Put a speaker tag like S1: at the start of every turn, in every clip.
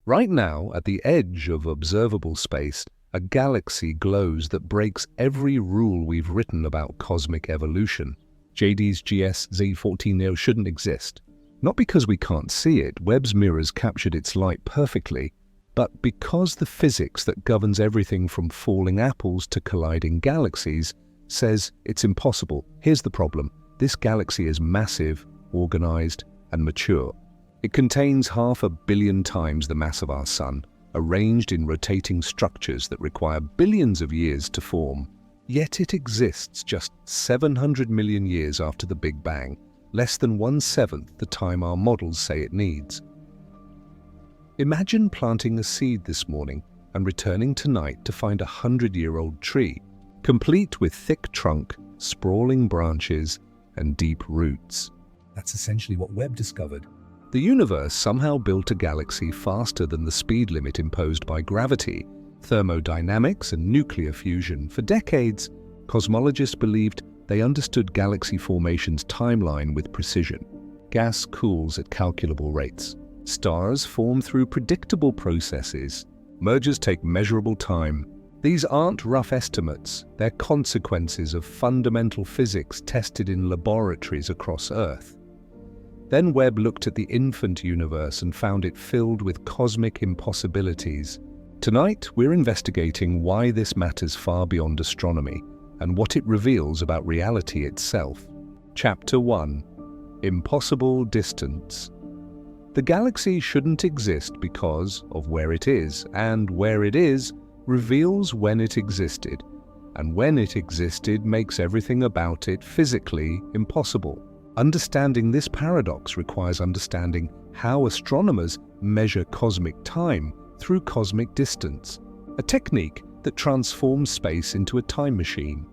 S1: Right now, at the edge of observable space, a galaxy glows that breaks every rule we've written about cosmic evolution. JD's GS-Z14 shouldn't exist. Not because we can't see it, Webb's mirrors captured its light perfectly, but because the physics that governs everything from falling apples to colliding galaxies says it's impossible. Here's the problem. This galaxy is massive, organized, and mature. It contains 500 million times the mass of our Sun, arranged in rotating structures that require billions of years to form. Yet it exists just 700 million years after the Big Bang, less than 1/7 the time our models say it needs. Imagine planting a seed this morning and returning tonight to find a 100-year-old tree, complete with thick trunk, sprawling branches, and deep roots.
S2: That's essentially what Webb discovered.
S1: The universe somehow built a galaxy faster than the speed limit imposed by gravity, thermodynamics, and nuclear fusion. For decades, cosmologists believed they understood galaxy formation's timeline with precision. Gas cools at calculable rates. Stars form through predictable processes. Mergers take measurable time. These aren't rough estimates. They're consequences of fundamental physics tested in laboratories across Earth. Then Webb looked at the infant universe and found it filled with cosmic impossibilities. Tonight, we're investigating why this matters far beyond astronomy and what it reveals about reality itself. Chapter 1: Impossible Distance. The galaxy shouldn't exist because of where it is, and where it is reveals when it existed, and when it existed makes everything about it physically impossible. Understanding this paradox requires understanding how astronomers measure cosmic time through cosmic distance, a technique that transforms space into a time machine.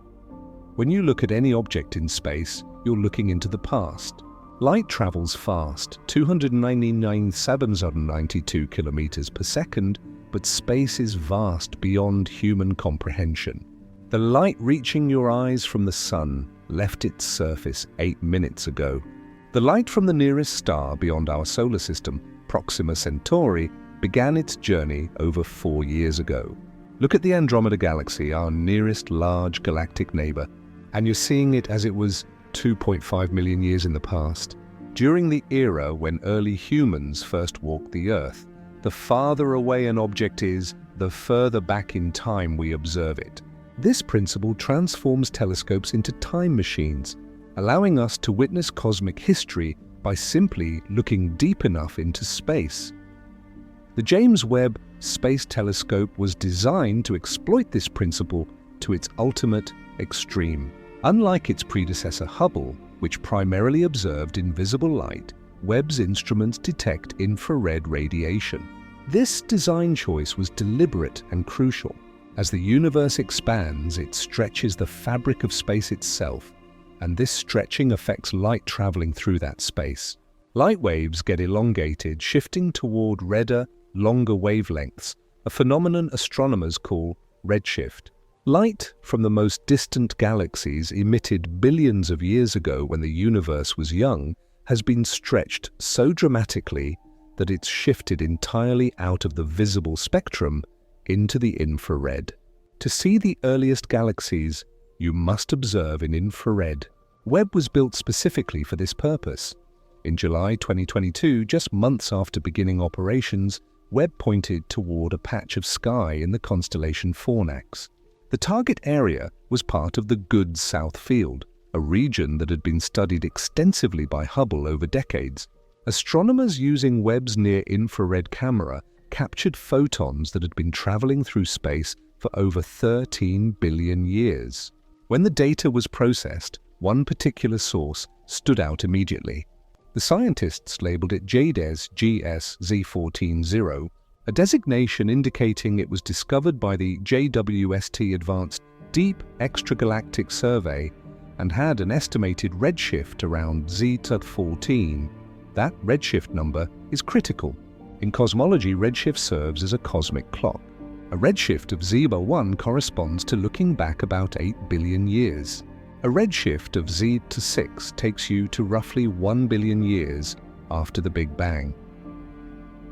S1: When you look at any object in space, you're looking into the past. Light travels fast, 299,792 kilometers per second, but space is vast beyond human comprehension. The light reaching your eyes from the Sun left its surface 8 minutes ago. The light from the nearest star beyond our solar system, Proxima Centauri, began its journey over 4 years ago. Look at the Andromeda Galaxy, our nearest large galactic neighbor, and you're seeing it as it was 2.5 million years in the past. During the era when early humans first walked the Earth, the farther away an object is, the further back in time we observe it. This principle transforms telescopes into time machines, allowing us to witness cosmic history by simply looking deep enough into space. The James Webb Space Telescope was designed to exploit this principle to its ultimate extreme. Unlike its predecessor Hubble, which primarily observed invisible light, Webb's instruments detect infrared radiation. This design choice was deliberate and crucial. As the universe expands, it stretches the fabric of space itself, and this stretching affects light traveling through that space. Light waves get elongated, shifting toward redder, longer wavelengths, a phenomenon astronomers call redshift. Light from the most distant galaxies emitted billions of years ago when the universe was young has been stretched so dramatically that it's shifted entirely out of the visible spectrum into the infrared. To see the earliest galaxies, you must observe in infrared. Webb was built specifically for this purpose. In July 2022, just months after beginning operations, Webb pointed toward a patch of sky in the constellation Fornax. The target area was part of the Good South Field, a region that had been studied extensively by Hubble over decades. Astronomers using Webb's near-infrared camera captured photons that had been traveling through space for over 13 billion years. When the data was processed, one particular source stood out immediately. The scientists labeled it JDES GS-Z14, a designation indicating it was discovered by the JWST Advanced Deep Extragalactic Survey and had an estimated redshift around Z14. That redshift number is critical. In cosmology, redshift serves as a cosmic clock. A redshift of Z1 corresponds to looking back about 8 billion years. A redshift of Z6 takes you to roughly 1 billion years after the Big Bang.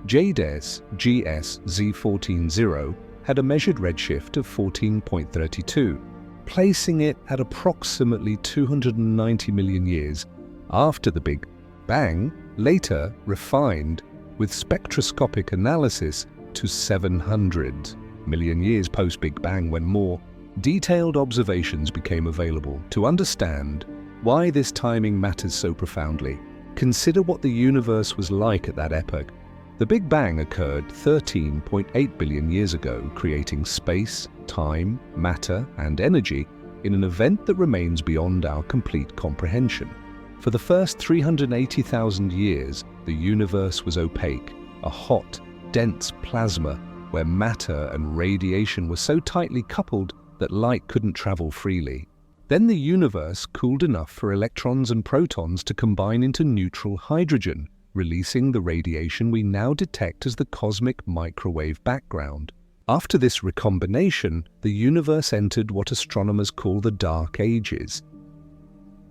S1: JDES GS Z140 had a measured redshift of 14.32, placing it at approximately 290 million years after the Big Bang, later refined with spectroscopic analysis to 700 million years post-Big Bang, when more detailed observations became available to understand why this timing matters so profoundly. Consider what the universe was like at that epoch. The Big Bang occurred 13.8 billion years ago, creating space, time, matter, and energy in an event that remains beyond our complete comprehension. For the first 380,000 years, the universe was opaque, a hot, dense plasma where matter and radiation were so tightly coupled that light couldn't travel freely. Then the universe cooled enough for electrons and protons to combine into neutral hydrogen, releasing the radiation we now detect as the cosmic microwave background. After this recombination, the universe entered what astronomers call the Dark Ages.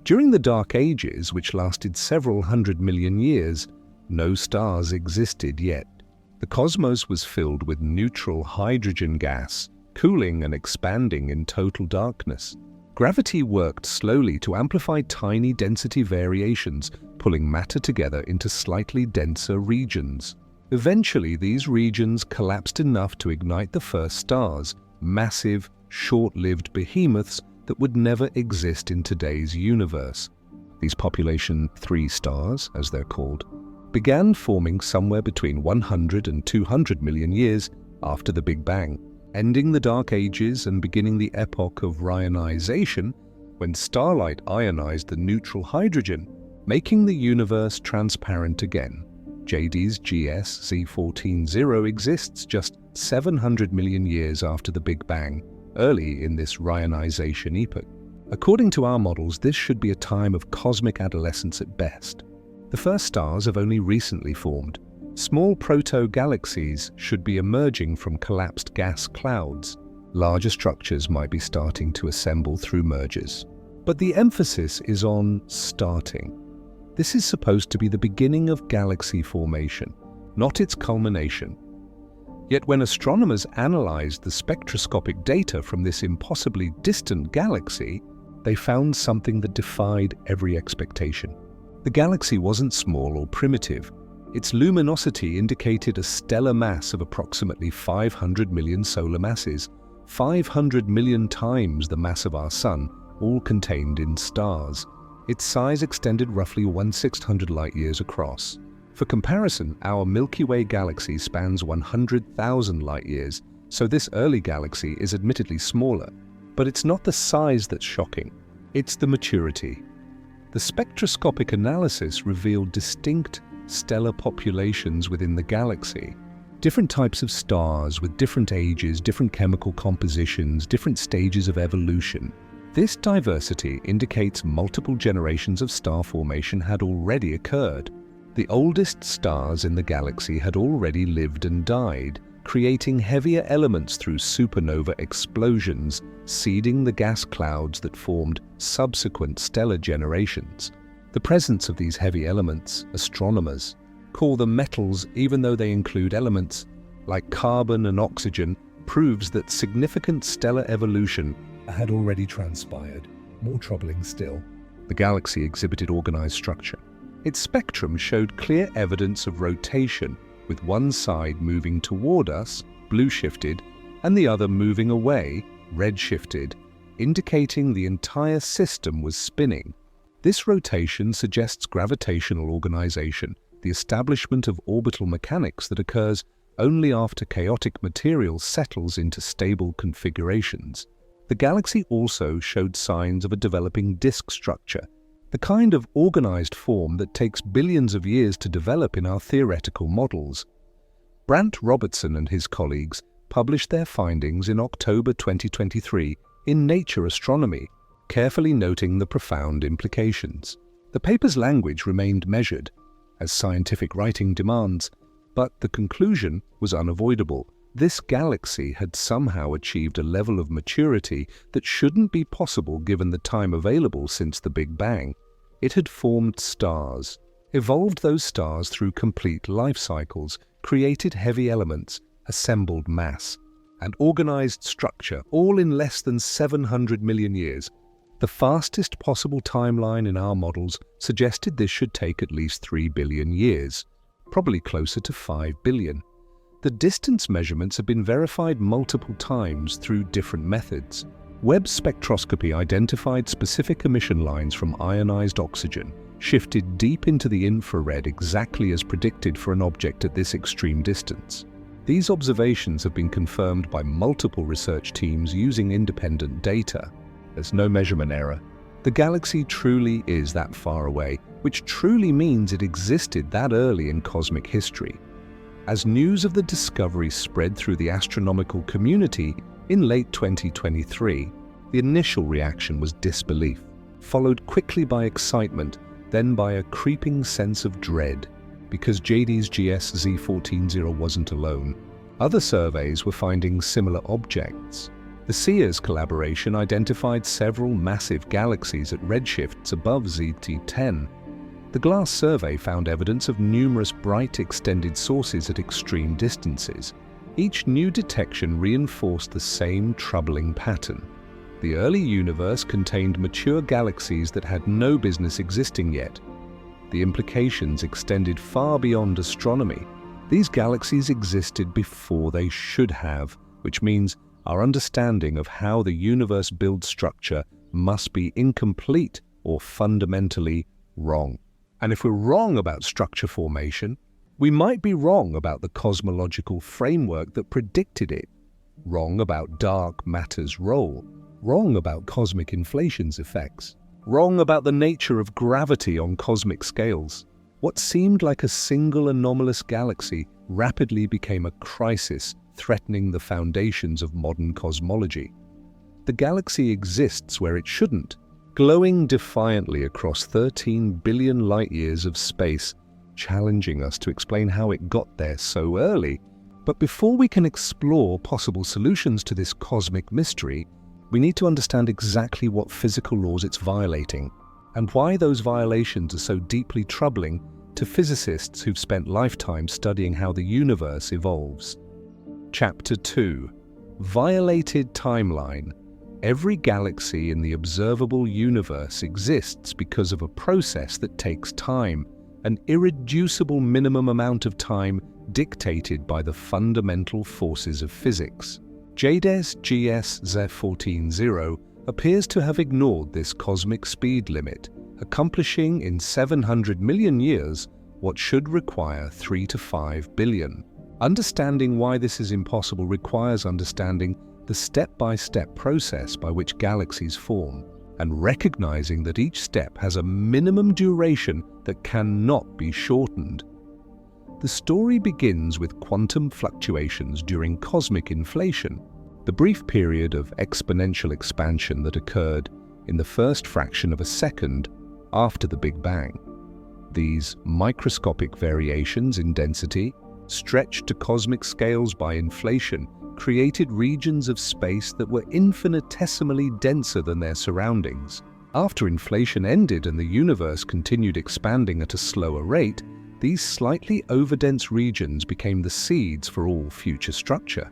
S1: During the Dark Ages, which lasted several hundred million years, no stars existed yet. The cosmos was filled with neutral hydrogen gas, cooling and expanding in total darkness. Gravity worked slowly to amplify tiny density variations, pulling matter together into slightly denser regions. Eventually, these regions collapsed enough to ignite the first stars, massive, short-lived behemoths that would never exist in today's universe. These population 3 stars, as they're called, began forming somewhere between 100 and 200 million years after the Big Bang, ending the Dark Ages and beginning the epoch of reionization, when starlight ionized the neutral hydrogen, making the universe transparent again. JD's GS Z140 exists just 700 million years after the Big Bang, early in this reionization epoch. According to our models, this should be a time of cosmic adolescence at best. The first stars have only recently formed. Small proto-galaxies should be emerging from collapsed gas clouds. Larger structures might be starting to assemble through mergers. But the emphasis is on starting. This is supposed to be the beginning of galaxy formation, not its culmination. Yet when astronomers analyzed the spectroscopic data from this impossibly distant galaxy, they found something that defied every expectation. The galaxy wasn't small or primitive. Its luminosity indicated a stellar mass of approximately 500 million solar masses, 500 million times the mass of our Sun, all contained in stars. Its size extended roughly 1/600 light-years across. For comparison, our Milky Way galaxy spans 100,000 light-years, so this early galaxy is admittedly smaller. But it's not the size that's shocking, it's the maturity. The spectroscopic analysis revealed distinct stellar populations within the galaxy. Different types of stars with different ages, different chemical compositions, different stages of evolution. This diversity indicates multiple generations of star formation had already occurred. The oldest stars in the galaxy had already lived and died, creating heavier elements through supernova explosions, seeding the gas clouds that formed subsequent stellar generations. The presence of these heavy elements, astronomers call them metals even though they include elements like carbon and oxygen, proves that significant stellar evolution
S2: had already transpired. More troubling still,
S1: the galaxy exhibited organized structure. Its spectrum showed clear evidence of rotation, with one side moving toward us, blue-shifted, and the other moving away, red-shifted, indicating the entire system was spinning. This rotation suggests gravitational organization, the establishment of orbital mechanics that occurs only after chaotic material settles into stable configurations. The galaxy also showed signs of a developing disk structure, the kind of organized form that takes billions of years to develop in our theoretical models. Brant Robertson and his colleagues published their findings in October 2023 in Nature Astronomy, carefully noting the profound implications. The paper's language remained measured, as scientific writing demands, but the conclusion was unavoidable. This galaxy had somehow achieved a level of maturity that shouldn't be possible given the time available since the Big Bang. It had formed stars, evolved those stars through complete life cycles, created heavy elements, assembled mass, and organized structure, all in less than 700 million years. The fastest possible timeline in our models suggested this should take at least 3 billion years, probably closer to 5 billion. The distance measurements have been verified multiple times through different methods. Webb spectroscopy identified specific emission lines from ionized oxygen, shifted deep into the infrared exactly as predicted for an object at this extreme distance. These observations have been confirmed by multiple research teams using independent data. There's no measurement error. The galaxy truly is that far away, which truly means it existed that early in cosmic history. As news of the discovery spread through the astronomical community in late 2023, the initial reaction was disbelief, followed quickly by excitement, then by a creeping sense of dread, because JD's GS-Z14-0 wasn't alone. Other surveys were finding similar objects. The SEERS collaboration identified several massive galaxies at redshifts above ZT10. The GLASS survey found evidence of numerous bright extended sources at extreme distances. Each new detection reinforced the same troubling pattern. The early universe contained mature galaxies that had no business existing yet. The implications extended far beyond astronomy. These galaxies existed before they should have, which means our understanding of how the universe builds structure must be incomplete or fundamentally wrong. And if we're wrong about structure formation, we might be wrong about the cosmological framework that predicted it, wrong about dark matter's role, wrong about cosmic inflation's effects, wrong about the nature of gravity on cosmic scales. What seemed like a single anomalous galaxy rapidly became a crisis threatening the foundations of modern cosmology. The galaxy exists where it shouldn't, glowing defiantly across 13 billion light-years of space, challenging us to explain how it got there so early. But before we can explore possible solutions to this cosmic mystery, we need to understand exactly what physical laws it's violating, and why those violations are so deeply troubling to physicists who've spent lifetimes studying how the universe evolves. Chapter 2. Violated Timeline. Every galaxy in the observable universe exists because of a process that takes time, an irreducible minimum amount of time dictated by the fundamental forces of physics. JD's GS-Z14-0 appears to have ignored this cosmic speed limit, accomplishing in 700 million years what should require 3 to 5 billion. Understanding why this is impossible requires understanding the step-by-step process by which galaxies form, and recognizing that each step has a minimum duration that cannot be shortened. The story begins with quantum fluctuations during cosmic inflation, the brief period of exponential expansion that occurred in the first fraction of a second after the Big Bang. These microscopic variations in density, stretched to cosmic scales by inflation, created regions of space that were infinitesimally denser than their surroundings. After inflation ended and the universe continued expanding at a slower rate, these slightly overdense regions became the seeds for all future structure.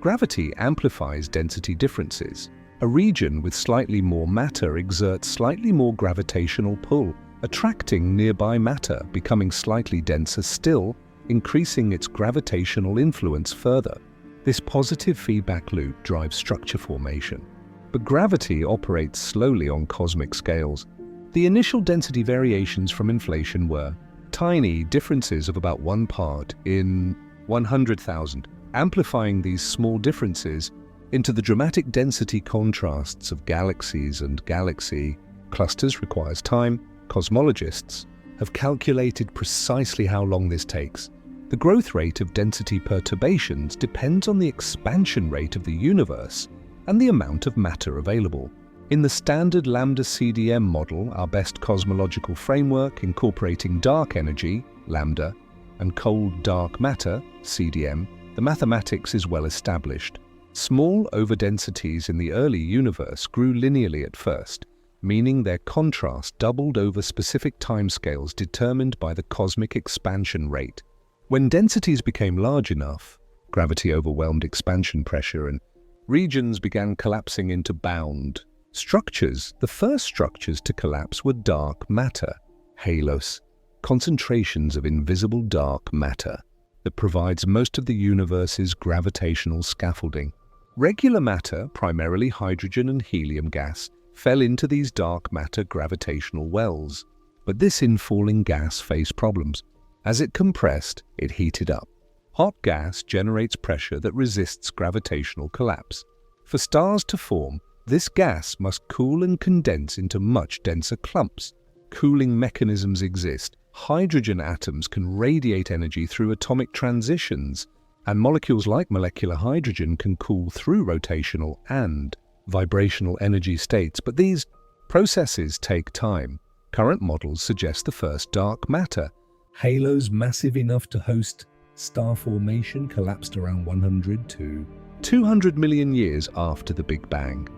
S1: Gravity amplifies density differences. A region with slightly more matter exerts slightly more gravitational pull, attracting nearby matter, becoming slightly denser still, increasing its gravitational influence further. This positive feedback loop drives structure formation. But gravity operates slowly on cosmic scales. The initial density variations from inflation were tiny differences of about 1 part in 100,000, amplifying these small differences into the dramatic density contrasts of galaxies and galaxy clusters requires time. Cosmologists have calculated precisely how long this takes. The growth rate of density perturbations depends on the expansion rate of the universe and the amount of matter available. In the standard lambda CDM model, our best cosmological framework incorporating dark energy, lambda, and cold dark matter, CDM, the mathematics is well established. Small overdensities in the early universe grew linearly at first, meaning their contrast doubled over specific timescales determined by the cosmic expansion rate. When densities became large enough, gravity overwhelmed expansion pressure and regions began collapsing into bound structures. The first structures to collapse were dark matter, halos, concentrations of invisible dark matter that provides most of the universe's gravitational scaffolding. Regular matter, primarily hydrogen and helium gas, fell into these dark matter gravitational wells. But this infalling gas faced problems. As it compressed, it heated up. Hot gas generates pressure that resists gravitational collapse. For stars to form, this gas must cool and condense into much denser clumps. Cooling mechanisms exist. Hydrogen atoms can radiate energy through atomic transitions, and molecules like molecular hydrogen can cool through rotational and vibrational energy states. But these processes take time. Current models suggest the first dark matter,
S2: Halos massive enough to host star formation, collapsed around 100 to
S1: 200 million years after the Big Bang.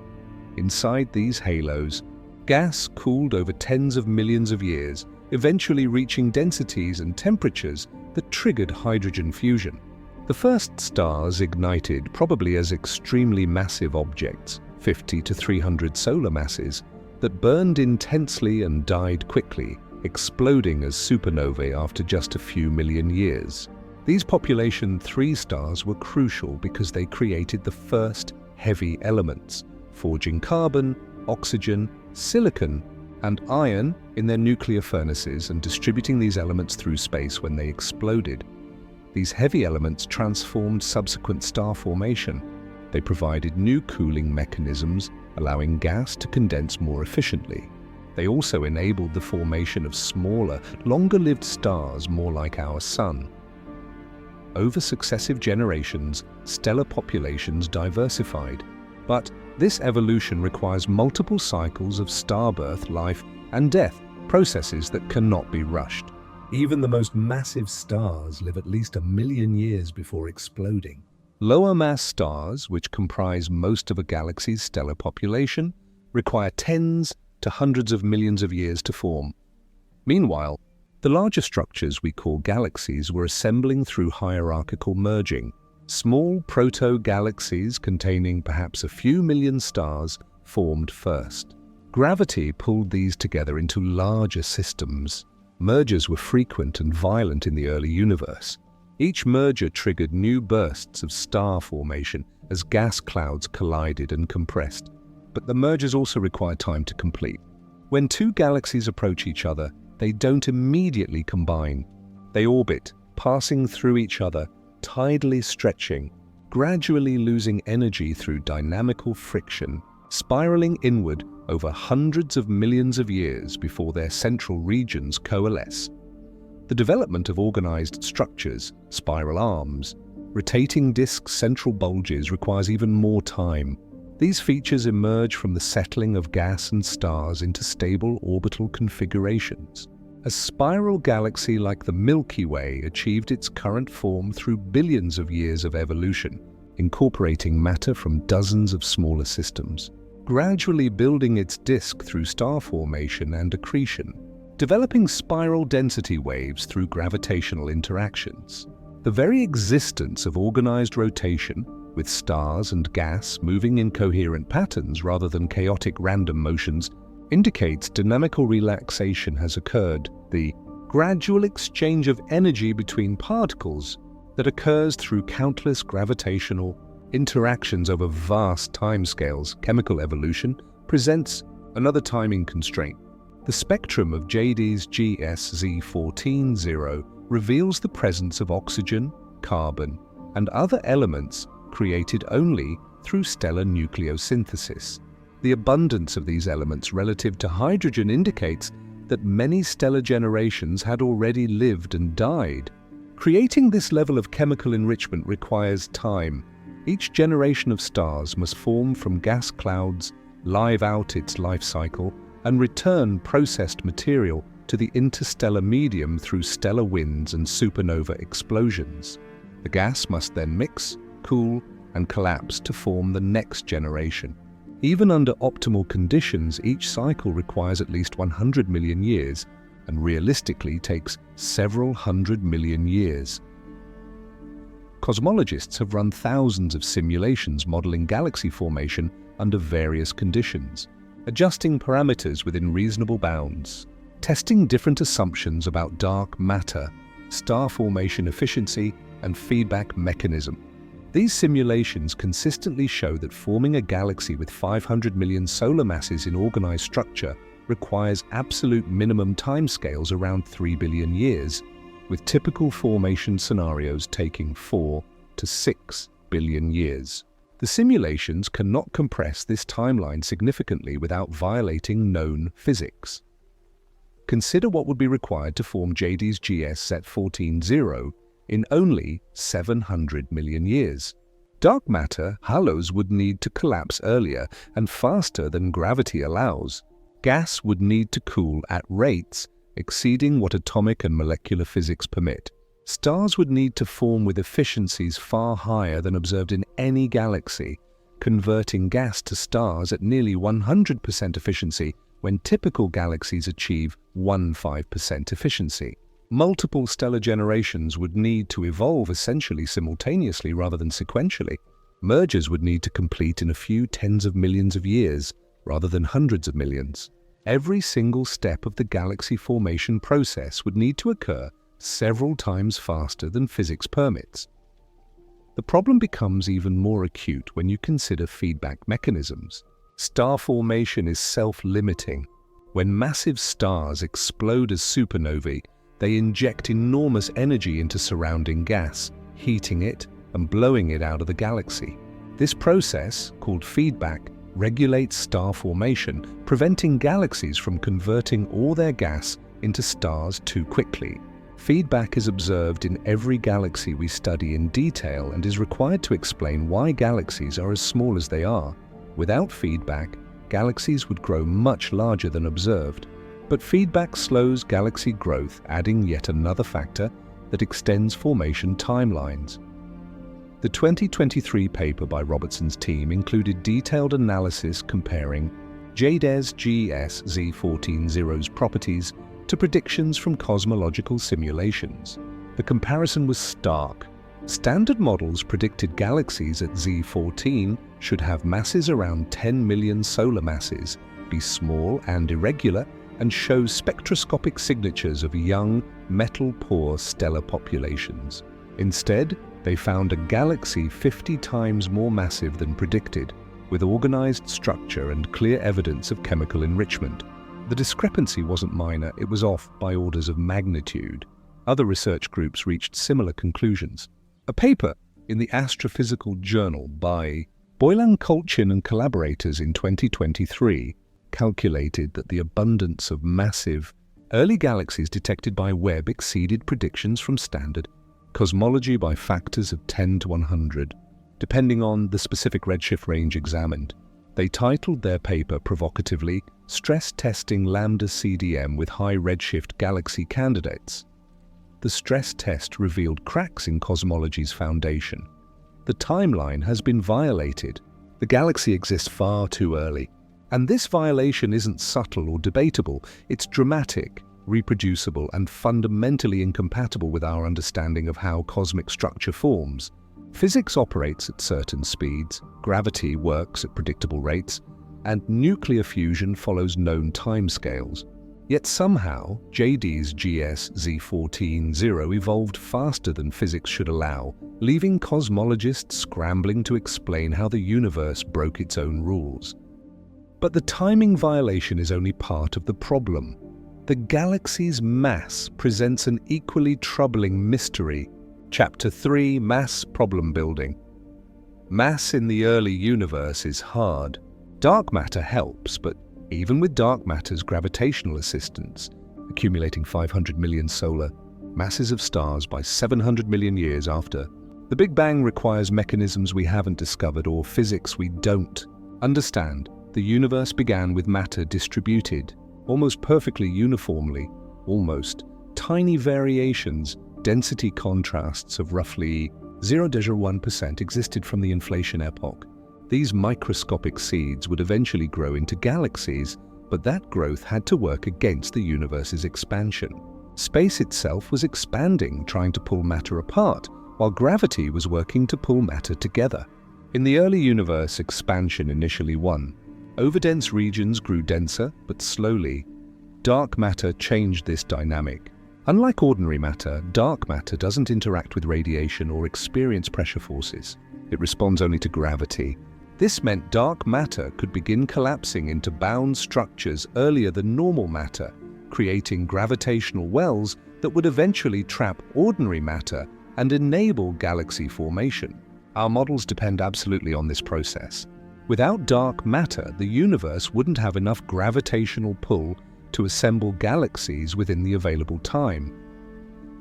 S1: Inside these halos, gas cooled over tens of millions of years, eventually reaching densities and temperatures that triggered hydrogen fusion. The first stars ignited probably as extremely massive objects, 50 to 300 solar masses, that burned intensely and died quickly, exploding as supernovae after just a few million years. These population 3 stars were crucial because they created the first heavy elements, forging carbon, oxygen, silicon, and iron in their nuclear furnaces and distributing these elements through space when they exploded. These heavy elements transformed subsequent star formation. They provided new cooling mechanisms, allowing gas to condense more efficiently. They also enabled the formation of smaller, longer-lived stars more like our Sun. Over successive generations, stellar populations diversified. But this evolution requires multiple cycles of star birth, life, and death, processes that cannot be rushed.
S2: Even the most massive stars live at least 1 million years before exploding.
S1: Lower mass stars, which comprise most of a galaxy's stellar population, require tens to hundreds of millions of years to form. Meanwhile, the larger structures we call galaxies were assembling through hierarchical merging. Small proto-galaxies containing perhaps a few million stars formed first. Gravity pulled these together into larger systems. Mergers were frequent and violent in the early universe. Each merger triggered new bursts of star formation as gas clouds collided and compressed. But the mergers also require time to complete. When 2 galaxies approach each other, they don't immediately combine. They orbit, passing through each other, tidally stretching, gradually losing energy through dynamical friction, spiraling inward over hundreds of millions of years before their central regions coalesce. The development of organized structures, spiral arms, rotating disk central bulges requires even more time. These features emerge from the settling of gas and stars into stable orbital configurations. A spiral galaxy like the Milky Way achieved its current form through billions of years of evolution, incorporating matter from dozens of smaller systems, gradually building its disk through star formation and accretion, developing spiral density waves through gravitational interactions. The very existence of organized rotation, with stars and gas moving in coherent patterns rather than chaotic random motions, indicates dynamical relaxation has occurred, the gradual exchange of energy between particles that occurs through countless gravitational interactions over vast timescales. Chemical evolution presents another timing constraint. The spectrum of JD's GSZ140 reveals the presence of oxygen, carbon, and other elements created only through stellar nucleosynthesis. The abundance of these elements relative to hydrogen indicates that many stellar generations had already lived and died. Creating this level of chemical enrichment requires time. Each generation of stars must form from gas clouds, live out its life cycle, and return processed material to the interstellar medium through stellar winds and supernova explosions. The gas must then mix, cool, and collapse to form the next generation. Even under optimal conditions, each cycle requires at least 100 million years and realistically takes several hundred million years. Cosmologists have run thousands of simulations modeling galaxy formation under various conditions, adjusting parameters within reasonable bounds, testing different assumptions about dark matter, star formation efficiency, and feedback mechanism. These simulations consistently show that forming a galaxy with 500 million solar masses in organized structure requires absolute minimum timescales around 3 billion years, with typical formation scenarios taking 4 to 6 billion years. The simulations cannot compress this timeline significantly without violating known physics. Consider what would be required to form JD's GS Z14-0 in only 700 million years. Dark matter halos would need to collapse earlier and faster than gravity allows. Gas would need to cool at rates exceeding what atomic and molecular physics permit. Stars would need to form with efficiencies far higher than observed in any galaxy, converting gas to stars at nearly 100% efficiency when typical galaxies achieve 15% efficiency. Multiple stellar generations would need to evolve essentially simultaneously rather than sequentially. Mergers would need to complete in a few tens of millions of years rather than hundreds of millions. Every single step of the galaxy formation process would need to occur several times faster than physics permits. The problem becomes even more acute when you consider feedback mechanisms. Star formation is self-limiting. When massive stars explode as supernovae, they inject enormous energy into surrounding gas, heating it and blowing it out of the galaxy. This process, called feedback, regulates star formation, preventing galaxies from converting all their gas into stars too quickly. Feedback is observed in every galaxy we study in detail and is required to explain why galaxies are as small as they are. Without feedback, galaxies would grow much larger than observed. But feedback slows galaxy growth, adding yet another factor that extends formation timelines. The 2023 paper by Robertson's team included detailed analysis comparing JD's GS Z14-0's properties to predictions from cosmological simulations. The comparison was stark. Standard models predicted galaxies at Z14 should have masses around 10 million solar masses, be small and irregular, and show spectroscopic signatures of young, metal-poor stellar populations. Instead, they found a galaxy 50 times more massive than predicted, with organized structure and clear evidence of chemical enrichment. The discrepancy wasn't minor, it was off by orders of magnitude. Other research groups reached similar conclusions. A paper in the Astrophysical Journal by Boylan-Kolchin and collaborators in 2023 calculated that the abundance of massive, early galaxies detected by Webb exceeded predictions from standard cosmology by factors of 10 to 100, depending on the specific redshift range examined. They titled their paper provocatively, "Stress Testing Lambda CDM with High Redshift Galaxy Candidates." The stress test revealed cracks in cosmology's foundation. The timeline has been violated. The galaxy exists far too early. And this violation isn't subtle or debatable, it's dramatic, reproducible, and fundamentally incompatible with our understanding of how cosmic structure forms. Physics operates at certain speeds, gravity works at predictable rates, and nuclear fusion follows known timescales. Yet somehow, JD's GS Z14-0 evolved faster than physics should allow, leaving cosmologists scrambling to explain how the universe broke its own rules. But the timing violation is only part of the problem. The galaxy's mass presents an equally troubling mystery. Chapter 3: Mass Problem Building. Mass in the early universe is hard. Dark matter helps, but even with dark matter's gravitational assistance, accumulating 500 million solar masses of stars by 700 million years after, the Big Bang requires mechanisms we haven't discovered or physics we don't understand. The universe began with matter distributed, almost perfectly uniformly, almost. Tiny variations, density contrasts of roughly 0.1% existed from the inflation epoch. These microscopic seeds would eventually grow into galaxies, but that growth had to work against the universe's expansion. Space itself was expanding, trying to pull matter apart, while gravity was working to pull matter together. In the early universe, expansion initially won. Overdense regions grew denser, but slowly. Dark matter changed this dynamic. Unlike ordinary matter, dark matter doesn't interact with radiation or experience pressure forces. It responds only to gravity. This meant dark matter could begin collapsing into bound structures earlier than normal matter, creating gravitational wells that would eventually trap ordinary matter and enable galaxy formation. Our models depend absolutely on this process. Without dark matter, the universe wouldn't have enough gravitational pull to assemble galaxies within the available time.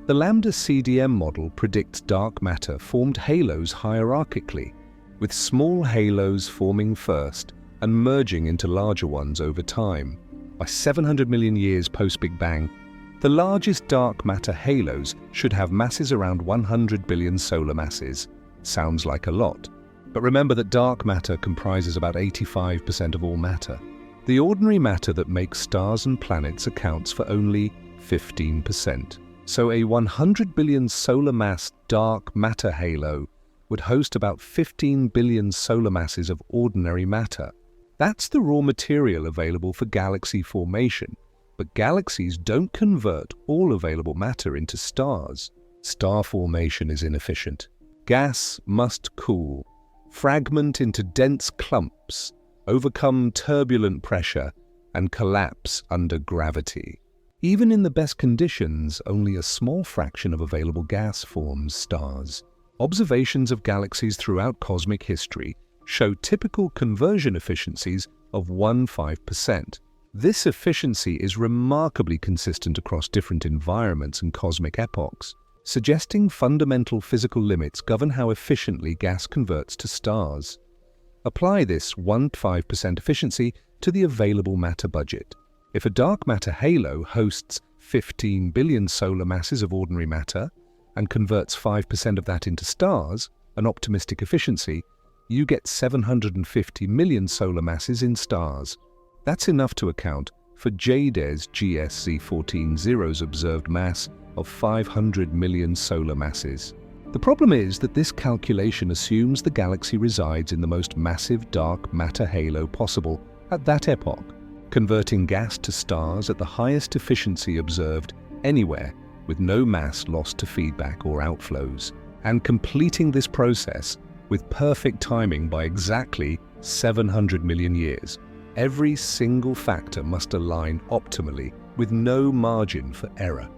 S1: The Lambda CDM model predicts dark matter formed halos hierarchically, with small halos forming first and merging into larger ones over time. By 700 million years post-Big Bang, the largest dark matter halos should have masses around 100 billion solar masses. Sounds like a lot, but remember that dark matter comprises about 85% of all matter. The ordinary matter that makes stars and planets accounts for only 15%. So a 100 billion solar mass dark matter halo would host about 15 billion solar masses of ordinary matter. That's the raw material available for galaxy formation, but galaxies don't convert all available matter into stars. Star formation is inefficient. Gas must cool, fragment into dense clumps, overcome turbulent pressure, and collapse under gravity. Even in the best conditions, only a small fraction of available gas forms stars. Observations of galaxies throughout cosmic history show typical conversion efficiencies of 1–5%. This efficiency is remarkably consistent across different environments and cosmic epochs, suggesting fundamental physical limits govern how efficiently gas converts to stars. Apply this 1–5% efficiency to the available matter budget. If a dark matter halo hosts 15 billion solar masses of ordinary matter and converts 5% of that into stars, an optimistic efficiency, you get 750 million solar masses in stars. That's enough to account for JDES GSZ 14-0's observed mass of 500 million solar masses. The problem is that this calculation assumes the galaxy resides in the most massive dark matter halo possible at that epoch, converting gas to stars at the highest efficiency observed anywhere, with no mass lost to feedback or outflows, and completing this process with perfect timing by exactly 700 million years. Every single factor must align optimally, with no margin for error.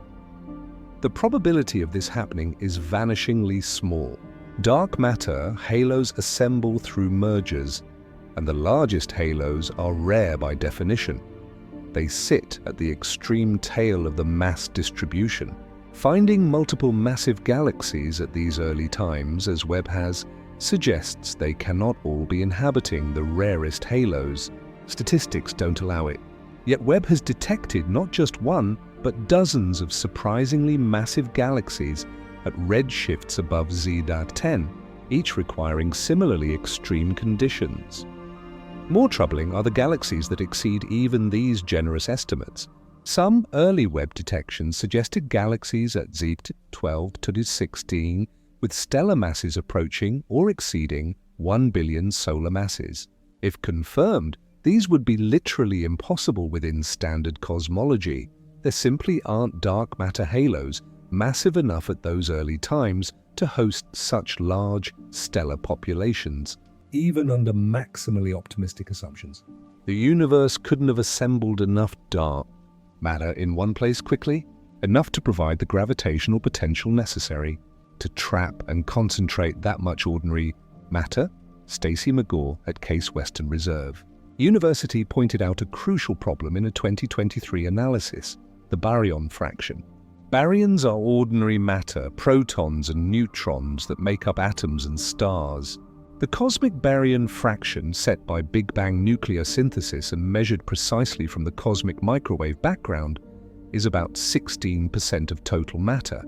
S1: The probability of this happening is vanishingly small. Dark matter halos assemble through mergers, and the largest halos are rare by definition. They sit at the extreme tail of the mass distribution. Finding multiple massive galaxies at these early times, as Webb has, suggests they cannot all be inhabiting the rarest halos. Statistics don't allow it. Yet Webb has detected not just one, but dozens of surprisingly massive galaxies at redshifts above Z-10, each requiring similarly extreme conditions. More troubling are the galaxies that exceed even these generous estimates. Some early Webb detections suggested galaxies at Z12 to Z16 with stellar masses approaching or exceeding 1 billion solar masses. If confirmed, these would be literally impossible within standard cosmology. There simply aren't dark matter halos massive enough at those early times to host such large stellar populations.
S2: Even under maximally optimistic assumptions.
S1: The universe couldn't have assembled enough dark matter in one place quickly, enough to provide the gravitational potential necessary to trap and concentrate that much ordinary matter. Stacy McGaw at Case Western Reserve University pointed out a crucial problem in a 2023 analysis: the baryon fraction. Baryons are ordinary matter, protons and neutrons that make up atoms and stars. The cosmic baryon fraction, set by Big Bang nucleosynthesis and measured precisely from the cosmic microwave background, is about 16% of total matter.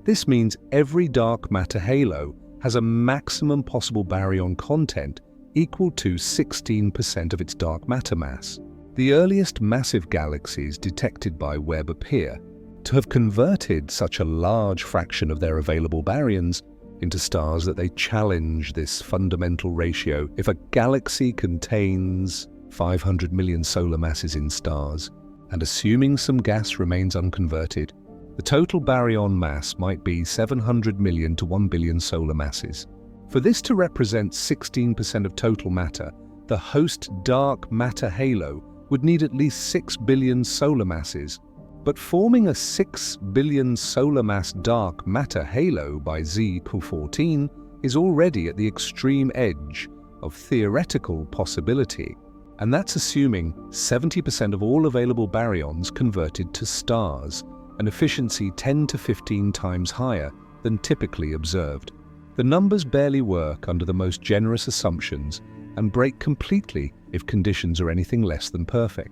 S1: This means every dark matter halo has a maximum possible baryon content equal to 16% of its dark matter mass. The earliest massive galaxies detected by Webb appear to have converted such a large fraction of their available baryons into stars that they challenge this fundamental ratio. If a galaxy contains 500 million solar masses in stars, and assuming some gas remains unconverted, the total baryon mass might be 700 million to 1 billion solar masses. For this to represent 16% of total matter, the host dark matter halo would need at least 6 billion solar masses. But forming a 6 billion solar mass dark matter halo by Z14 is already at the extreme edge of theoretical possibility. And that's assuming 70% of all available baryons converted to stars, an efficiency 10 to 15 times higher than typically observed. The numbers barely work under the most generous assumptions and break completely if conditions are anything less than perfect.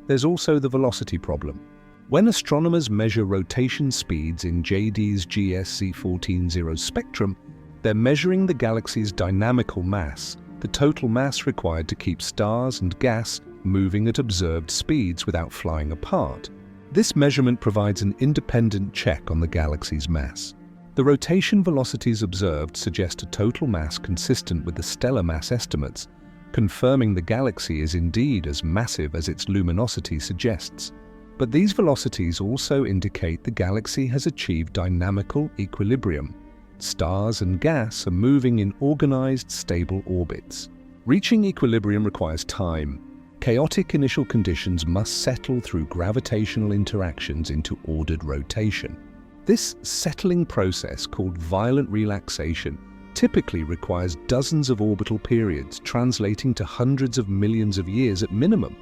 S1: There's also the velocity problem. When astronomers measure rotation speeds in JD's GS-Z14-0 spectrum, they're measuring the galaxy's dynamical mass, the total mass required to keep stars and gas moving at observed speeds without flying apart. This measurement provides an independent check on the galaxy's mass. The rotation velocities observed suggest a total mass consistent with the stellar mass estimates, confirming the galaxy is indeed as massive as its luminosity suggests. But these velocities also indicate the galaxy has achieved dynamical equilibrium. Stars and gas are moving in organized, stable orbits. Reaching equilibrium requires time. Chaotic initial conditions must settle through gravitational interactions into ordered rotation. This settling process, called violent relaxation, typically requires dozens of orbital periods, translating to hundreds of millions of years at minimum.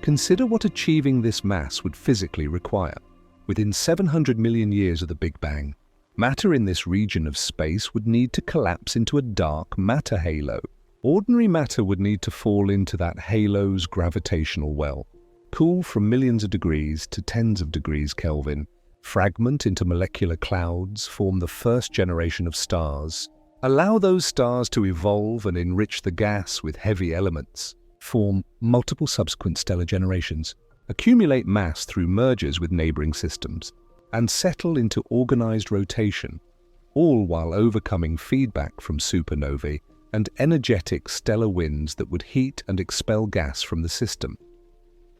S1: Consider what achieving this mass would physically require. Within 700 million years of the Big Bang, matter in this region of space would need to collapse into a dark matter halo. Ordinary matter would need to fall into that halo's gravitational well, cool from millions of degrees to tens of degrees Kelvin, fragment into molecular clouds, form the first generation of stars, allow those stars to evolve and enrich the gas with heavy elements, form multiple subsequent stellar generations, accumulate mass through mergers with neighboring systems, and settle into organized rotation, all while overcoming feedback from supernovae and energetic stellar winds that would heat and expel gas from the system.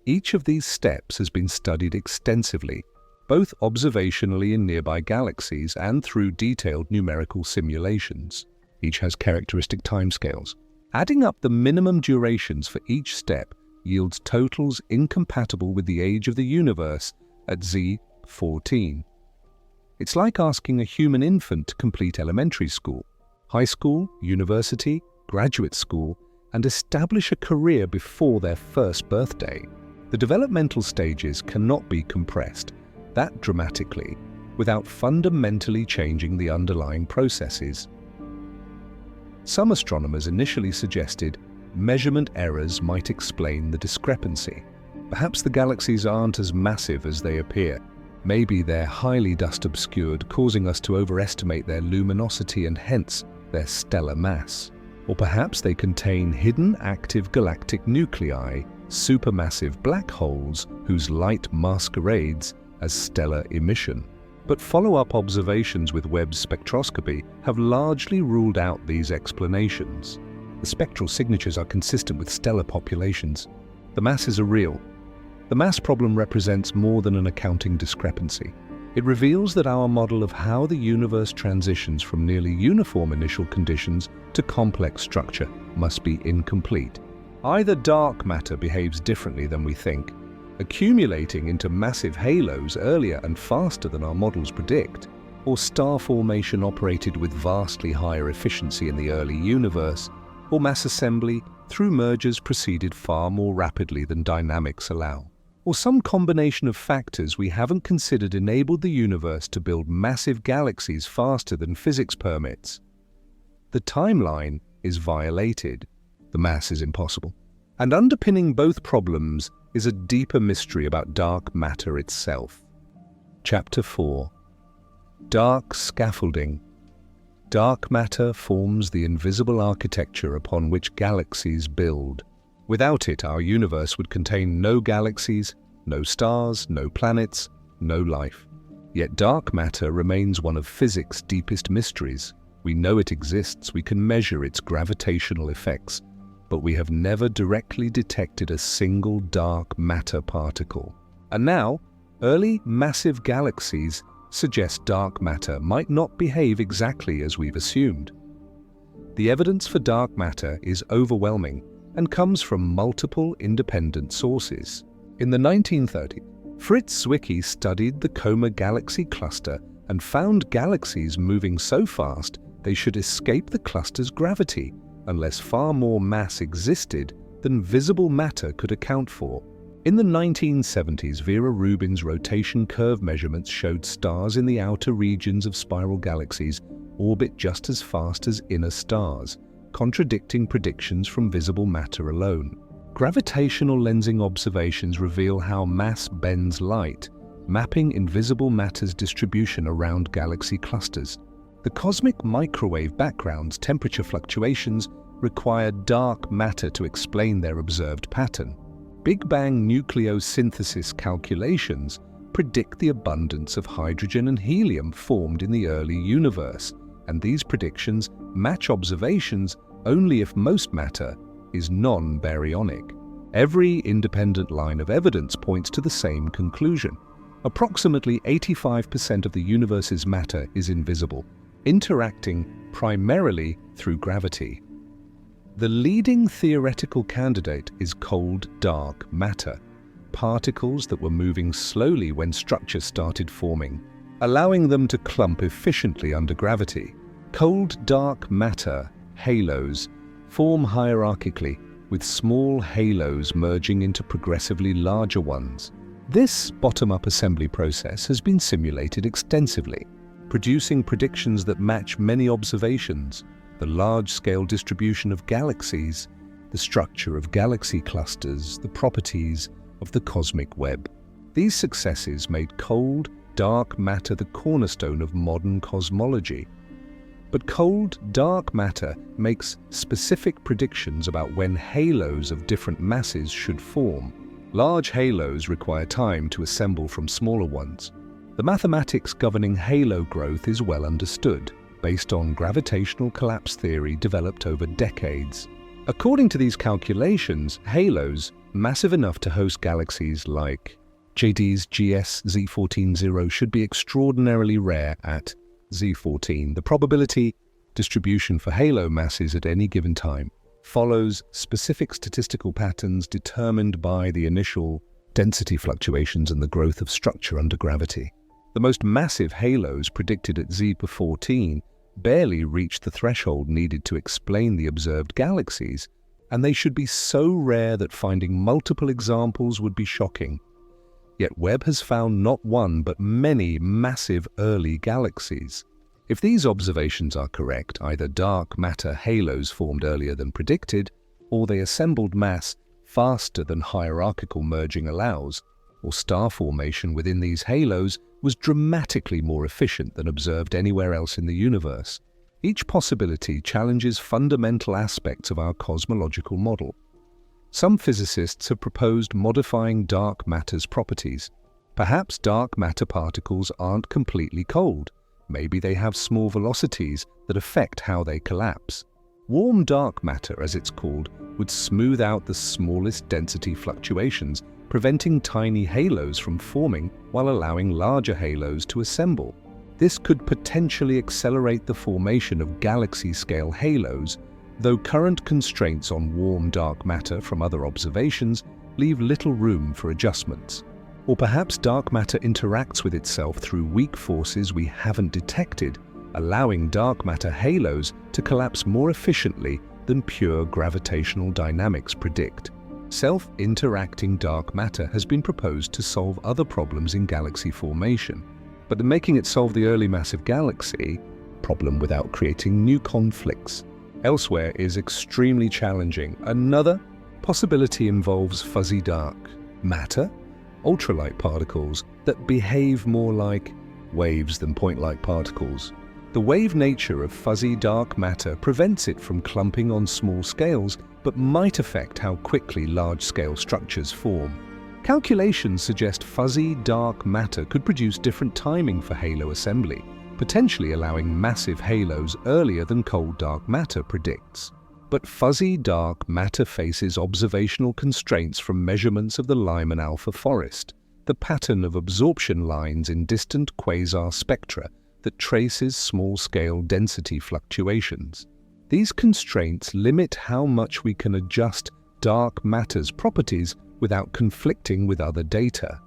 S1: Each of these steps has been studied extensively, both observationally in nearby galaxies and through detailed numerical simulations. Each has characteristic timescales. Adding up the minimum durations for each step yields totals incompatible with the age of the universe at Z14. It's like asking a human infant to complete elementary school, high school, university, graduate school, and establish a career before their first birthday. The developmental stages cannot be compressed that dramatically without fundamentally changing the underlying processes. Some astronomers initially suggested measurement errors might explain the discrepancy. Perhaps the galaxies aren't as massive as they appear. Maybe they're highly dust-obscured, causing us to overestimate their luminosity and hence their stellar mass. Or perhaps they contain hidden active galactic nuclei, supermassive black holes whose light masquerades as stellar emission. But follow-up observations with Webb spectroscopy have largely ruled out these explanations. The spectral signatures are consistent with stellar populations. The masses are real. The mass problem represents more than an accounting discrepancy. It reveals that our model of how the universe transitions from nearly uniform initial conditions to complex structure must be incomplete. Either dark matter behaves differently than we think, accumulating into massive halos earlier and faster than our models predict, or star formation operated with vastly higher efficiency in the early universe, or mass assembly through mergers proceeded far more rapidly than dynamics allow. Or some combination of factors we haven't considered enabled the universe to build massive galaxies faster than physics permits. The timeline is violated. The mass is impossible. And underpinning both problems is a deeper mystery about dark matter itself. Chapter 4. Dark Scaffolding. Dark matter forms the invisible architecture upon which galaxies build. Without it, our universe would contain no galaxies, no stars, no planets, no life. Yet dark matter remains one of physics' deepest mysteries. We know it exists, we can measure its gravitational effects, but we have never directly detected a single dark matter particle. And now, early massive galaxies suggest dark matter might not behave exactly as we've assumed. The evidence for dark matter is overwhelming and comes from multiple independent sources. In the 1930s, Fritz Zwicky studied the Coma Galaxy cluster and found galaxies moving so fast they should escape the cluster's gravity unless far more mass existed than visible matter could account for. In the 1970s, Vera Rubin's rotation curve measurements showed stars in the outer regions of spiral galaxies orbit just as fast as inner stars, contradicting predictions from visible matter alone. Gravitational lensing observations reveal how mass bends light, mapping invisible matter's distribution around galaxy clusters. The cosmic microwave background's temperature fluctuations require dark matter to explain their observed pattern. Big Bang nucleosynthesis calculations predict the abundance of hydrogen and helium formed in the early universe, and these predictions match observations only if most matter is non-baryonic. Every independent line of evidence points to the same conclusion. Approximately 85% of the universe's matter is invisible, interacting primarily through gravity. The leading theoretical candidate is cold dark matter, particles that were moving slowly when structures started forming, allowing them to clump efficiently under gravity. Cold dark matter halos form hierarchically, with small halos merging into progressively larger ones. This bottom-up assembly process has been simulated extensively, producing predictions that match many observations: the large-scale distribution of galaxies, the structure of galaxy clusters, the properties of the cosmic web. These successes made cold, dark matter the cornerstone of modern cosmology. But cold, dark matter makes specific predictions about when halos of different masses should form. Large halos require time to assemble from smaller ones. The mathematics governing halo growth is well understood, based on gravitational collapse theory developed over decades. According to these calculations, halos massive enough to host galaxies like JD's GS Z14-0 should be extraordinarily rare at Z14. The probability distribution for halo masses at any given time follows specific statistical patterns determined by the initial density fluctuations and the growth of structure under gravity. The most massive halos predicted at Z14 barely reached the threshold needed to explain the observed galaxies, and they should be so rare that finding multiple examples would be shocking. Yet Webb has found not one but many massive early galaxies. If these observations are correct, either dark matter halos formed earlier than predicted, or they assembled mass faster than hierarchical merging allows, or star formation within these halos was dramatically more efficient than observed anywhere else in the universe. Each possibility challenges fundamental aspects of our cosmological model. Some physicists have proposed modifying dark matter's properties. Perhaps dark matter particles aren't completely cold. Maybe they have small velocities that affect how they collapse. Warm dark matter, as it's called, would smooth out the smallest density fluctuations, preventing tiny halos from forming while allowing larger halos to assemble. This could potentially accelerate the formation of galaxy-scale halos, though current constraints on warm dark matter from other observations leave little room for adjustments. Or perhaps dark matter interacts with itself through weak forces we haven't detected, allowing dark matter halos to collapse more efficiently than pure gravitational dynamics predict. Self-interacting dark matter has been proposed to solve other problems in galaxy formation, but making it solve the early massive galaxy problem without creating new conflicts elsewhere is extremely challenging. Another possibility involves fuzzy dark matter, ultralight particles that behave more like waves than point-like particles. The wave nature of fuzzy dark matter prevents it from clumping on small scales, but might affect how quickly large-scale structures form. Calculations suggest fuzzy dark matter could produce different timing for halo assembly, potentially allowing massive halos earlier than cold dark matter predicts. But fuzzy dark matter faces observational constraints from measurements of the Lyman alpha forest, the pattern of absorption lines in distant quasar spectra that traces small-scale density fluctuations. These constraints limit how much we can adjust dark matter's properties without conflicting with other data.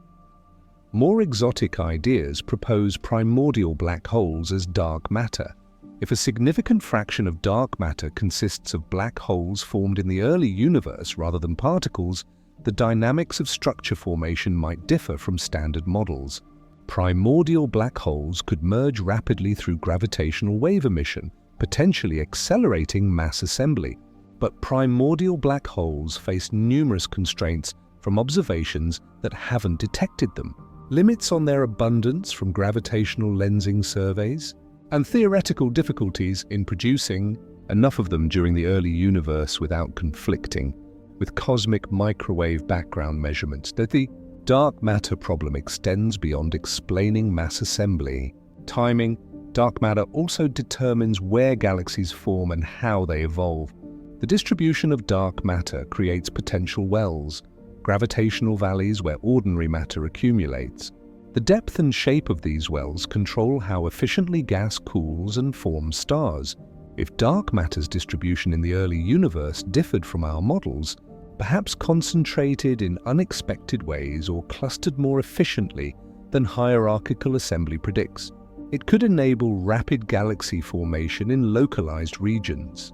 S1: More exotic ideas propose primordial black holes as dark matter. If a significant fraction of dark matter consists of black holes formed in the early universe rather than particles, the dynamics of structure formation might differ from standard models. Primordial black holes could merge rapidly through gravitational wave emission, potentially accelerating mass assembly. But primordial black holes face numerous constraints from observations that haven't detected them. Limits on their abundance from gravitational lensing surveys, and theoretical difficulties in producing enough of them during the early universe without conflicting with cosmic microwave background measurements. That the dark matter problem extends beyond explaining mass assembly. Timing, dark matter also determines where galaxies form and how they evolve. The distribution of dark matter creates potential wells, gravitational valleys where ordinary matter accumulates. The depth and shape of these wells control how efficiently gas cools and forms stars. If dark matter's distribution in the early universe differed from our models, perhaps concentrated in unexpected ways or clustered more efficiently than hierarchical assembly predicts, it could enable rapid galaxy formation in localized regions.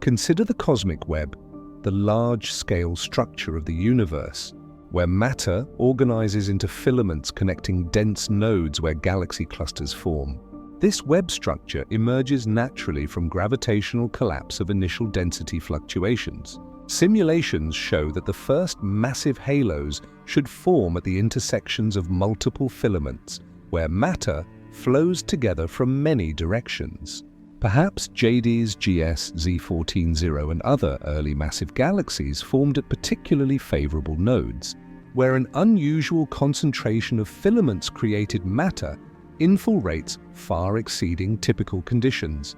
S1: Consider the cosmic web, the large-scale structure of the universe, where matter organizes into filaments connecting dense nodes where galaxy clusters form. This web structure emerges naturally from gravitational collapse of initial density fluctuations. Simulations show that the first massive halos should form at the intersections of multiple filaments, where matter flows together from many directions. Perhaps JD's GS Z14-0 and other early massive galaxies formed at particularly favorable nodes, where an unusual concentration of filaments created matter infill rates far exceeding typical conditions.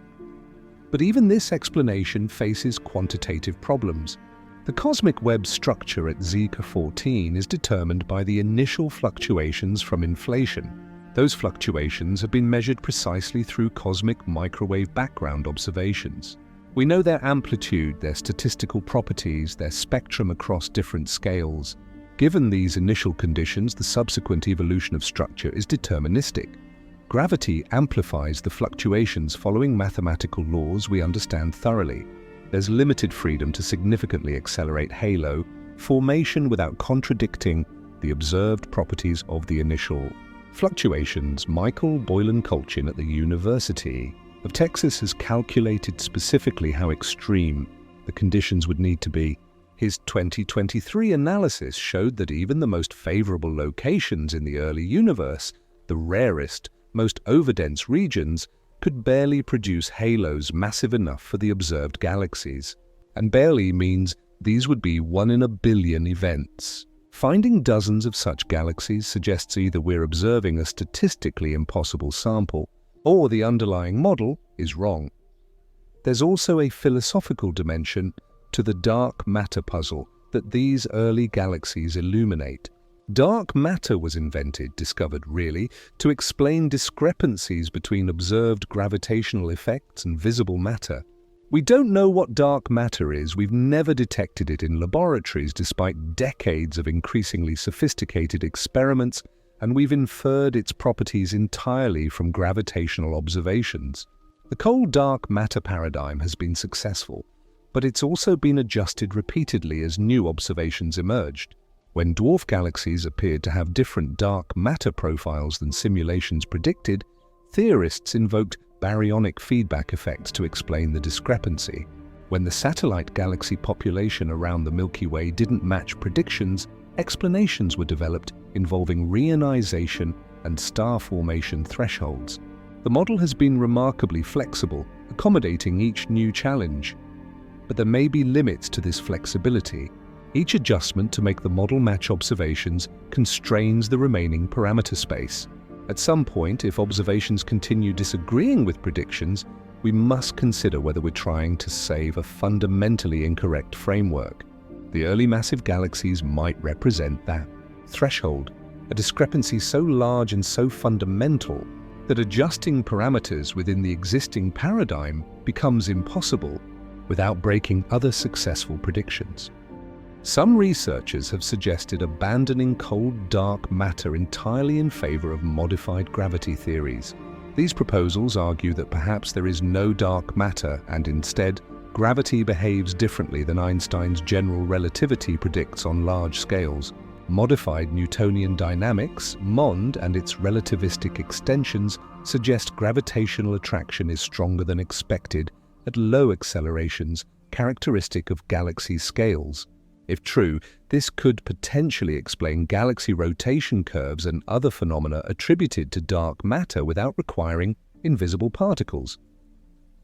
S1: But even this explanation faces quantitative problems. The cosmic web structure at Zika 14 is determined by the initial fluctuations from inflation. Those fluctuations have been measured precisely through cosmic microwave background observations. We know their amplitude, their statistical properties, their spectrum across different scales. Given these initial conditions, the subsequent evolution of structure is deterministic. Gravity amplifies the fluctuations following mathematical laws we understand thoroughly. There's limited freedom to significantly accelerate halo formation without contradicting the observed properties of the initial fluctuations. Michael Boylan-Colchin at the University of Texas has calculated specifically how extreme the conditions would need to be. His 2023 analysis showed that even the most favorable locations in the early universe, the rarest, most overdense regions, could barely produce halos massive enough for the observed galaxies. And barely means these would be 1 in a billion events. Finding dozens of such galaxies suggests either we're observing a statistically impossible sample, or the underlying model is wrong. There's also a philosophical dimension to the dark matter puzzle that these early galaxies illuminate. Dark matter was discovered really, to explain discrepancies between observed gravitational effects and visible matter. We don't know what dark matter is. We've never detected it in laboratories despite decades of increasingly sophisticated experiments, and we've inferred its properties entirely from gravitational observations. The cold dark matter paradigm has been successful, but it's also been adjusted repeatedly as new observations emerged. When dwarf galaxies appeared to have different dark matter profiles than simulations predicted, theorists invoked baryonic feedback effects to explain the discrepancy. When the satellite galaxy population around the Milky Way didn't match predictions, explanations were developed involving reionization and star formation thresholds. The model has been remarkably flexible, accommodating each new challenge. But there may be limits to this flexibility. Each adjustment to make the model match observations constrains the remaining parameter space. At some point, if observations continue disagreeing with predictions, we must consider whether we're trying to save a fundamentally incorrect framework. The early massive galaxies might represent that threshold, a discrepancy so large and so fundamental that adjusting parameters within the existing paradigm becomes impossible without breaking other successful predictions. Some researchers have suggested abandoning cold dark matter entirely in favor of modified gravity theories. These proposals argue that perhaps there is no dark matter and instead, gravity behaves differently than Einstein's general relativity predicts on large scales. Modified Newtonian dynamics, MOND, and its relativistic extensions suggest gravitational attraction is stronger than expected at low accelerations characteristic of galaxy scales. If true, this could potentially explain galaxy rotation curves and other phenomena attributed to dark matter without requiring invisible particles.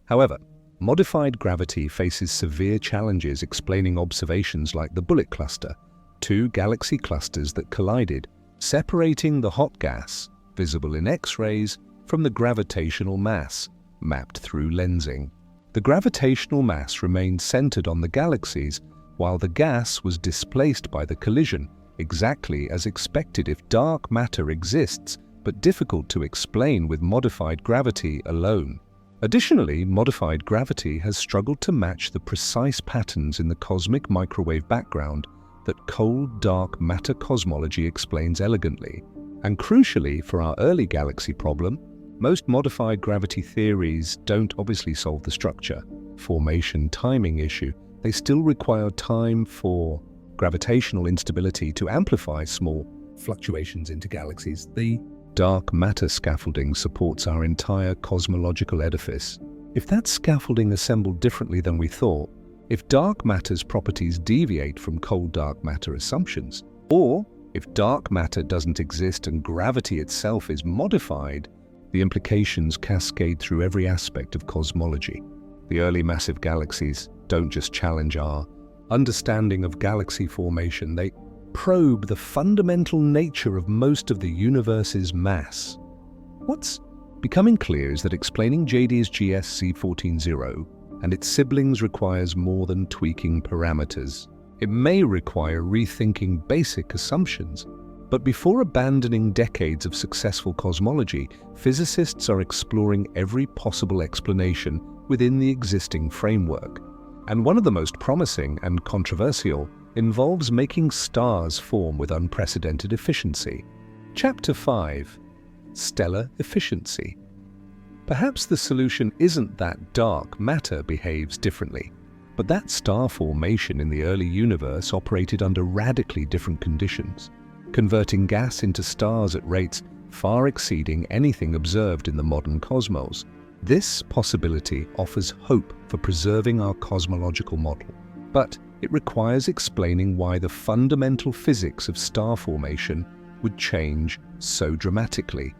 S1: However, modified gravity faces severe challenges explaining observations like the Bullet Cluster, two galaxy clusters that collided, separating the hot gas, visible in X-rays, from the gravitational mass, mapped through lensing. The gravitational mass remained centered on the galaxies, while the gas was displaced by the collision, exactly as expected if dark matter exists, but difficult to explain with modified gravity alone. Additionally, modified gravity has struggled to match the precise patterns in the cosmic microwave background that cold dark matter cosmology explains elegantly. And crucially, for our early galaxy problem, most modified gravity theories don't obviously solve the structure, formation, timing issue. They still require time for gravitational instability to amplify small
S2: Fluctuations into galaxies. The
S1: dark matter scaffolding supports our entire cosmological edifice. If that scaffolding assembled differently than we thought, if dark matter's properties deviate from cold dark matter assumptions, or if dark matter doesn't exist and gravity itself is modified, the implications cascade through every aspect of cosmology. The early massive galaxies don't just challenge our understanding of galaxy formation, they probe the fundamental nature of most of the universe's mass. What's becoming clear is that explaining JD's GS C140 and its siblings requires more than tweaking parameters. It may require rethinking basic assumptions, but before abandoning decades of successful cosmology, physicists are exploring every possible explanation within the existing framework. And one of the most promising and controversial involves making stars form with unprecedented efficiency. Chapter 5: Stellar Efficiency. Perhaps the solution isn't that dark matter behaves differently, but that star formation in the early universe operated under radically different conditions, converting gas into stars at rates far exceeding anything observed in the modern cosmos. This possibility offers hope for preserving our cosmological model, but it requires explaining why the fundamental physics of star formation would change so dramatically.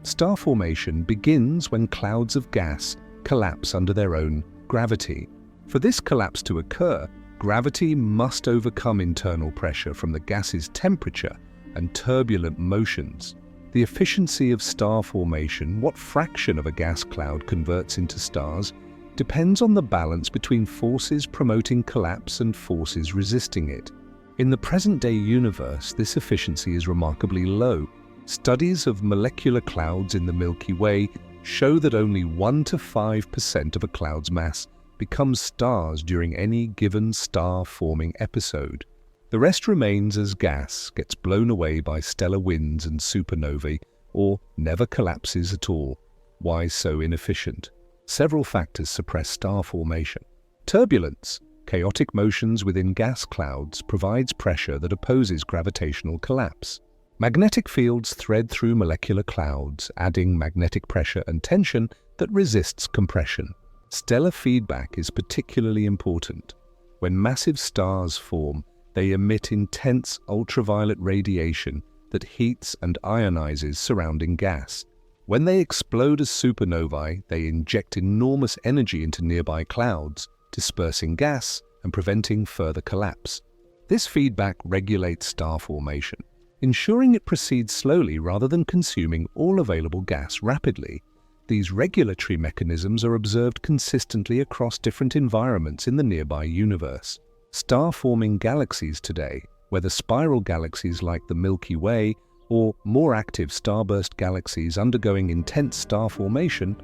S1: Star formation begins when clouds of gas collapse under their own gravity. For this collapse to occur, gravity must overcome internal pressure from the gas's temperature and turbulent motions. The efficiency of star formation, what fraction of a gas cloud converts into stars, depends on the balance between forces promoting collapse and forces resisting it. In the present-day universe, this efficiency is remarkably low. Studies of molecular clouds in the Milky Way show that only 1 to 5% of a cloud's mass becomes stars during any given star-forming episode. The rest remains as gas, gets blown away by stellar winds and supernovae, or never collapses at all. Why so inefficient? Several factors suppress star formation. Turbulence, chaotic motions within gas clouds, provides pressure that opposes gravitational collapse. Magnetic fields thread through molecular clouds, adding magnetic pressure and tension that resists compression. Stellar feedback is particularly important. When massive stars form, they emit intense ultraviolet radiation that heats and ionizes surrounding gas. When they explode as supernovae, they inject enormous energy into nearby clouds, dispersing gas and preventing further collapse. This feedback regulates star formation, ensuring it proceeds slowly rather than consuming all available gas rapidly. These regulatory mechanisms are observed consistently across different environments in the nearby universe. Star-forming galaxies today, whether spiral galaxies like the Milky Way or more active starburst galaxies undergoing intense star formation,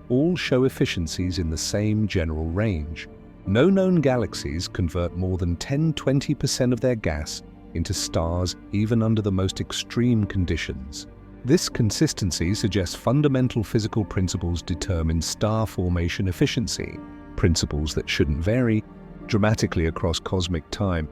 S1: all show efficiencies in the same general range. No known galaxies convert more than 10–20% of their gas into stars even under the most extreme conditions. This consistency suggests fundamental physical principles determine star formation efficiency, principles that shouldn't vary dramatically across cosmic time.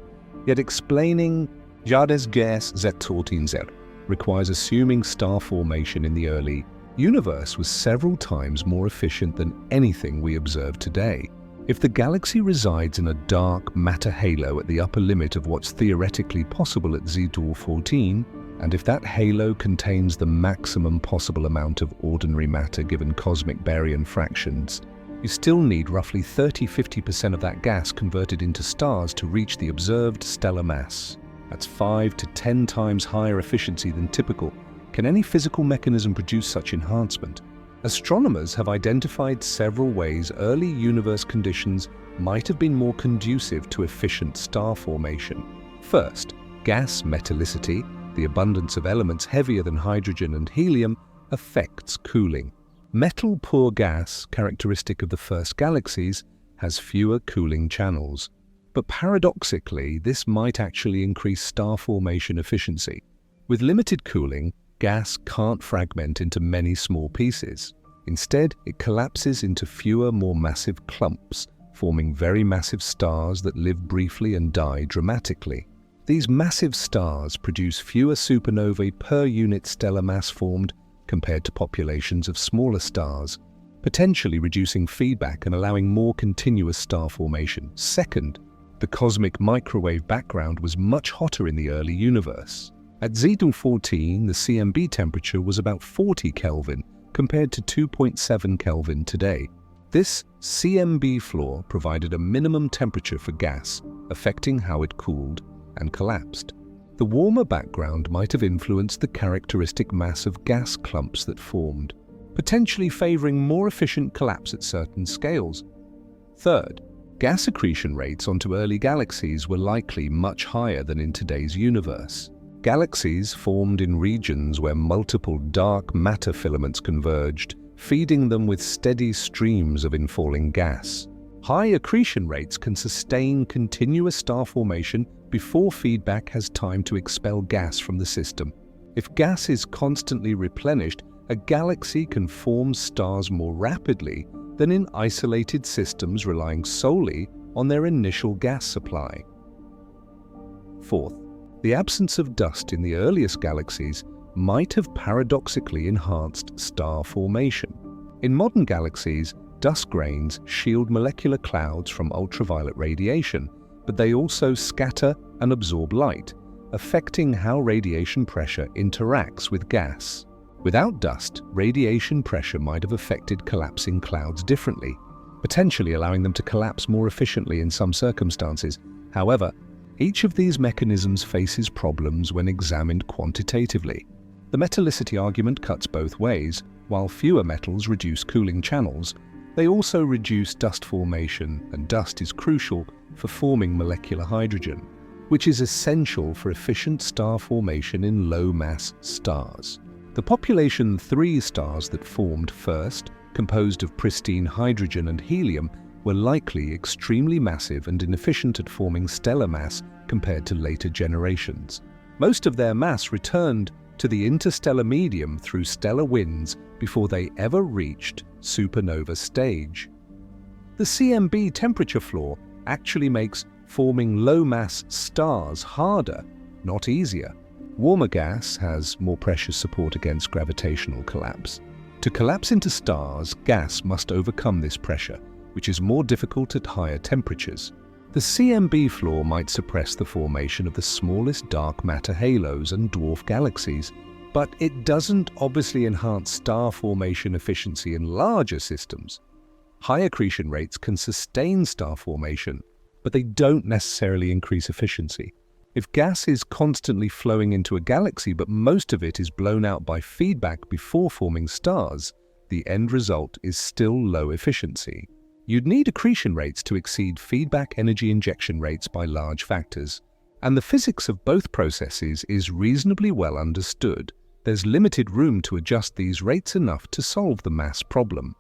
S1: Yet explaining Jades gas Z14Z requires assuming star formation in the early universe was several times more efficient than anything we observe today. If the galaxy resides in a dark matter halo at the upper limit of what's theoretically possible at Z14, and if that halo contains the maximum possible amount of ordinary matter given cosmic baryon fractions, you still need roughly 30–50% of that gas converted into stars to reach the observed stellar mass. That's 5 to 10 times higher efficiency than typical. Can any physical mechanism produce such enhancement? Astronomers have identified several ways early universe conditions might have been more conducive to efficient star formation. First, gas metallicity, the abundance of elements heavier than hydrogen and helium, affects cooling. Metal-poor gas, characteristic of the first galaxies, has fewer cooling channels. But paradoxically, this might actually increase star formation efficiency. With limited cooling, gas can't fragment into many small pieces. Instead, it collapses into fewer, more massive clumps, forming very massive stars that live briefly and die dramatically. These massive stars produce fewer supernovae per unit stellar mass formed compared to populations of smaller stars, potentially reducing feedback and allowing more continuous star formation. Second, the cosmic microwave background was much hotter in the early universe. At Z14, the CMB temperature was about 40 Kelvin compared to 2.7 Kelvin today. This CMB floor provided a minimum temperature for gas, affecting how it cooled and collapsed. The warmer background might have influenced the characteristic mass of gas clumps that formed, potentially favoring more efficient collapse at certain scales. Third, gas accretion rates onto early galaxies were likely much higher than in today's universe. Galaxies formed in regions where multiple dark matter filaments converged, feeding them with steady streams of infalling gas. High accretion rates can sustain continuous star formation before feedback has time to expel gas from the system. If gas is constantly replenished, a galaxy can form stars more rapidly than in isolated systems relying solely on their initial gas supply. Fourth, the absence of dust in the earliest galaxies might have paradoxically enhanced star formation. In modern galaxies, dust grains shield molecular clouds from ultraviolet radiation, but they also scatter and absorb light, affecting how radiation pressure interacts with gas. Without dust, radiation pressure might have affected collapsing clouds differently, potentially allowing them to collapse more efficiently in some circumstances. However, each of these mechanisms faces problems when examined quantitatively. The metallicity argument cuts both ways. While fewer metals reduce cooling channels, they also reduce dust formation, and dust is crucial for forming molecular hydrogen, which is essential for efficient star formation in low-mass stars. The population 3 stars that formed first, composed of pristine hydrogen and helium, were likely extremely massive and inefficient at forming stellar mass compared to later generations. Most of their mass returned to the interstellar medium through stellar winds before they ever reached supernova stage. The CMB temperature floor actually makes forming low-mass stars harder, not easier. Warmer gas has more pressure support against gravitational collapse. To collapse into stars, gas must overcome this pressure, which is more difficult at higher temperatures. The CMB floor might suppress the formation of the smallest dark matter halos and dwarf galaxies, but it doesn't obviously enhance star formation efficiency in larger systems. High accretion rates can sustain star formation, but they don't necessarily increase efficiency. If gas is constantly flowing into a galaxy but most of it is blown out by feedback before forming stars, the end result is still low efficiency. You'd need accretion rates to exceed feedback energy injection rates by large factors, and the physics of both processes is reasonably well understood. There's limited room to adjust these rates enough to solve the mass problem.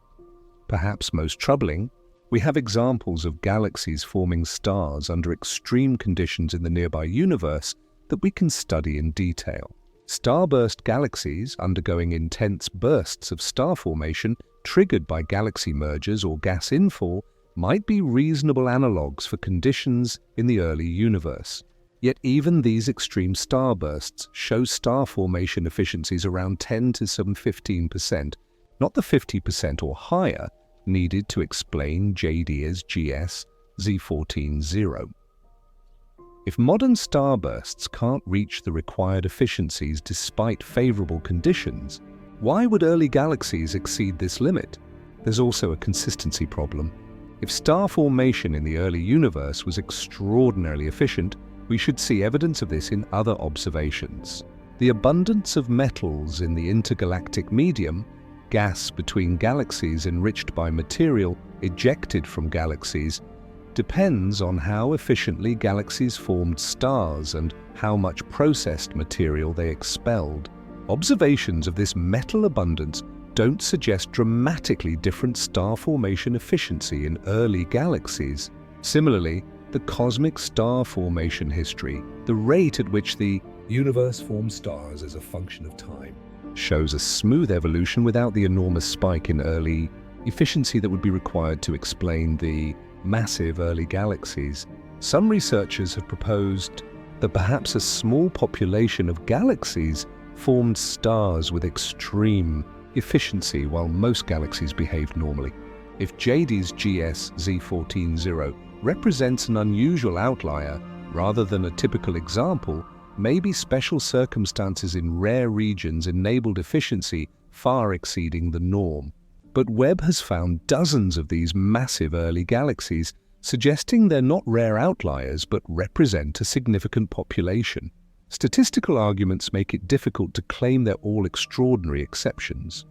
S1: Perhaps most troubling, we have examples of galaxies forming stars under extreme conditions in the nearby universe that we can study in detail. Starburst galaxies undergoing intense bursts of star formation triggered by galaxy mergers or gas infall might be reasonable analogues for conditions in the early universe. Yet even these extreme starbursts show star formation efficiencies around 10 to some 15%, not the 50% or higher needed to explain JD's GS Z14-0. If modern starbursts can't reach the required efficiencies despite favorable conditions, why would early galaxies exceed this limit? There's also a consistency problem. If star formation in the early universe was extraordinarily efficient, we should see evidence of this in other observations. The abundance of metals in the intergalactic medium, gas between galaxies enriched by material ejected from galaxies, depends on how efficiently galaxies formed stars and how much processed material they expelled. Observations of this metal abundance don't suggest dramatically different star formation efficiency in early galaxies. Similarly, the cosmic star formation history, the rate at which the
S2: Universe forms stars as a function of time,
S1: shows a smooth evolution without the enormous spike in early efficiency that would be required to explain the massive early galaxies. Some researchers have proposed that perhaps a small population of galaxies formed stars with extreme efficiency while most galaxies behaved normally. If JD's GS Z14-0 represents an unusual outlier rather than a typical example, maybe special circumstances in rare regions enabled efficiency far exceeding the norm. But Webb has found dozens of these massive early galaxies, suggesting they're not rare outliers but represent a significant population. Statistical arguments make it difficult to claim they're all extraordinary exceptions.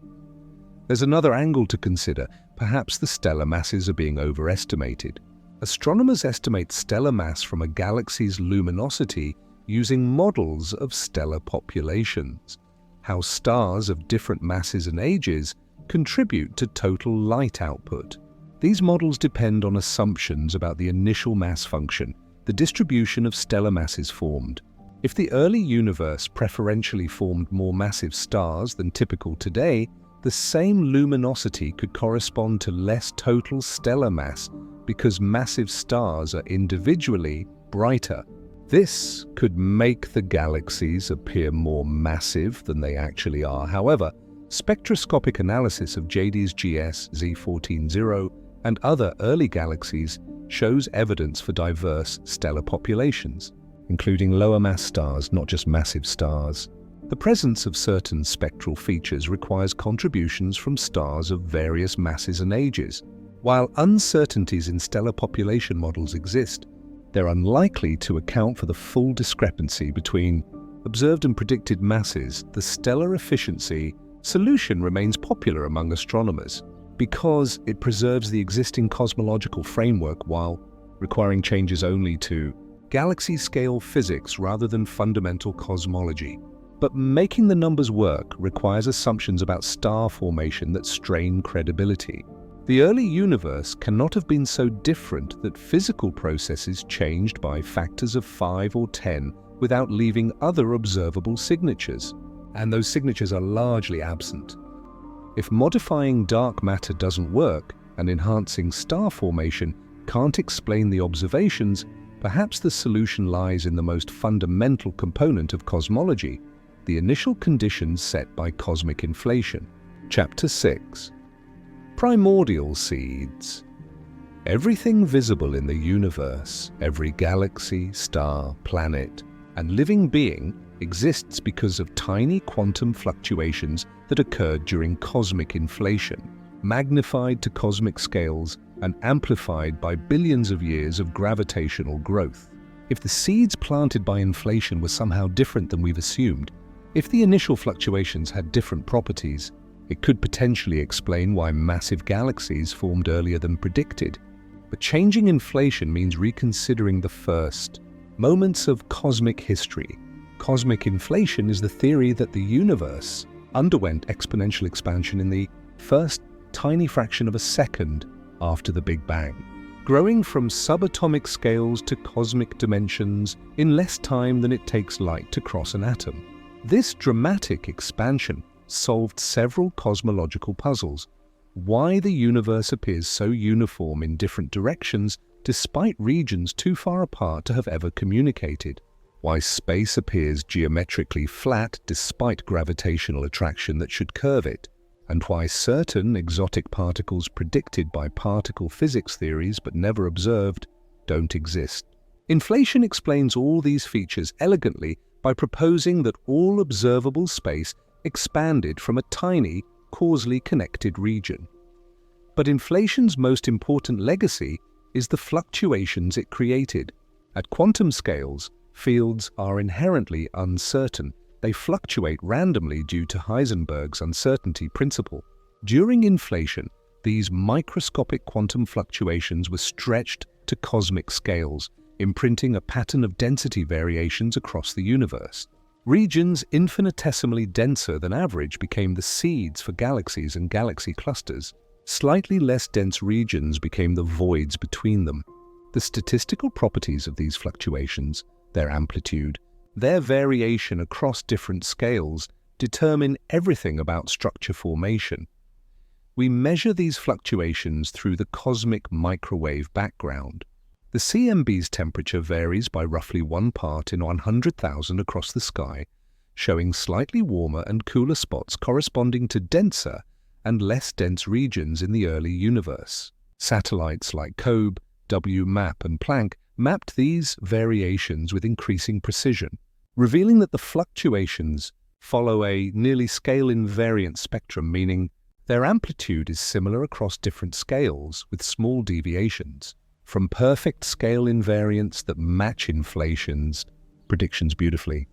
S1: There's another angle to consider. Perhaps the stellar masses are being overestimated. Astronomers estimate stellar mass from a galaxy's luminosity using models of stellar populations, how stars of different masses and ages contribute to total light output. These models depend on assumptions about the initial mass function, the distribution of stellar masses formed. If the early universe preferentially formed more massive stars than typical today, the same luminosity could correspond to less total stellar mass because massive stars are individually brighter. This could make the galaxies appear more massive than they actually are. However, spectroscopic analysis of JD's GS Z14-0 and other early galaxies shows evidence for diverse stellar populations, including lower mass stars, not just massive stars. The presence of certain spectral features requires contributions from stars of various masses and ages. While uncertainties in stellar population models exist, they're unlikely to account for the full discrepancy between observed and predicted masses. The stellar efficiency solution remains popular among astronomers because it preserves the existing cosmological framework while requiring changes only to galaxy-scale physics rather than fundamental cosmology. But making the numbers work requires assumptions about star formation that strain credibility. The early universe cannot have been so different that physical processes changed by factors of 5 or 10 without leaving other observable signatures, and those signatures are largely absent. If modifying dark matter doesn't work and enhancing star formation can't explain the observations, perhaps the solution lies in the most fundamental component of cosmology, the initial conditions set by cosmic inflation. Chapter 6. Primordial Seeds. Everything visible in the universe, every galaxy, star, planet, and living being exists because of tiny quantum fluctuations that occurred during cosmic inflation, magnified to cosmic scales and amplified by billions of years of gravitational growth. If the seeds planted by inflation were somehow different than we've assumed, if the initial fluctuations had different properties, it could potentially explain why massive galaxies formed earlier than predicted. But changing inflation means reconsidering the first moments of cosmic history. Cosmic inflation is the theory that the universe underwent exponential expansion in the first tiny fraction of a second after the Big Bang, growing from subatomic scales to cosmic dimensions in less time than it takes light to cross an atom. This dramatic expansion solved several cosmological puzzles. Why the universe appears so uniform in different directions despite regions too far apart to have ever communicated. Why space appears geometrically flat despite gravitational attraction that should curve it. And why certain exotic particles predicted by particle physics theories but never observed don't exist. Inflation explains all these features elegantly by proposing that all observable space expanded from a tiny, causally connected region. But inflation's most important legacy is the fluctuations it created. At quantum scales, fields are inherently uncertain. They fluctuate randomly due to Heisenberg's uncertainty principle. During inflation, these microscopic quantum fluctuations were stretched to cosmic scales, imprinting a pattern of density variations across the universe. Regions infinitesimally denser than average became the seeds for galaxies and galaxy clusters. Slightly less dense regions became the voids between them. The statistical properties of these fluctuations, their amplitude, their variation across different scales, determine everything about structure formation. We measure these fluctuations through the cosmic microwave background. The CMB's temperature varies by roughly 1 part in 100,000 across the sky, showing slightly warmer and cooler spots corresponding to denser and less dense regions in the early universe. Satellites like COBE, WMAP, and Planck mapped these variations with increasing precision, revealing that the fluctuations follow a nearly scale-invariant spectrum, meaning their amplitude is similar across different scales with small deviations. From perfect scale invariants that match inflation's predictions beautifully,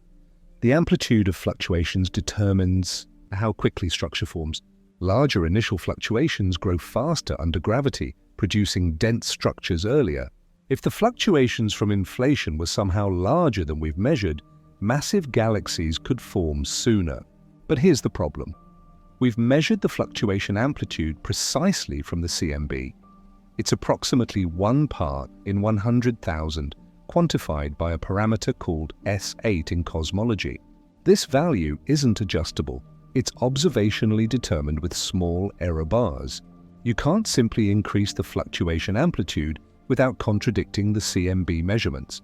S1: the amplitude of fluctuations determines how quickly structure forms. Larger initial fluctuations grow faster under gravity, producing dense structures earlier. If the fluctuations from inflation were somehow larger than we've measured, massive galaxies could form sooner. But here's the problem. We've measured the fluctuation amplitude precisely from the CMB. It's approximately 1 part in 100,000, quantified by a parameter called S8 in cosmology. This value isn't adjustable. It's observationally determined with small error bars. You can't simply increase the fluctuation amplitude without contradicting the CMB measurements.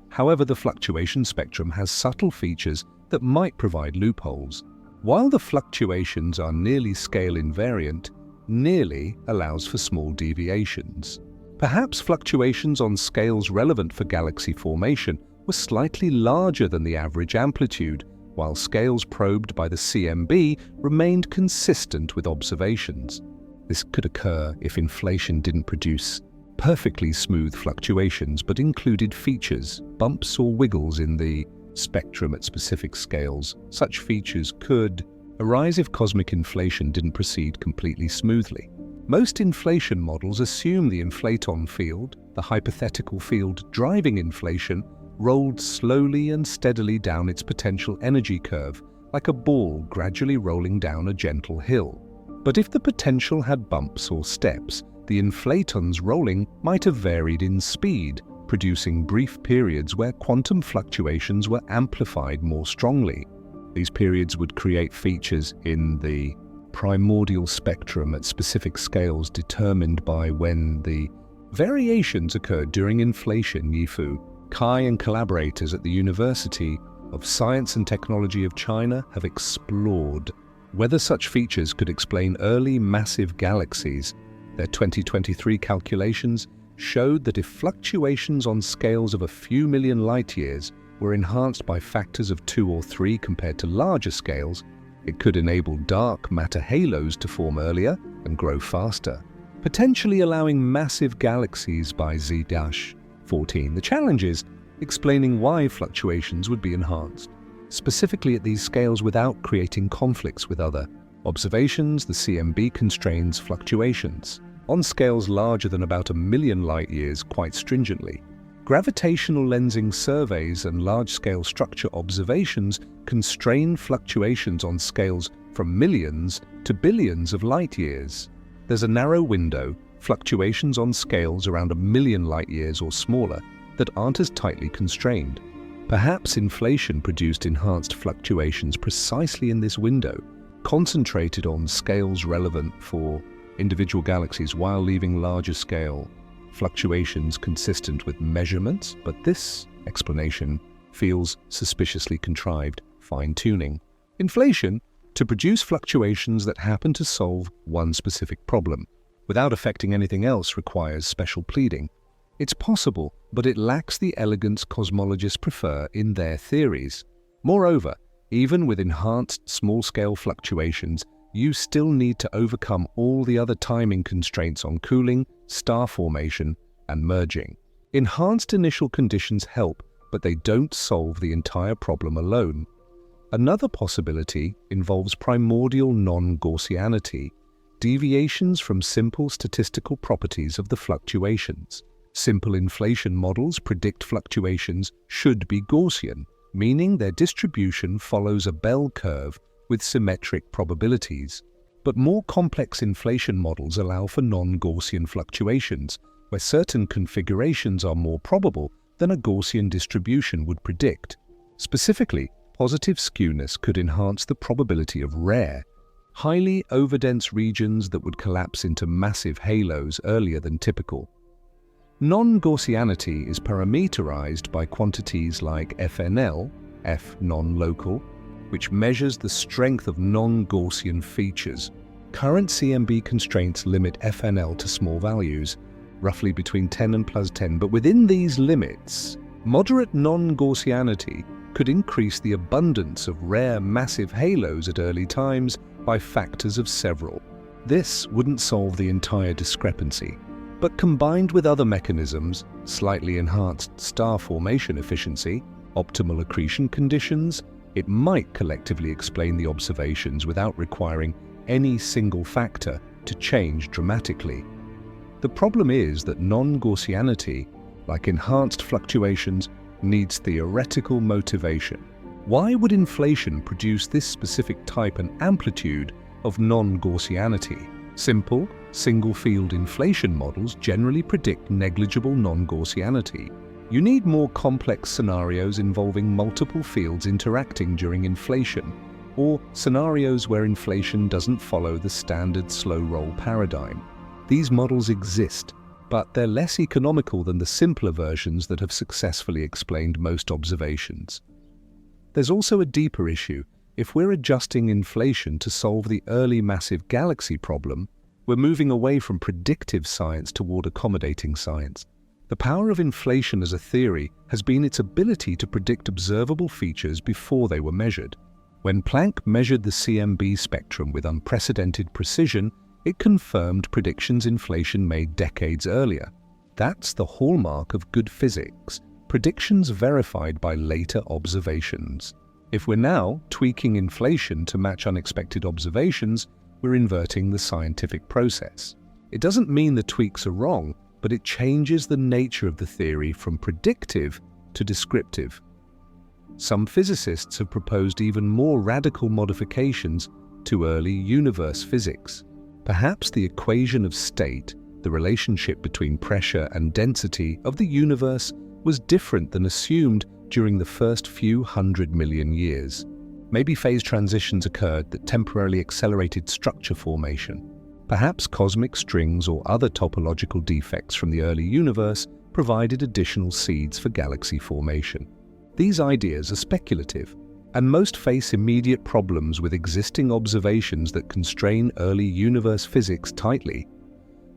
S1: However, the fluctuation spectrum has subtle features that might provide loopholes. While the fluctuations are nearly scale invariant, nearly allows for small deviations. Perhaps fluctuations on scales relevant for galaxy formation were slightly larger than the average amplitude, while scales probed by the CMB remained consistent with observations. This could occur if inflation didn't produce perfectly smooth fluctuations but included features, bumps or wiggles in the spectrum at specific scales. Such features could arise if cosmic inflation didn't proceed completely smoothly. Most inflation models assume the inflaton field, the hypothetical field driving inflation, rolled slowly and steadily down its potential energy curve, like a ball gradually rolling down a gentle hill. But if the potential had bumps or steps, the inflaton's rolling might have varied in speed, producing brief periods where quantum fluctuations were amplified more strongly. These periods would create features in the primordial spectrum at specific scales determined by when the variations occurred during inflation. Yifu Kai and collaborators at the University of Science and Technology of China have explored whether such features could explain early massive galaxies. Their 2023 calculations showed that if fluctuations on scales of a few million light-years were enhanced by factors of 2 or 3 compared to larger scales, it could enable dark matter halos to form earlier and grow faster, potentially allowing massive galaxies by Z-14. The challenge is, explaining why fluctuations would be enhanced, specifically at these scales without creating conflicts with other observations. The CMB constrains fluctuations on scales larger than about 1,000,000 light-years quite stringently. Gravitational lensing surveys and large-scale structure observations constrain fluctuations on scales from millions to billions of light-years. There's a narrow window, fluctuations on scales around 1,000,000 light-years or smaller, that aren't as tightly constrained. Perhaps inflation produced enhanced fluctuations precisely in this window, concentrated on scales relevant for individual galaxies while leaving larger scale fluctuations consistent with measurements, but this explanation feels suspiciously contrived, fine-tuning inflation to produce fluctuations that happen to solve one specific problem, without affecting anything else, requires special pleading. It's possible, but it lacks the elegance cosmologists prefer in their theories. Moreover, even with enhanced small-scale fluctuations, you still need to overcome all the other timing constraints on cooling, star formation, and merging. Enhanced initial conditions help, but they don't solve the entire problem alone. Another possibility involves primordial non-Gaussianity, deviations from simple statistical properties of the fluctuations. Simple inflation models predict fluctuations should be Gaussian, meaning their distribution follows a bell curve with symmetric probabilities. But more complex inflation models allow for non-Gaussian fluctuations, where certain configurations are more probable than a Gaussian distribution would predict. Specifically, positive skewness could enhance the probability of rare, highly overdense regions that would collapse into massive halos earlier than typical. Non-Gaussianity is parameterized by quantities like FNL, F non-local, which measures the strength of non-Gaussian features. Current CMB constraints limit FNL to small values, roughly between 10 and plus 10, but within these limits, moderate non-Gaussianity could increase the abundance of rare massive halos at early times by factors of several. This wouldn't solve the entire discrepancy, but combined with other mechanisms, slightly enhanced star formation efficiency, optimal accretion conditions, it might collectively explain the observations without requiring any single factor to change dramatically. The problem is that non-Gaussianity, like enhanced fluctuations, needs theoretical motivation. Why would inflation produce this specific type and amplitude of non-Gaussianity? Simple, single-field inflation models generally predict negligible non-Gaussianity. You need more complex scenarios involving multiple fields interacting during inflation, or scenarios where inflation doesn't follow the standard slow-roll paradigm. These models exist, but they're less economical than the simpler versions that have successfully explained most observations. There's also a deeper issue. If we're adjusting inflation to solve the early massive galaxy problem, we're moving away from predictive science toward accommodating science. The power of inflation as a theory has been its ability to predict observable features before they were measured. When Planck measured the CMB spectrum with unprecedented precision, it confirmed predictions inflation made decades earlier. That's the hallmark of good physics, predictions verified by later observations. If we're now tweaking inflation to match unexpected observations, we're inverting the scientific process. It doesn't mean the tweaks are wrong, but it changes the nature of the theory from predictive to descriptive. Some physicists have proposed even more radical modifications to early universe physics. Perhaps the equation of state, the relationship between pressure and density of the universe, was different than assumed during the first few 100 million years. Maybe phase transitions occurred that temporarily accelerated structure formation. Perhaps cosmic strings or other topological defects from the early universe provided additional seeds for galaxy formation. These ideas are speculative, and most face immediate problems with existing observations that constrain early universe physics tightly.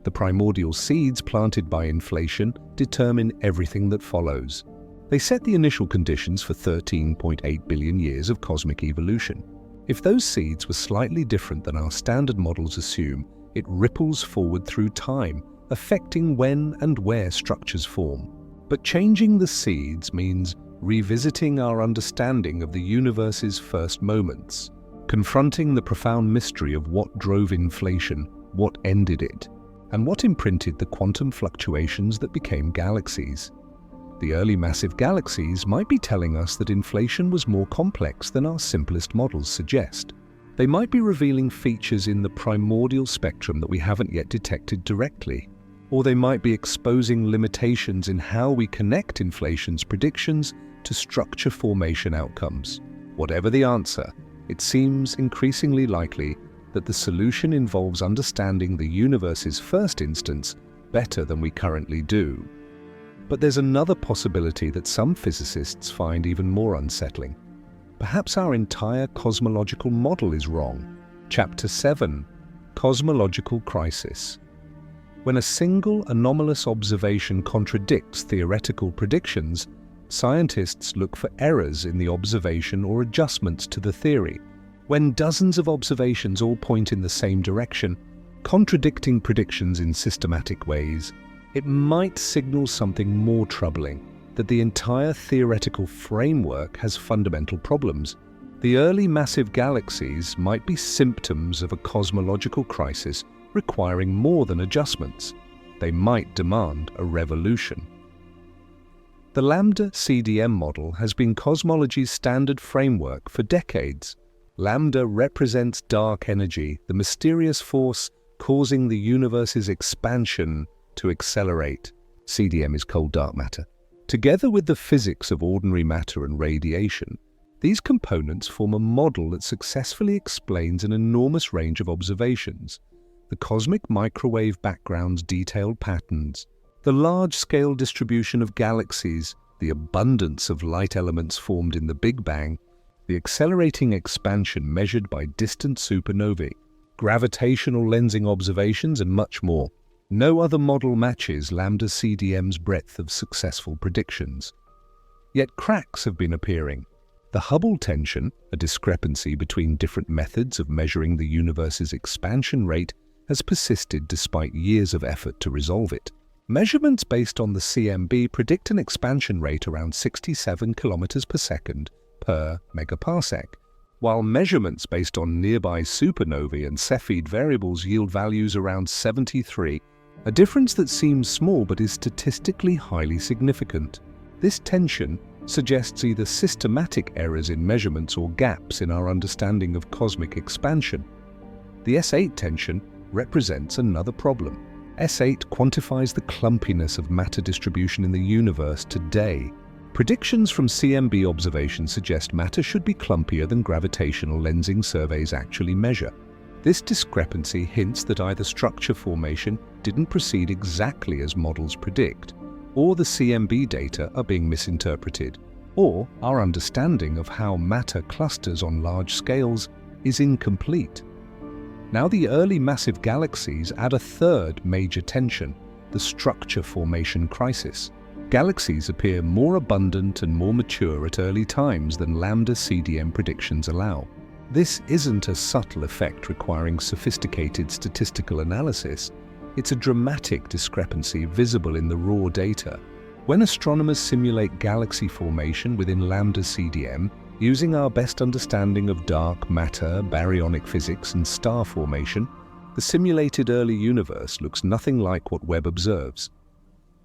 S1: The primordial seeds planted by inflation determine everything that follows. They set the initial conditions for 13.8 billion years of cosmic evolution. If those seeds were slightly different than our standard models assume, it ripples forward through time, affecting when and where structures form. But changing the seeds means revisiting our understanding of the universe's first moments, confronting the profound mystery of what drove inflation, what ended it, and what imprinted the quantum fluctuations that became galaxies. The early massive galaxies might be telling us that inflation was more complex than our simplest models suggest. They might be revealing features in the primordial spectrum that we haven't yet detected directly. Or they might be exposing limitations in how we connect inflation's predictions to structure formation outcomes. Whatever the answer, it seems increasingly likely that the solution involves understanding the universe's first instance better than we currently do. But there's another possibility that some physicists find even more unsettling. Perhaps our entire cosmological model is wrong. Chapter 7: Cosmological Crisis. When a single anomalous observation contradicts theoretical predictions, scientists look for errors in the observation or adjustments to the theory. When dozens of observations all point in the same direction, contradicting predictions in systematic ways, it might signal something more troubling, that the entire theoretical framework has fundamental problems. The early massive galaxies might be symptoms of a cosmological crisis requiring more than adjustments. They might demand a revolution. The Lambda CDM model has been cosmology's standard framework for decades. Lambda represents dark energy, the mysterious force causing the universe's expansion to accelerate. CDM is cold dark matter. Together with the physics of ordinary matter and radiation, these components form a model that successfully explains an enormous range of observations: the cosmic microwave background's detailed patterns, the large-scale distribution of galaxies, the abundance of light elements formed in the Big Bang, the accelerating expansion measured by distant supernovae, gravitational lensing observations, and much more. No other model matches Lambda CDM's breadth of successful predictions. Yet cracks have been appearing. The Hubble tension, a discrepancy between different methods of measuring the universe's expansion rate, has persisted despite years of effort to resolve it. Measurements based on the CMB predict an expansion rate around 67 kilometers per second per megaparsec, while measurements based on nearby supernovae and Cepheid variables yield values around 73, a difference that seems small but is statistically highly significant. This tension suggests either systematic errors in measurements or gaps in our understanding of cosmic expansion. The S8 tension represents another problem. S8 quantifies the clumpiness of matter distribution in the universe today. Predictions from CMB observations suggest matter should be clumpier than gravitational lensing surveys actually measure. This discrepancy hints that either structure formation didn't proceed exactly as models predict, or the CMB data are being misinterpreted, or our understanding of how matter clusters on large scales is incomplete. Now the early massive galaxies add a third major tension, the structure formation crisis. Galaxies appear more abundant and more mature at early times than Lambda CDM predictions allow. This isn't a subtle effect requiring sophisticated statistical analysis. It's a dramatic discrepancy visible in the raw data. When astronomers simulate galaxy formation within Lambda CDM, using our best understanding of dark matter, baryonic physics, and star formation, the simulated early universe looks nothing like what Webb observes.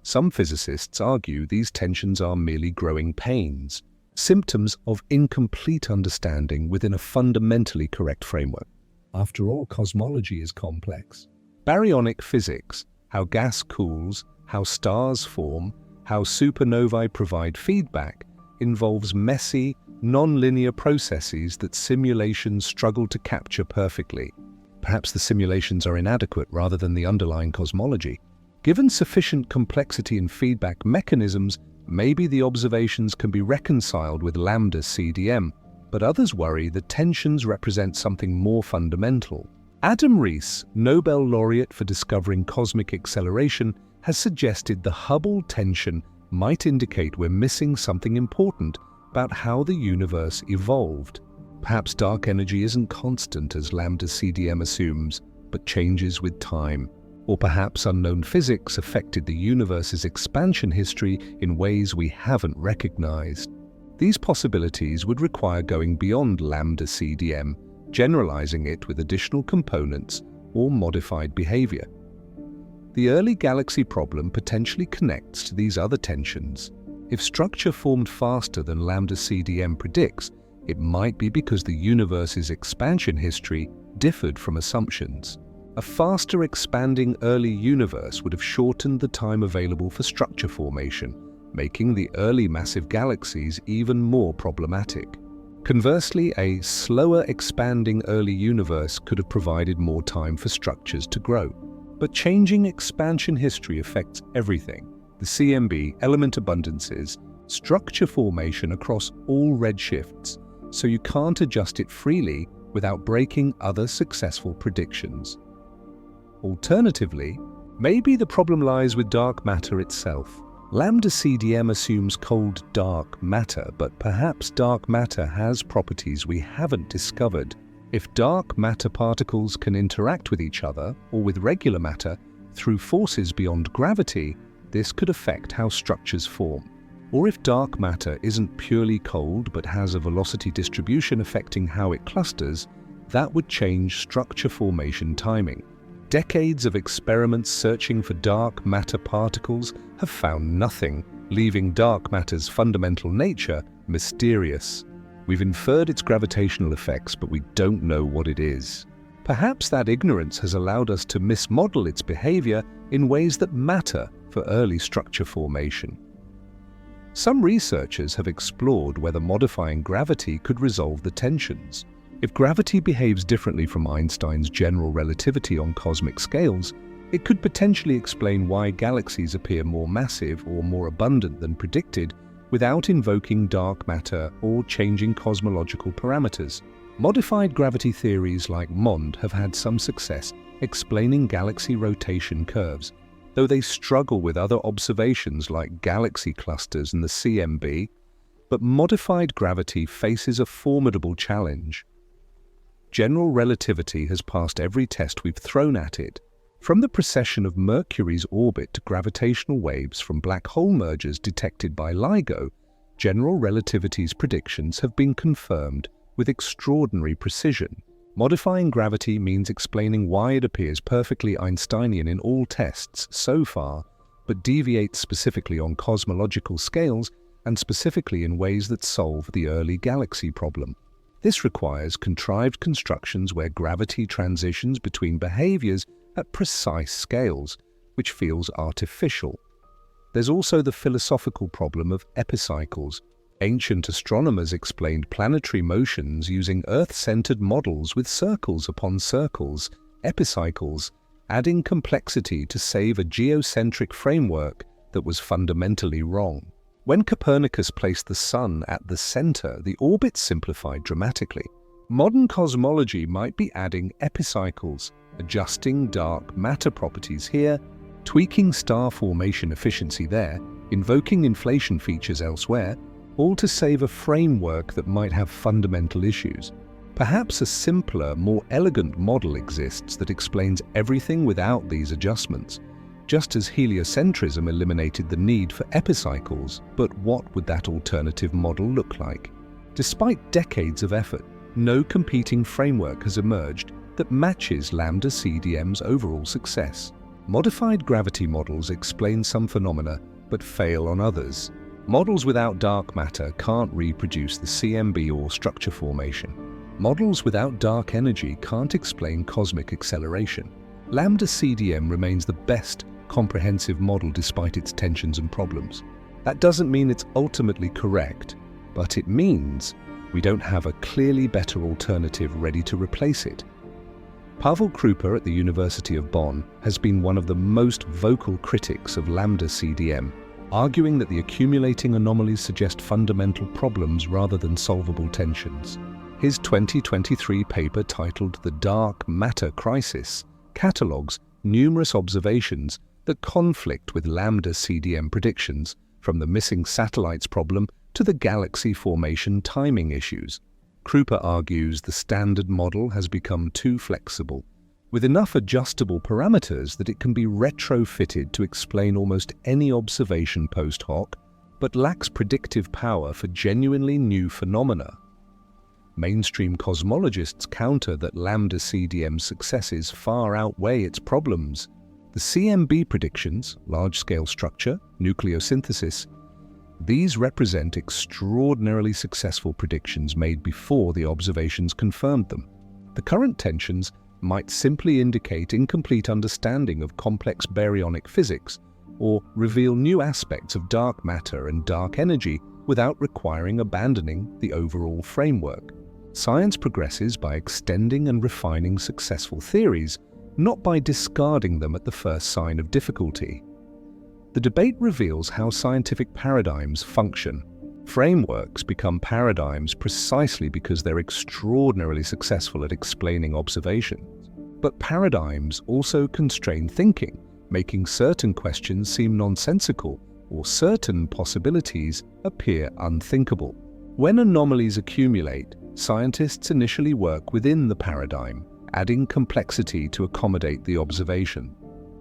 S1: Some physicists argue these tensions are merely growing pains, symptoms of incomplete understanding within a fundamentally correct framework.
S2: After all, cosmology is complex.
S1: Baryonic physics, how gas cools, how stars form, how supernovae provide feedback, involves messy, non-linear processes that simulations struggle to capture perfectly. Perhaps the simulations are inadequate rather than the underlying cosmology. Given sufficient complexity in feedback mechanisms, maybe the observations can be reconciled with Lambda CDM, but others worry the tensions represent something more fundamental. Adam Rees, Nobel laureate for discovering cosmic acceleration, has suggested the Hubble tension might indicate we're missing something important about how the universe evolved. Perhaps dark energy isn't constant as Lambda CDM assumes, but changes with time. Or perhaps unknown physics affected the universe's expansion history in ways we haven't recognized. These possibilities would require going beyond lambda CDM, generalizing it with additional components or modified behavior. The early galaxy problem potentially connects to these other tensions. If structure formed faster than lambda CDM predicts, it might be because the universe's expansion history differed from assumptions. A faster expanding early universe would have shortened the time available for structure formation, making the early massive galaxies even more problematic. Conversely, a slower expanding early universe could have provided more time for structures to grow. But changing expansion history affects everything: the CMB, element abundances, structure formation across all redshifts, so you can't adjust it freely without breaking other successful predictions. Alternatively, maybe the problem lies with dark matter itself. Lambda CDM assumes cold dark matter, but perhaps dark matter has properties we haven't discovered. If dark matter particles can interact with each other or with regular matter through forces beyond gravity, this could affect how structures form. Or if dark matter isn't purely cold but has a velocity distribution affecting how it clusters, that would change structure formation timing. Decades of experiments searching for dark matter particles have found nothing, leaving dark matter's fundamental nature mysterious. We've inferred its gravitational effects, but we don't know what it is. Perhaps that ignorance has allowed us to mismodel its behavior in ways that matter for early structure formation. Some researchers have explored whether modifying gravity could resolve the tensions. If gravity behaves differently from Einstein's general relativity on cosmic scales, it could potentially explain why galaxies appear more massive or more abundant than predicted without invoking dark matter or changing cosmological parameters. Modified gravity theories like MOND have had some success explaining galaxy rotation curves, though they struggle with other observations like galaxy clusters and the CMB. But modified gravity faces a formidable challenge. General relativity has passed every test we've thrown at it. From the precession of Mercury's orbit to gravitational waves from black hole mergers detected by LIGO, general relativity's predictions have been confirmed with extraordinary precision. Modifying gravity means explaining why it appears perfectly Einsteinian in all tests so far, but deviates specifically on cosmological scales and specifically in ways that solve the early galaxy problem. This requires contrived constructions where gravity transitions between behaviors at precise scales, which feels artificial. There's also the philosophical problem of epicycles. Ancient astronomers explained planetary motions using Earth-centered models with circles upon circles, epicycles, adding complexity to save a geocentric framework that was fundamentally wrong. When Copernicus placed the Sun at the center, the orbit simplified dramatically. Modern cosmology might be adding epicycles, adjusting dark matter properties here, tweaking star formation efficiency there, invoking inflation features elsewhere, all to save a framework that might have fundamental issues. Perhaps a simpler, more elegant model exists that explains everything without these adjustments, just as heliocentrism eliminated the need for epicycles. But what would that alternative model look like? Despite decades of effort, no competing framework has emerged that matches lambda CDM's overall success. Modified gravity models explain some phenomena but fail on others. Models without dark matter can't reproduce the CMB or structure formation. Models without dark energy can't explain cosmic acceleration. Lambda CDM remains the best comprehensive model despite its tensions and problems. That doesn't mean it's ultimately correct, but it means we don't have a clearly better alternative ready to replace it. Pavel Krupa at the University of Bonn has been one of the most vocal critics of lambda CDM, arguing that the accumulating anomalies suggest fundamental problems rather than solvable tensions. His 2023 paper titled The Dark Matter Crisis catalogues numerous observations that conflict with lambda CDM predictions, from the missing satellites problem to the galaxy formation timing issues. Krupa argues the standard model has become too flexible, with enough adjustable parameters that it can be retrofitted to explain almost any observation post hoc, but lacks predictive power for genuinely new phenomena. Mainstream cosmologists counter that lambda CDM's successes far outweigh its problems. The CMB predictions, large-scale structure, nucleosynthesis, these represent extraordinarily successful predictions made before the observations confirmed them. The current tensions might simply indicate incomplete understanding of complex baryonic physics or reveal new aspects of dark matter and dark energy without requiring abandoning the overall framework. Science progresses by extending and refining successful theories, not by discarding them at the first sign of difficulty. The debate reveals how scientific paradigms function. Frameworks become paradigms precisely because they're extraordinarily successful at explaining observations. But paradigms also constrain thinking, making certain questions seem nonsensical or certain possibilities appear unthinkable. When anomalies accumulate, scientists initially work within the paradigm, adding complexity to accommodate the observation.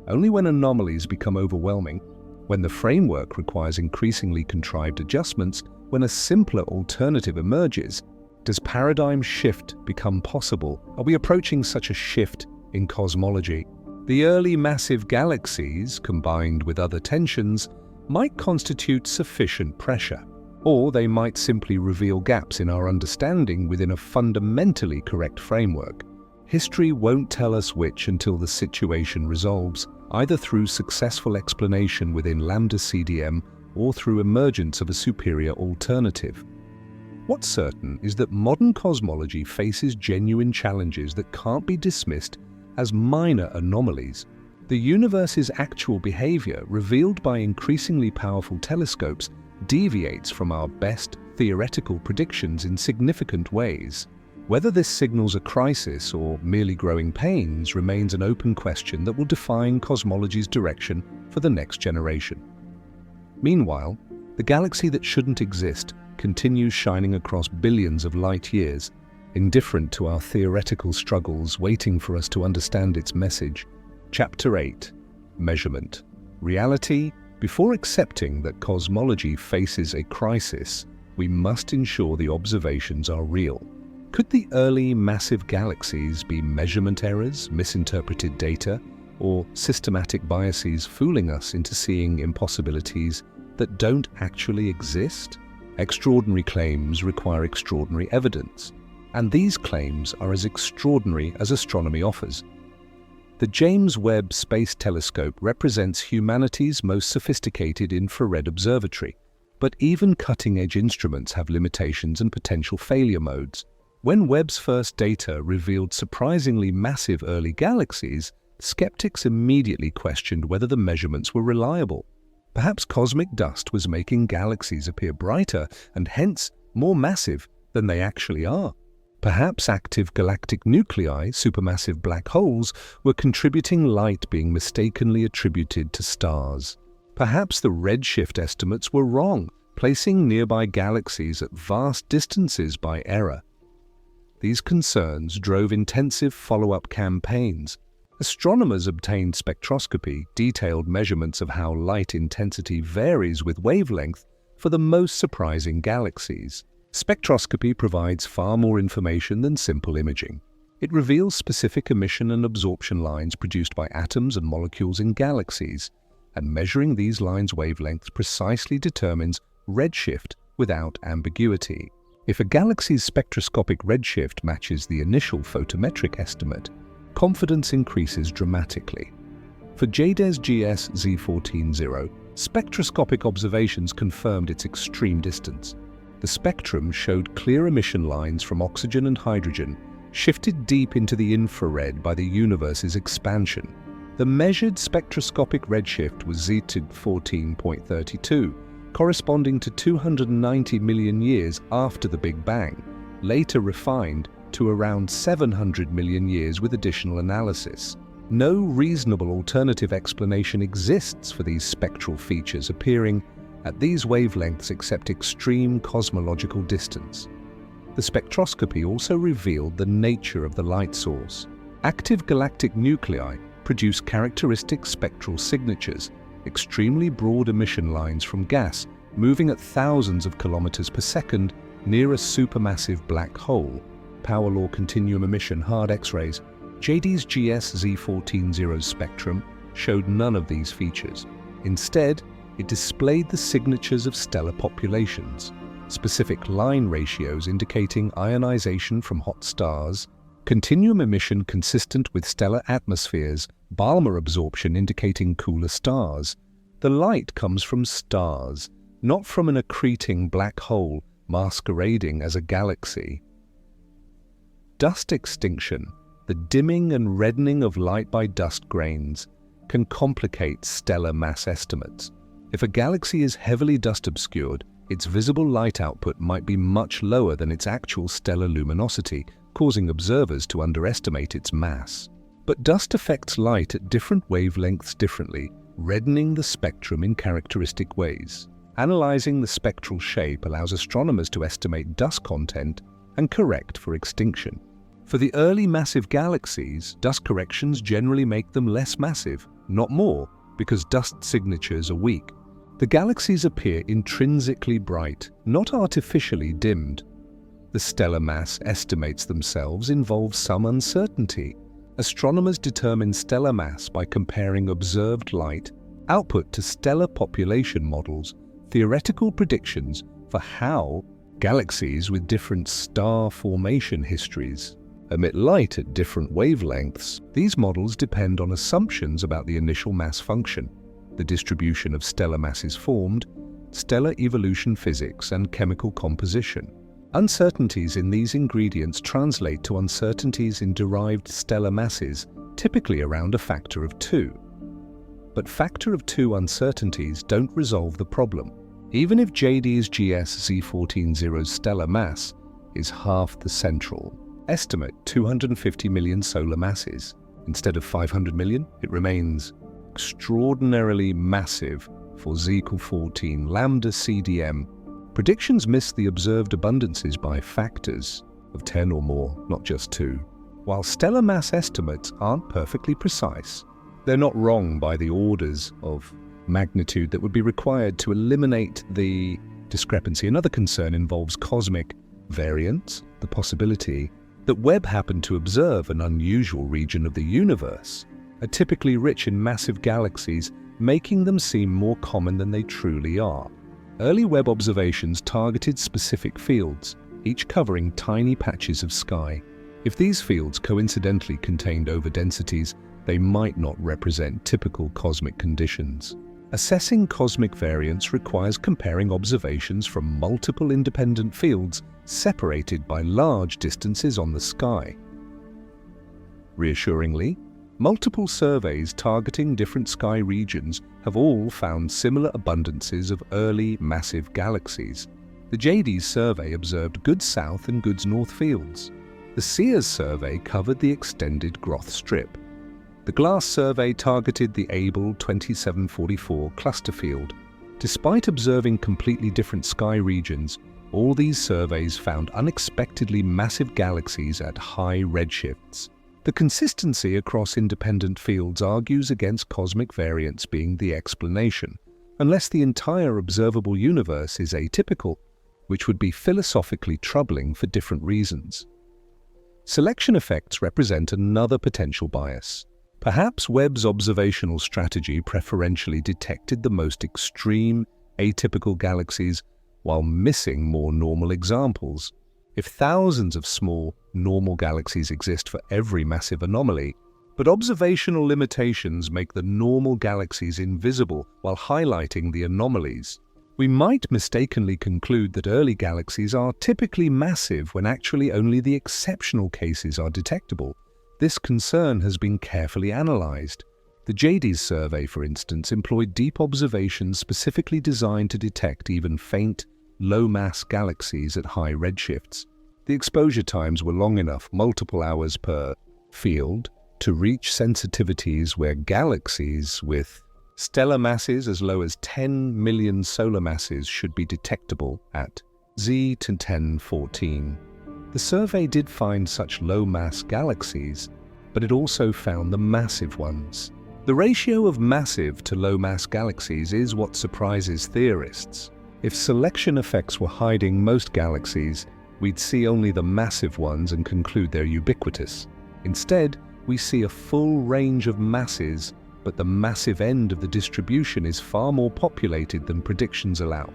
S1: Only when anomalies become overwhelming, when the framework requires increasingly contrived adjustments, when a simpler alternative emerges, does paradigm shift become possible? Are we approaching such a shift in cosmology? The early massive galaxies, combined with other tensions, might constitute sufficient pressure, or they might simply reveal gaps in our understanding within a fundamentally correct framework. History won't tell us which until the situation resolves, either through successful explanation within lambda CDM or through emergence of a superior alternative. What's certain is that modern cosmology faces genuine challenges that can't be dismissed as minor anomalies. The universe's actual behavior, revealed by increasingly powerful telescopes, deviates from our best theoretical predictions in significant ways. Whether this signals a crisis or merely growing pains remains an open question that will define cosmology's direction for the next generation. Meanwhile, the galaxy that shouldn't exist continues shining across billions of light years, indifferent to our theoretical struggles, waiting for us to understand its message. Chapter 8. Measurement. Reality. Before accepting that cosmology faces a crisis, we must ensure the observations are real. Could the early massive galaxies be measurement errors, misinterpreted data, or systematic biases fooling us into seeing impossibilities that don't actually exist? Extraordinary claims require extraordinary evidence, and these claims are as extraordinary as astronomy offers. The James Webb Space Telescope represents humanity's most sophisticated infrared observatory, but even cutting-edge instruments have limitations and potential failure modes. When Webb's first data revealed surprisingly massive early galaxies, skeptics immediately questioned whether the measurements were reliable. Perhaps cosmic dust was making galaxies appear brighter and hence more massive than they actually are. Perhaps active galactic nuclei, supermassive black holes, were contributing light being mistakenly attributed to stars. Perhaps the redshift estimates were wrong, placing nearby galaxies at vast distances by error. These concerns drove intensive follow-up campaigns. Astronomers obtained spectroscopy, detailed measurements of how light intensity varies with wavelength for the most surprising galaxies. Spectroscopy provides far more information than simple imaging. It reveals specific emission and absorption lines produced by atoms and molecules in galaxies, and measuring these lines' wavelengths precisely determines redshift without ambiguity. If a galaxy's spectroscopic redshift matches the initial photometric estimate, confidence increases dramatically. For JADES GS Z14-0, spectroscopic observations confirmed its extreme distance. The spectrum showed clear emission lines from oxygen and hydrogen, shifted deep into the infrared by the universe's expansion. The measured spectroscopic redshift was Z14.32, corresponding to 290 million years after the Big Bang, later refined to around 700 million years with additional analysis. No reasonable alternative explanation exists for these spectral features appearing at these wavelengths except extreme cosmological distance. The spectroscopy also revealed the nature of the light source. Active galactic nuclei produce characteristic spectral signatures, extremely broad emission lines from gas moving at thousands of kilometers per second near a supermassive black hole. Power law continuum emission hard X-rays. JD's GS-Z14-0 spectrum showed none of these features. Instead, it displayed the signatures of stellar populations, specific line ratios indicating ionization from hot stars, continuum emission consistent with stellar atmospheres, Balmer absorption indicating cooler stars. The light comes from stars, not from an accreting black hole masquerading as a galaxy. Dust extinction, the dimming and reddening of light by dust grains, can complicate stellar mass estimates. If a galaxy is heavily dust obscured, its visible light output might be much lower than its actual stellar luminosity, causing observers to underestimate its mass. But dust affects light at different wavelengths differently, reddening the spectrum in characteristic ways. Analyzing the spectral shape allows astronomers to estimate dust content and correct for extinction. For the early massive galaxies, dust corrections generally make them less massive, not more, because dust signatures are weak. The galaxies appear intrinsically bright, not artificially dimmed. The stellar mass estimates themselves involve some uncertainty. Astronomers determine stellar mass by comparing observed light output to stellar population models, theoretical predictions for how galaxies with different star formation histories emit light at different wavelengths. These models depend on assumptions about the initial mass function, the distribution of stellar masses formed, stellar evolution physics, and chemical composition. Uncertainties in these ingredients translate to uncertainties in derived stellar masses, typically around a factor of 2. But factor of 2 uncertainties don't resolve the problem. Even if JD's GS-Z14-0's stellar mass is half the central estimate, 250 million solar masses, instead of 500 million, it remains extraordinarily massive for Z-14 lambda CDM. Predictions miss the observed abundances by factors of 10 or more, not just 2. While stellar mass estimates aren't perfectly precise, they're not wrong by the orders of magnitude that would be required to eliminate the discrepancy. Another concern involves cosmic variance, the possibility that Webb happened to observe an unusual region of the universe, are typically rich in massive galaxies, making them seem more common than they truly are. Early Webb observations targeted specific fields, each covering tiny patches of sky. If these fields coincidentally contained overdensities, they might not represent typical cosmic conditions. Assessing cosmic variance requires comparing observations from multiple independent fields separated by large distances on the sky. Reassuringly, multiple surveys targeting different sky regions have all found similar abundances of early massive galaxies. The JD's survey observed good south and good north fields. The Sears survey covered the extended Groth strip. The GLASS survey targeted the Abell 2744 cluster field. Despite observing completely different sky regions, all these surveys found unexpectedly massive galaxies at high redshifts. The consistency across independent fields argues against cosmic variance being the explanation, unless the entire observable universe is atypical, which would be philosophically troubling for different reasons. Selection effects represent another potential bias. Perhaps Webb's observational strategy preferentially detected the most extreme, atypical galaxies while missing more normal examples. If thousands of small, normal galaxies exist for every massive anomaly, but observational limitations make the normal galaxies invisible while highlighting the anomalies, we might mistakenly conclude that early galaxies are typically massive when actually only the exceptional cases are detectable. This concern has been carefully analyzed. The JD's survey, for instance, employed deep observations specifically designed to detect even faint, low-mass galaxies at high redshifts. The exposure times were long enough, multiple hours per field, to reach sensitivities where galaxies with stellar masses as low as 10 million solar masses should be detectable at Z to 1014. The survey did find such low-mass galaxies, but it also found the massive ones. The ratio of massive to low-mass galaxies is what surprises theorists. If selection effects were hiding most galaxies, we'd see only the massive ones and conclude they're ubiquitous. Instead, we see a full range of masses, but the massive end of the distribution is far more populated than predictions allow.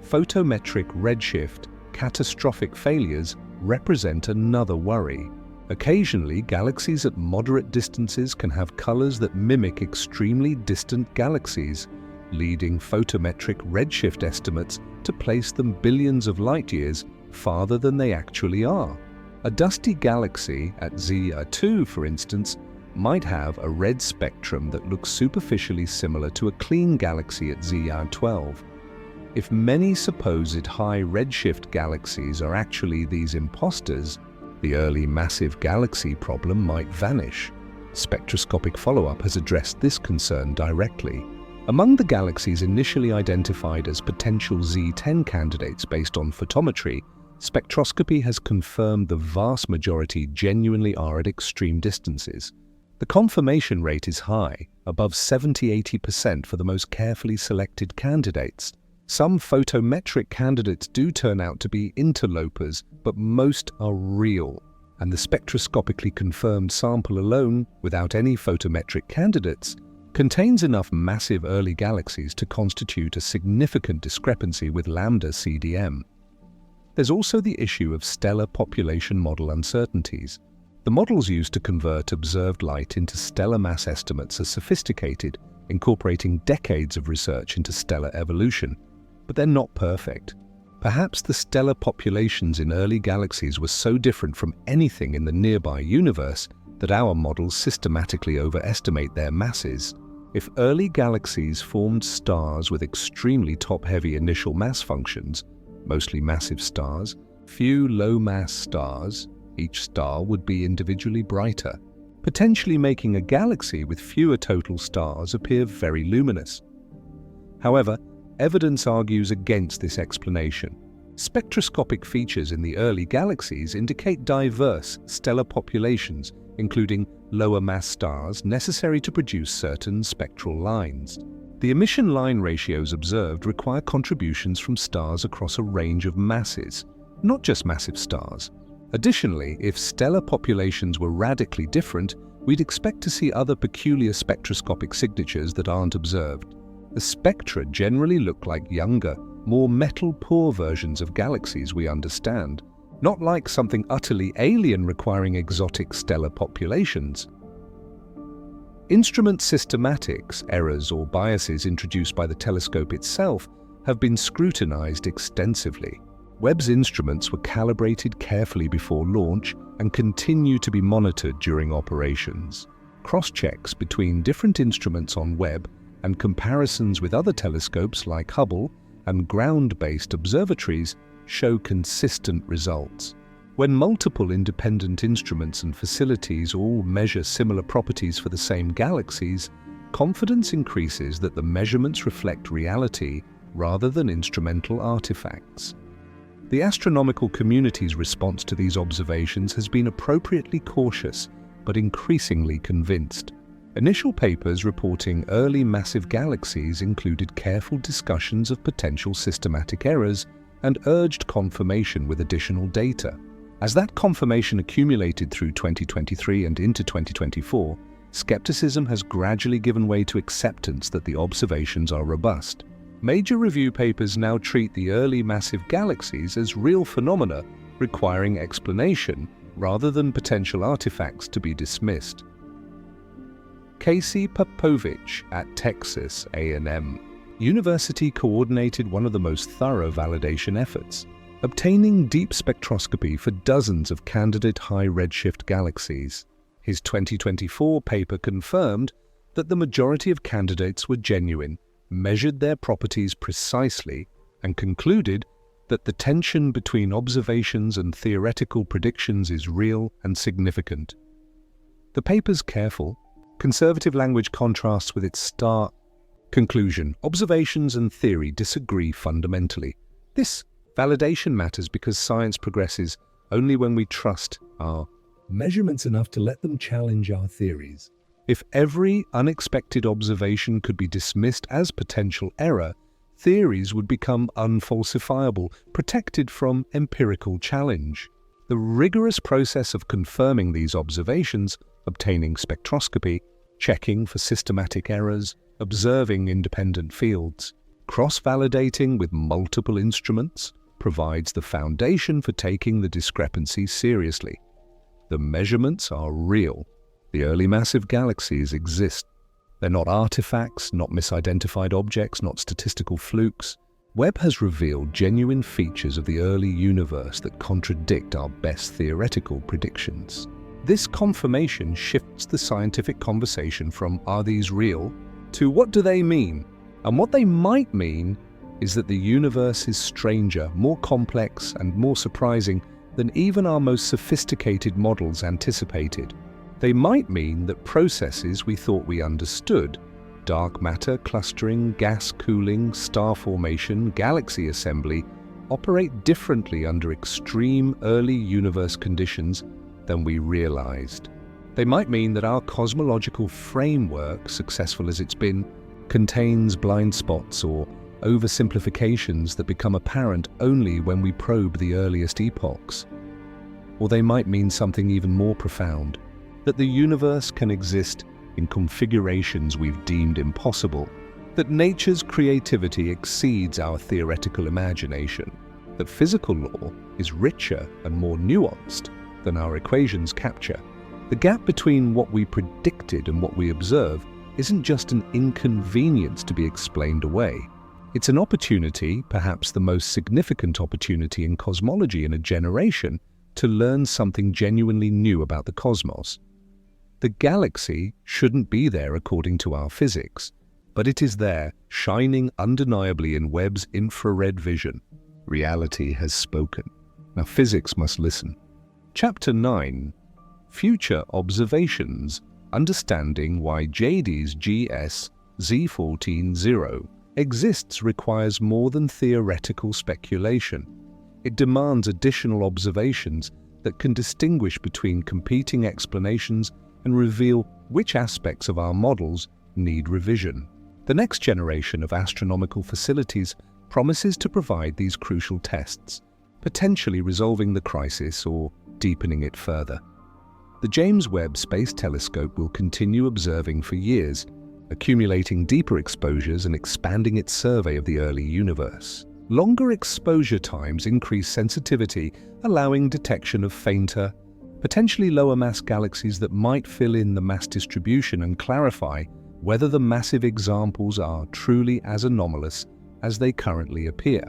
S1: Photometric redshift catastrophic failures represent another worry. Occasionally, galaxies at moderate distances can have colors that mimic extremely distant galaxies, leading photometric redshift estimates to place them billions of light-years farther than they actually are. A dusty galaxy at ZR2, for instance, might have a red spectrum that looks superficially similar to a clean galaxy at ZR12. If many supposed high redshift galaxies are actually these imposters, the early massive galaxy problem might vanish. Spectroscopic follow-up has addressed this concern directly. Among the galaxies initially identified as potential Z10 candidates based on photometry, spectroscopy has confirmed the vast majority genuinely are at extreme distances. The confirmation rate is high, above 70–80% for the most carefully selected candidates. Some photometric candidates do turn out to be interlopers, but most are real, and the spectroscopically confirmed sample alone, without any photometric candidates, contains enough massive early galaxies to constitute a significant discrepancy with lambda CDM. There's also the issue of stellar population model uncertainties. The models used to convert observed light into stellar mass estimates are sophisticated, incorporating decades of research into stellar evolution. But they're not perfect. Perhaps the stellar populations in early galaxies were so different from anything in the nearby universe that our models systematically overestimate their masses. If early galaxies formed stars with extremely top-heavy initial mass functions, mostly massive stars, few low-mass stars, each star would be individually brighter, potentially making a galaxy with fewer total stars appear very luminous. However, evidence argues against this explanation. Spectroscopic features in the early galaxies indicate diverse stellar populations, including lower mass stars necessary to produce certain spectral lines. The emission line ratios observed require contributions from stars across a range of masses, not just massive stars. Additionally, if stellar populations were radically different, we'd expect to see other peculiar spectroscopic signatures that aren't observed. The spectra generally look like younger, more metal-poor versions of galaxies we understand, not like something utterly alien requiring exotic stellar populations. Instrument systematics, errors or biases introduced by the telescope itself, have been scrutinized extensively. Webb's instruments were calibrated carefully before launch and continue to be monitored during operations. Cross-checks between different instruments on Webb and comparisons with other telescopes like Hubble and ground-based observatories show consistent results. When multiple independent instruments and facilities all measure similar properties for the same galaxies, confidence increases that the measurements reflect reality rather than instrumental artifacts. The astronomical community's response to these observations has been appropriately cautious, but increasingly convinced. Initial papers reporting early massive galaxies included careful discussions of potential systematic errors and urged confirmation with additional data. As that confirmation accumulated through 2023 and into 2024, skepticism has gradually given way to acceptance that the observations are robust. Major review papers now treat the early massive galaxies as real phenomena requiring explanation rather than potential artifacts to be dismissed. Casey Popovich at Texas A&M University coordinated one of the most thorough validation efforts, obtaining deep spectroscopy for dozens of candidate high redshift galaxies. His 2024 paper confirmed that the majority of candidates were genuine, measured their properties precisely, and concluded that the tension between observations and theoretical predictions is real and significant. The paper's careful, conservative language contrasts with its stark conclusion. Observations and theory disagree fundamentally. This validation matters because science progresses only when we trust our
S2: measurements enough to let them challenge our theories.
S1: If every unexpected observation could be dismissed as potential error, theories would become unfalsifiable, protected from empirical challenge. The rigorous process of confirming these observations, obtaining spectroscopy, checking for systematic errors, observing independent fields, cross-validating with multiple instruments, provides the foundation for taking the discrepancies seriously. The measurements are real. The early massive galaxies exist. They're not artifacts, not misidentified objects, not statistical flukes. Webb has revealed genuine features of the early universe that contradict our best theoretical predictions. This confirmation shifts the scientific conversation from "are these real?" to "what do they mean?" And what they might mean is that the universe is stranger, more complex, and more surprising than even our most sophisticated models anticipated. They might mean that processes we thought we understood, dark matter clustering, gas cooling, star formation, galaxy assembly, operate differently under extreme early universe conditions than we realized. They might mean that our cosmological framework, successful as it's been, contains blind spots or oversimplifications that become apparent only when we probe the earliest epochs. Or they might mean something even more profound, that the universe can exist in configurations we've deemed impossible, that nature's creativity exceeds our theoretical imagination, that physical law is richer and more nuanced than our equations capture. The gap between what we predicted and what we observe isn't just an inconvenience to be explained away. It's an opportunity, perhaps the most significant opportunity in cosmology in a generation, to learn something genuinely new about the cosmos. The galaxy shouldn't be there according to our physics, but it is there, shining undeniably in Webb's infrared vision. Reality has spoken. Now physics must listen. Chapter 9. Future Observations. Understanding why JADES GS Z14-0 exists requires more than theoretical speculation. It demands additional observations that can distinguish between competing explanations and reveal which aspects of our models need revision. The next generation of astronomical facilities promises to provide these crucial tests, potentially resolving the crisis or deepening it further. The James Webb Space Telescope will continue observing for years, accumulating deeper exposures and expanding its survey of the early universe. Longer exposure times increase sensitivity, allowing detection of fainter, potentially lower mass galaxies that might fill in the mass distribution and clarify whether the massive examples are truly as anomalous as they currently appear.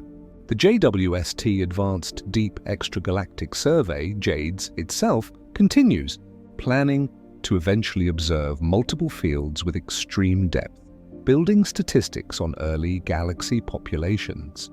S1: The JWST Advanced Deep Extragalactic Survey, JADES, itself continues, planning to eventually observe multiple fields with extreme depth, building statistics on early galaxy populations.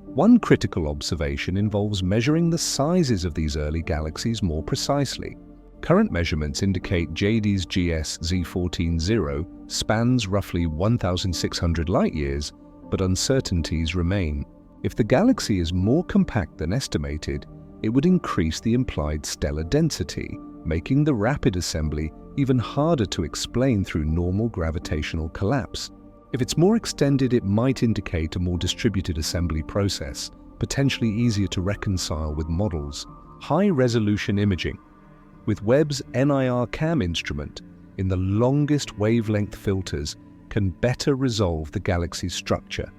S1: One critical observation involves measuring the sizes of these early galaxies more precisely. Current measurements indicate JADES GS Z14-0 spans roughly 1,600 light-years, but uncertainties remain. If the galaxy is more compact than estimated, it would increase the implied stellar density, making the rapid assembly even harder to explain through normal gravitational collapse. If it's more extended, it might indicate a more distributed assembly process, potentially easier to reconcile with models. High-resolution imaging. With Webb's NIR-CAM instrument, in the longest wavelength filters, can better resolve the galaxy's structure.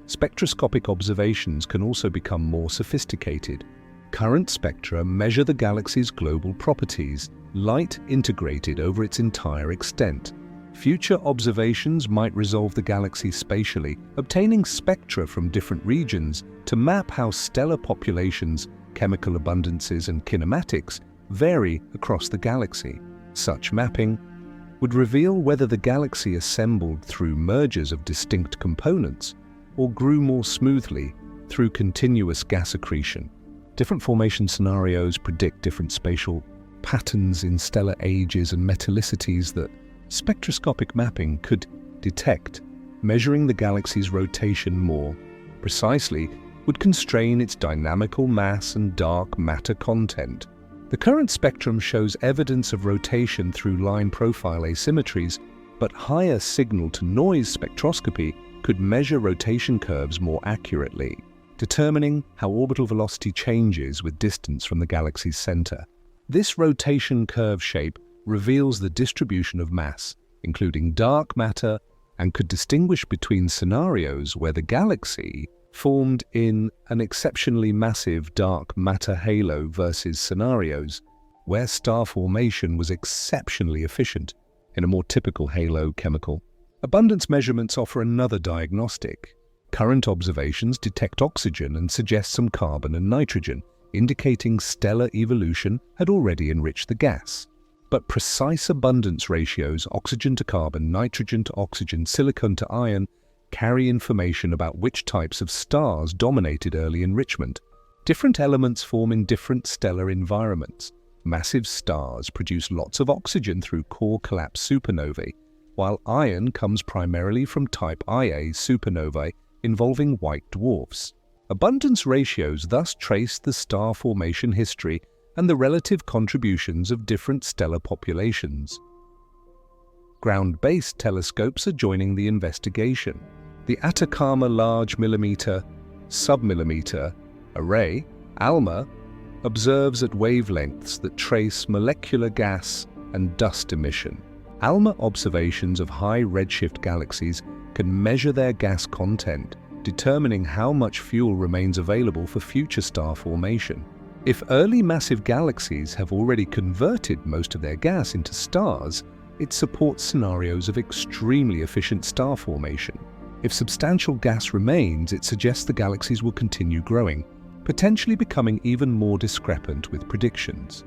S1: Spectroscopic observations can also become more sophisticated. Current spectra measure the galaxy's global properties, light integrated over its entire extent. Future observations might resolve the galaxy spatially, obtaining spectra from different regions to map how stellar populations, chemical abundances, and kinematics vary across the galaxy. Such mapping would reveal whether the galaxy assembled through mergers of distinct components or grew more smoothly through continuous gas accretion. Different formation scenarios predict different spatial patterns in stellar ages and metallicities that spectroscopic mapping could detect. Measuring the galaxy's rotation more precisely would constrain its dynamical mass and dark matter content. The The current spectrum shows evidence of rotation through line profile asymmetries, but higher signal-to-noise spectroscopy could measure rotation curves more accurately, determining how orbital velocity changes with distance from the galaxy's center. This rotation curve shape reveals the distribution of mass, including dark matter, and could distinguish between scenarios where the galaxy formed in an exceptionally massive dark matter halo versus scenarios where star formation was exceptionally efficient in a more typical halo chemical. Abundance measurements offer another diagnostic. Current observations detect oxygen and suggest some carbon and nitrogen, indicating stellar evolution had already enriched the gas. But precise abundance ratios, oxygen to carbon, nitrogen to oxygen, silicon to iron, carry information about which types of stars dominated early enrichment. Different elements form in different stellar environments. Massive stars produce lots of oxygen through core collapse supernovae, while iron comes primarily from type Ia supernovae involving white dwarfs. Abundance ratios thus trace the star formation history and the relative contributions of different stellar populations. Ground-based telescopes are joining the investigation. The Atacama Large Millimeter Submillimeter Array, ALMA, observes at wavelengths that trace molecular gas and dust emission. ALMA observations of high redshift galaxies can measure their gas content, determining how much fuel remains available for future star formation. If early massive galaxies have already converted most of their gas into stars, it supports scenarios of extremely efficient star formation. If substantial gas remains, it suggests the galaxies will continue growing, potentially becoming even more discrepant with predictions.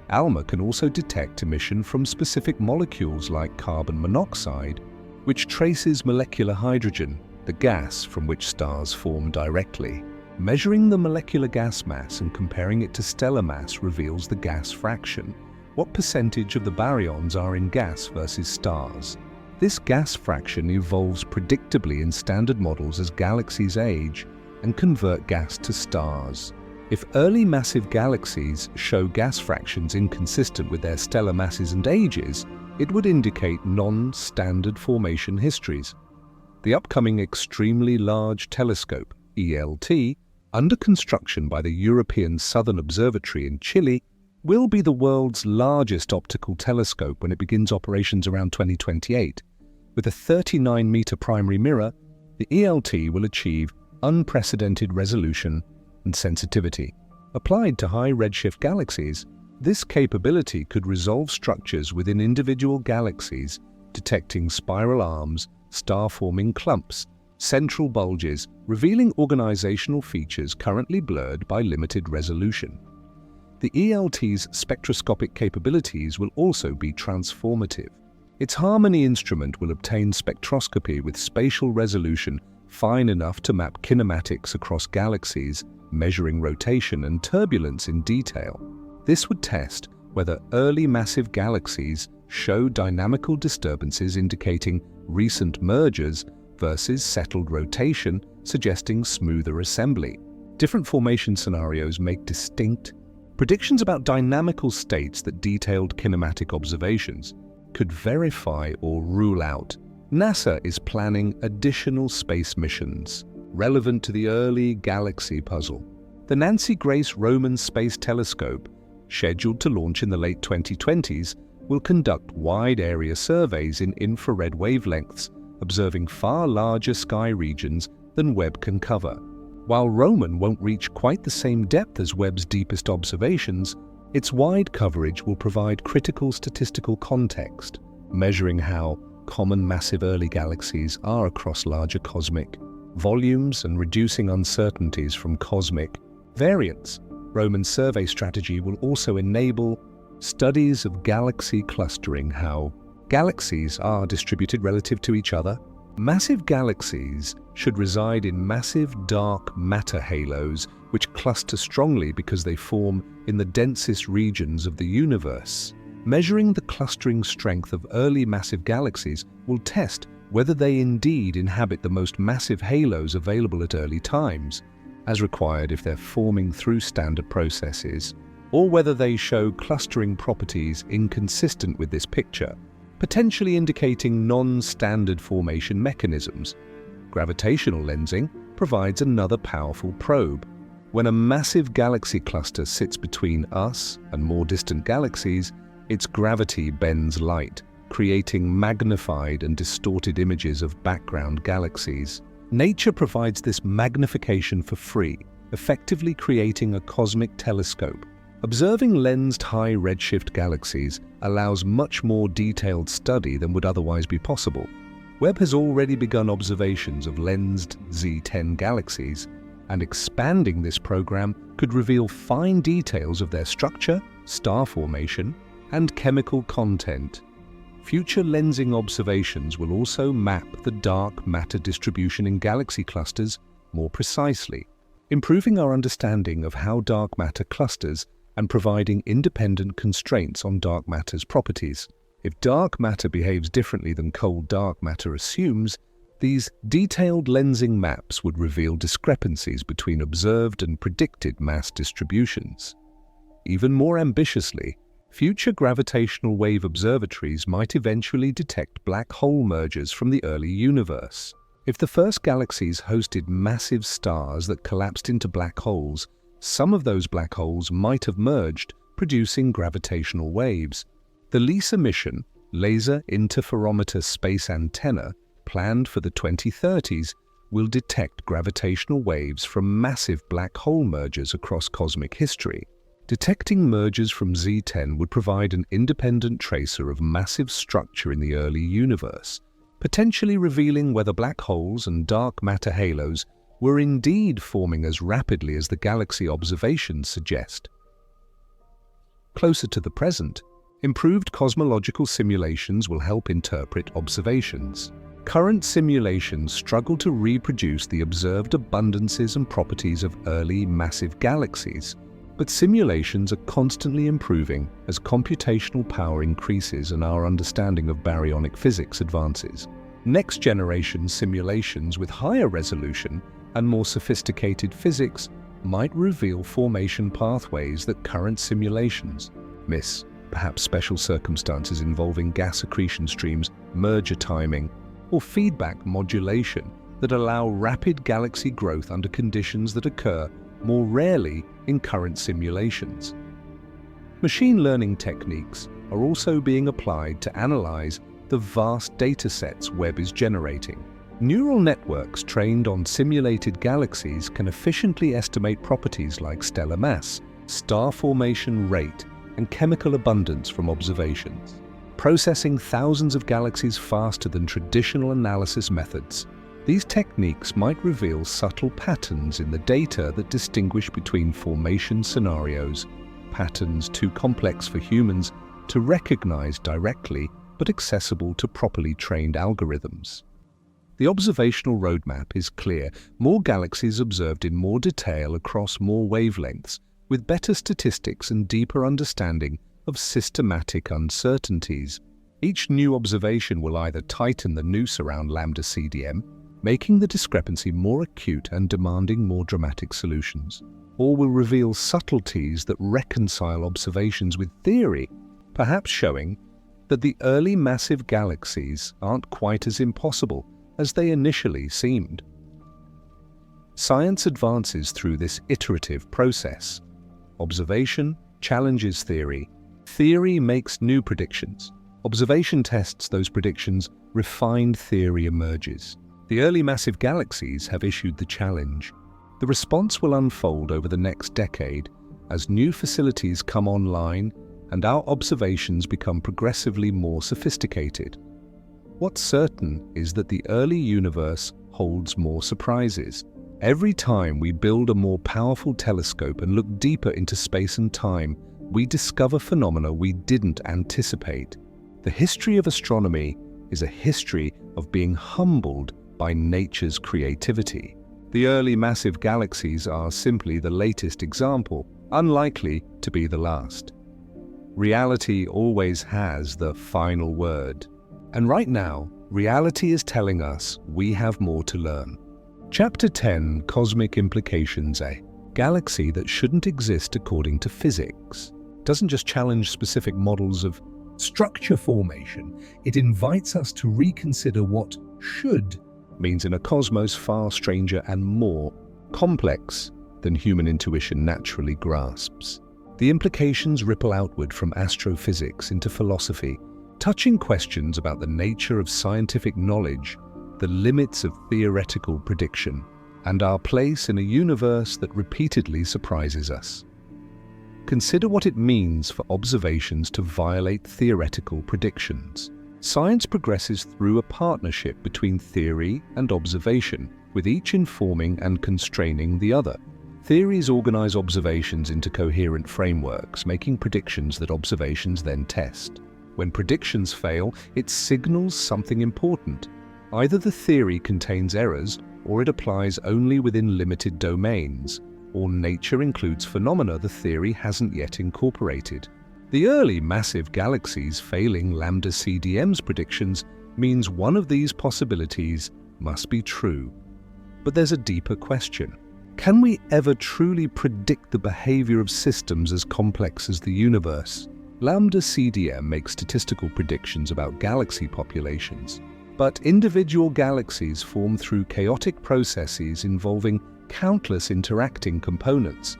S1: ALMA can also detect emission from specific molecules like carbon monoxide, which traces molecular hydrogen, the gas from which stars form directly. Measuring the molecular gas mass and comparing it to stellar mass reveals the gas fraction. What percentage of the baryons are in gas versus stars? This gas fraction evolves predictably in standard models as galaxies age and convert gas to stars. If early massive galaxies show gas fractions inconsistent with their stellar masses and ages, it would indicate non-standard formation histories. The upcoming Extremely Large Telescope, ELT, under construction by the European Southern Observatory in Chile, will be the world's largest optical telescope when it begins operations around 2028. With a 39-meter primary mirror, the ELT will achieve unprecedented resolution and sensitivity. Applied to high redshift galaxies, this capability could resolve structures within individual galaxies, detecting spiral arms, star-forming clumps, central bulges, revealing organizational features currently blurred by limited resolution. The ELT's spectroscopic capabilities will also be transformative. Its Harmony instrument will obtain spectroscopy with spatial resolution fine enough to map kinematics across galaxies, measuring rotation and turbulence in detail. This would test whether early massive galaxies show dynamical disturbances indicating recent mergers versus settled rotation, suggesting smoother assembly. Different formation scenarios make distinct predictions about dynamical states that detailed kinematic observations could verify or rule out. NASA is planning additional space missions relevant to the early galaxy puzzle. The Nancy Grace Roman Space Telescope, scheduled to launch in the late 2020s, will conduct wide-area surveys in infrared wavelengths, observing far larger sky regions than Webb can cover. While Roman won't reach quite the same depth as Webb's deepest observations, its wide coverage will provide critical statistical context, measuring how common massive early galaxies are across larger cosmic volumes and reducing uncertainties from cosmic variance. Roman's survey strategy will also enable studies of galaxy clustering, how galaxies are distributed relative to each other. Massive galaxies should reside in massive dark matter halos which cluster strongly because they form in the densest regions of the universe. Measuring the clustering strength of early massive galaxies will test whether they indeed inhabit the most massive halos available at early times, as required if they're forming through standard processes. or whether they show clustering properties inconsistent with this picture, potentially indicating non-standard formation mechanisms. Gravitational lensing provides another powerful probe. When a massive galaxy cluster sits between us and more distant galaxies, its gravity bends light, creating magnified and distorted images of background galaxies. Nature provides this magnification for free, effectively creating a cosmic telescope. Observing lensed high redshift galaxies allows much more detailed study than would otherwise be possible. Webb has already begun observations of lensed Z10 galaxies, and expanding this program could reveal fine details of their structure, star formation, and chemical content. Future lensing observations will also map the dark matter distribution in galaxy clusters more precisely, improving our understanding of how dark matter clusters and providing independent constraints on dark matter's properties. If dark matter behaves differently than cold dark matter assumes, these detailed lensing maps would reveal discrepancies between observed and predicted mass distributions. Even more ambitiously, future gravitational wave observatories might eventually detect black hole mergers from the early universe. If the first galaxies hosted massive stars that collapsed into black holes, some of those black holes might have merged, producing gravitational waves. The LISA mission, Laser Interferometer Space Antenna, planned for the 2030s, will detect gravitational waves from massive black hole mergers across cosmic history. Detecting mergers from Z10 would provide an independent tracer of massive structure in the early universe, potentially revealing whether black holes and dark matter halos were indeed forming as rapidly as the galaxy observations suggest. Closer to the present, improved cosmological simulations will help interpret observations. Current simulations struggle to reproduce the observed abundances and properties of early massive galaxies, but simulations are constantly improving as computational power increases and our understanding of baryonic physics advances. Next-generation simulations with higher resolution and more sophisticated physics might reveal formation pathways that current simulations miss, perhaps special circumstances involving gas accretion streams, merger timing, or feedback modulation that allow rapid galaxy growth under conditions that occur more rarely in current simulations. Machine learning techniques are also being applied to analyze the vast datasets Webb is generating. Neural networks trained on simulated galaxies can efficiently estimate properties like stellar mass, star formation rate, and chemical abundance from observations, processing thousands of galaxies faster than traditional analysis methods. These techniques might reveal subtle patterns in the data that distinguish between formation scenarios, patterns too complex for humans to recognize directly but accessible to properly trained algorithms. The observational roadmap is clear: more galaxies observed in more detail across more wavelengths, with better statistics and deeper understanding of systematic uncertainties. Each new observation will either tighten the noose around lambda CDM, making the discrepancy more acute and demanding more dramatic solutions, or will reveal subtleties that reconcile observations with theory, perhaps showing that the early massive galaxies aren't quite as impossible as they initially seemed. Science advances through this iterative process. Observation challenges theory. Theory makes new predictions. Observation tests those predictions. Refined theory emerges. The early massive galaxies have issued the challenge. The response will unfold over the next decade as new facilities come online and our observations become progressively more sophisticated. What's certain is that the early universe holds more surprises. Every time we build a more powerful telescope and look deeper into space and time, we discover phenomena we didn't anticipate. The history of astronomy is a history of being humbled by nature's creativity. The early massive galaxies are simply the latest example, unlikely to be the last. Reality always has the final word. And right now, reality is telling us we have more to learn. Chapter 10, Cosmic Implications A. galaxy that shouldn't exist according to physics. It doesn't just challenge specific models of
S2: structure formation, it invites us to reconsider what should
S1: means in a cosmos far stranger and more complex than human intuition naturally grasps. The implications ripple outward from astrophysics into philosophy, touching questions about the nature of scientific knowledge, the limits of theoretical prediction, and our place in a universe that repeatedly surprises us. Consider what it means for observations to violate theoretical predictions. Science progresses through a partnership between theory and observation, with each informing and constraining the other. Theories organize observations into coherent frameworks, making predictions that observations then test. When predictions fail, it signals something important. Either the theory contains errors, or it applies only within limited domains, or nature includes phenomena the theory hasn't yet incorporated. The early massive galaxies failing lambda CDM's predictions means one of these possibilities must be true. But there's a deeper question. Can we ever truly predict the behavior of systems as complex as the universe? Lambda CDM makes statistical predictions about galaxy populations, but individual galaxies form through chaotic processes involving countless interacting components: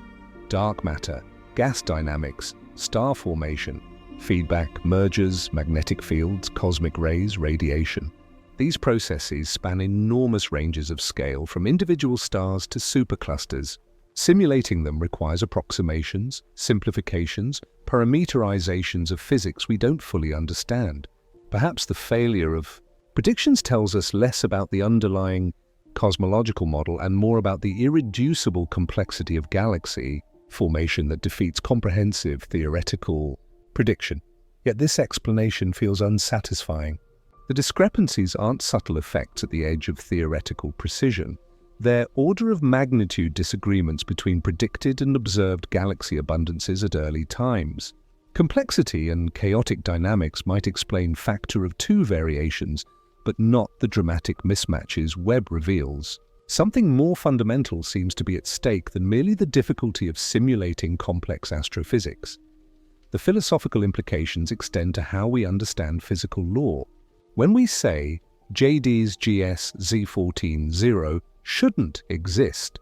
S1: dark matter, gas dynamics, star formation, feedback, mergers, magnetic fields, cosmic rays, radiation. These processes span enormous ranges of scale, from individual stars to superclusters. Simulating them requires approximations, simplifications, parameterizations of physics we don't fully understand. Perhaps the failure of predictions tells us less about the underlying cosmological model and more about the irreducible complexity of galaxy formation that defeats comprehensive theoretical prediction. Yet this explanation feels unsatisfying. The discrepancies aren't subtle effects at the edge of theoretical precision. They're order of magnitude disagreements between predicted and observed galaxy abundances at early times. Complexity and chaotic dynamics might explain factor of 2 variations, but not the dramatic mismatches Webb reveals. Something more fundamental seems to be at stake than merely the difficulty of simulating complex astrophysics. The philosophical implications extend to how we understand physical law. When we say JD's GS Z14-0 shouldn't exist,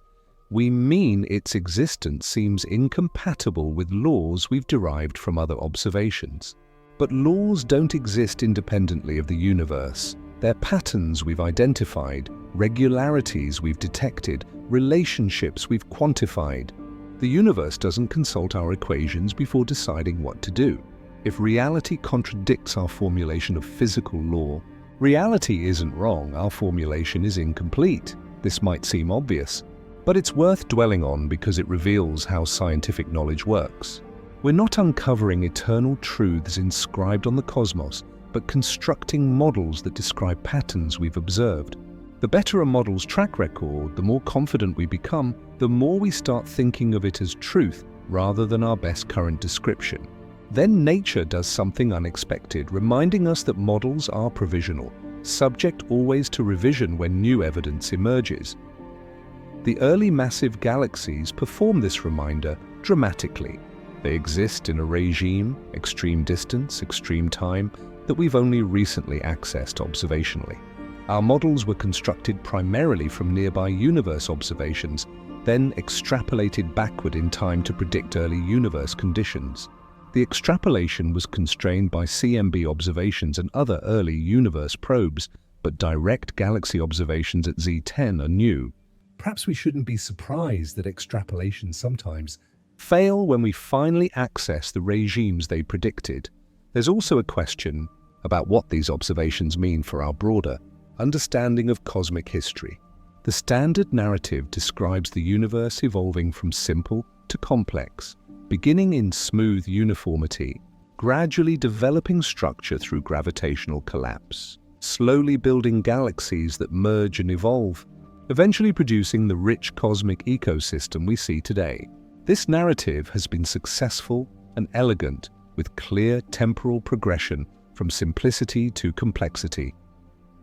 S1: we mean its existence seems incompatible with laws we've derived from other observations. But laws don't exist independently of the universe. They're patterns we've identified, regularities we've detected, relationships we've quantified. The universe doesn't consult our equations before deciding what to do. If reality contradicts our formulation of physical law, reality isn't wrong, our formulation is incomplete. This might seem obvious, but it's worth dwelling on because it reveals how scientific knowledge works. We're not uncovering eternal truths inscribed on the cosmos, but constructing models that describe patterns we've observed. The better a model's track record, the more confident we become, the more we start thinking of it as truth rather than our best current description. Then nature does something unexpected, reminding us that models are provisional, subject always to revision when new evidence emerges. The early massive galaxies perform this reminder dramatically. They exist in a regime, extreme distance, extreme time, that we've only recently accessed observationally. Our models were constructed primarily from nearby universe observations, then extrapolated backward in time to predict early universe conditions. The extrapolation was constrained by CMB observations and other early universe probes, but direct galaxy observations at Z10 are new.
S2: Perhaps we shouldn't be surprised that extrapolations sometimes
S1: fail when we finally access the regimes they predicted. There's also a question about what these observations mean for our broader understanding of cosmic history. The standard narrative describes the universe evolving from simple to complex, beginning in smooth uniformity, gradually developing structure through gravitational collapse, slowly building galaxies that merge and evolve, eventually producing the rich cosmic ecosystem we see today. This narrative has been successful and elegant, with clear temporal progression from simplicity to complexity.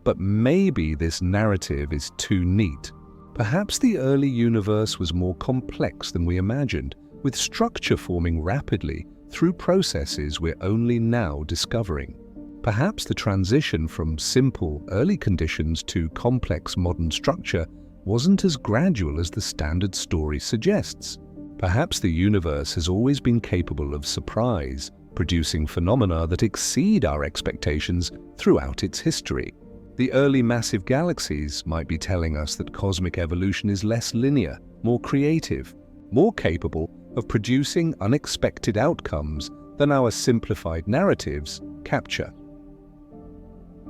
S1: But maybe this narrative is too neat. Perhaps the early universe was more complex than we imagined, with structure forming rapidly through processes we're only now discovering. Perhaps the transition from simple early conditions to complex modern structure wasn't as gradual as the standard story suggests. Perhaps the universe has always been capable of surprise, producing phenomena that exceed our expectations throughout its history. The early massive galaxies might be telling us that cosmic evolution is less linear, more creative, more capable of producing unexpected outcomes than our simplified narratives capture.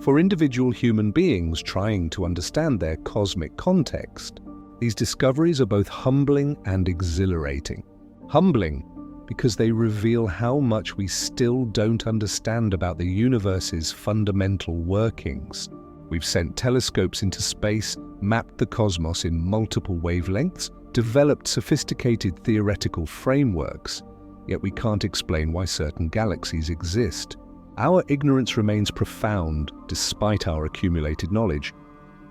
S1: For individual human beings trying to understand their cosmic context, these discoveries are both humbling and exhilarating. Humbling because they reveal how much we still don't understand about the universe's fundamental workings. We've sent telescopes into space, mapped the cosmos in multiple wavelengths, developed sophisticated theoretical frameworks, yet we can't explain why certain galaxies exist. Our ignorance remains profound despite our accumulated knowledge,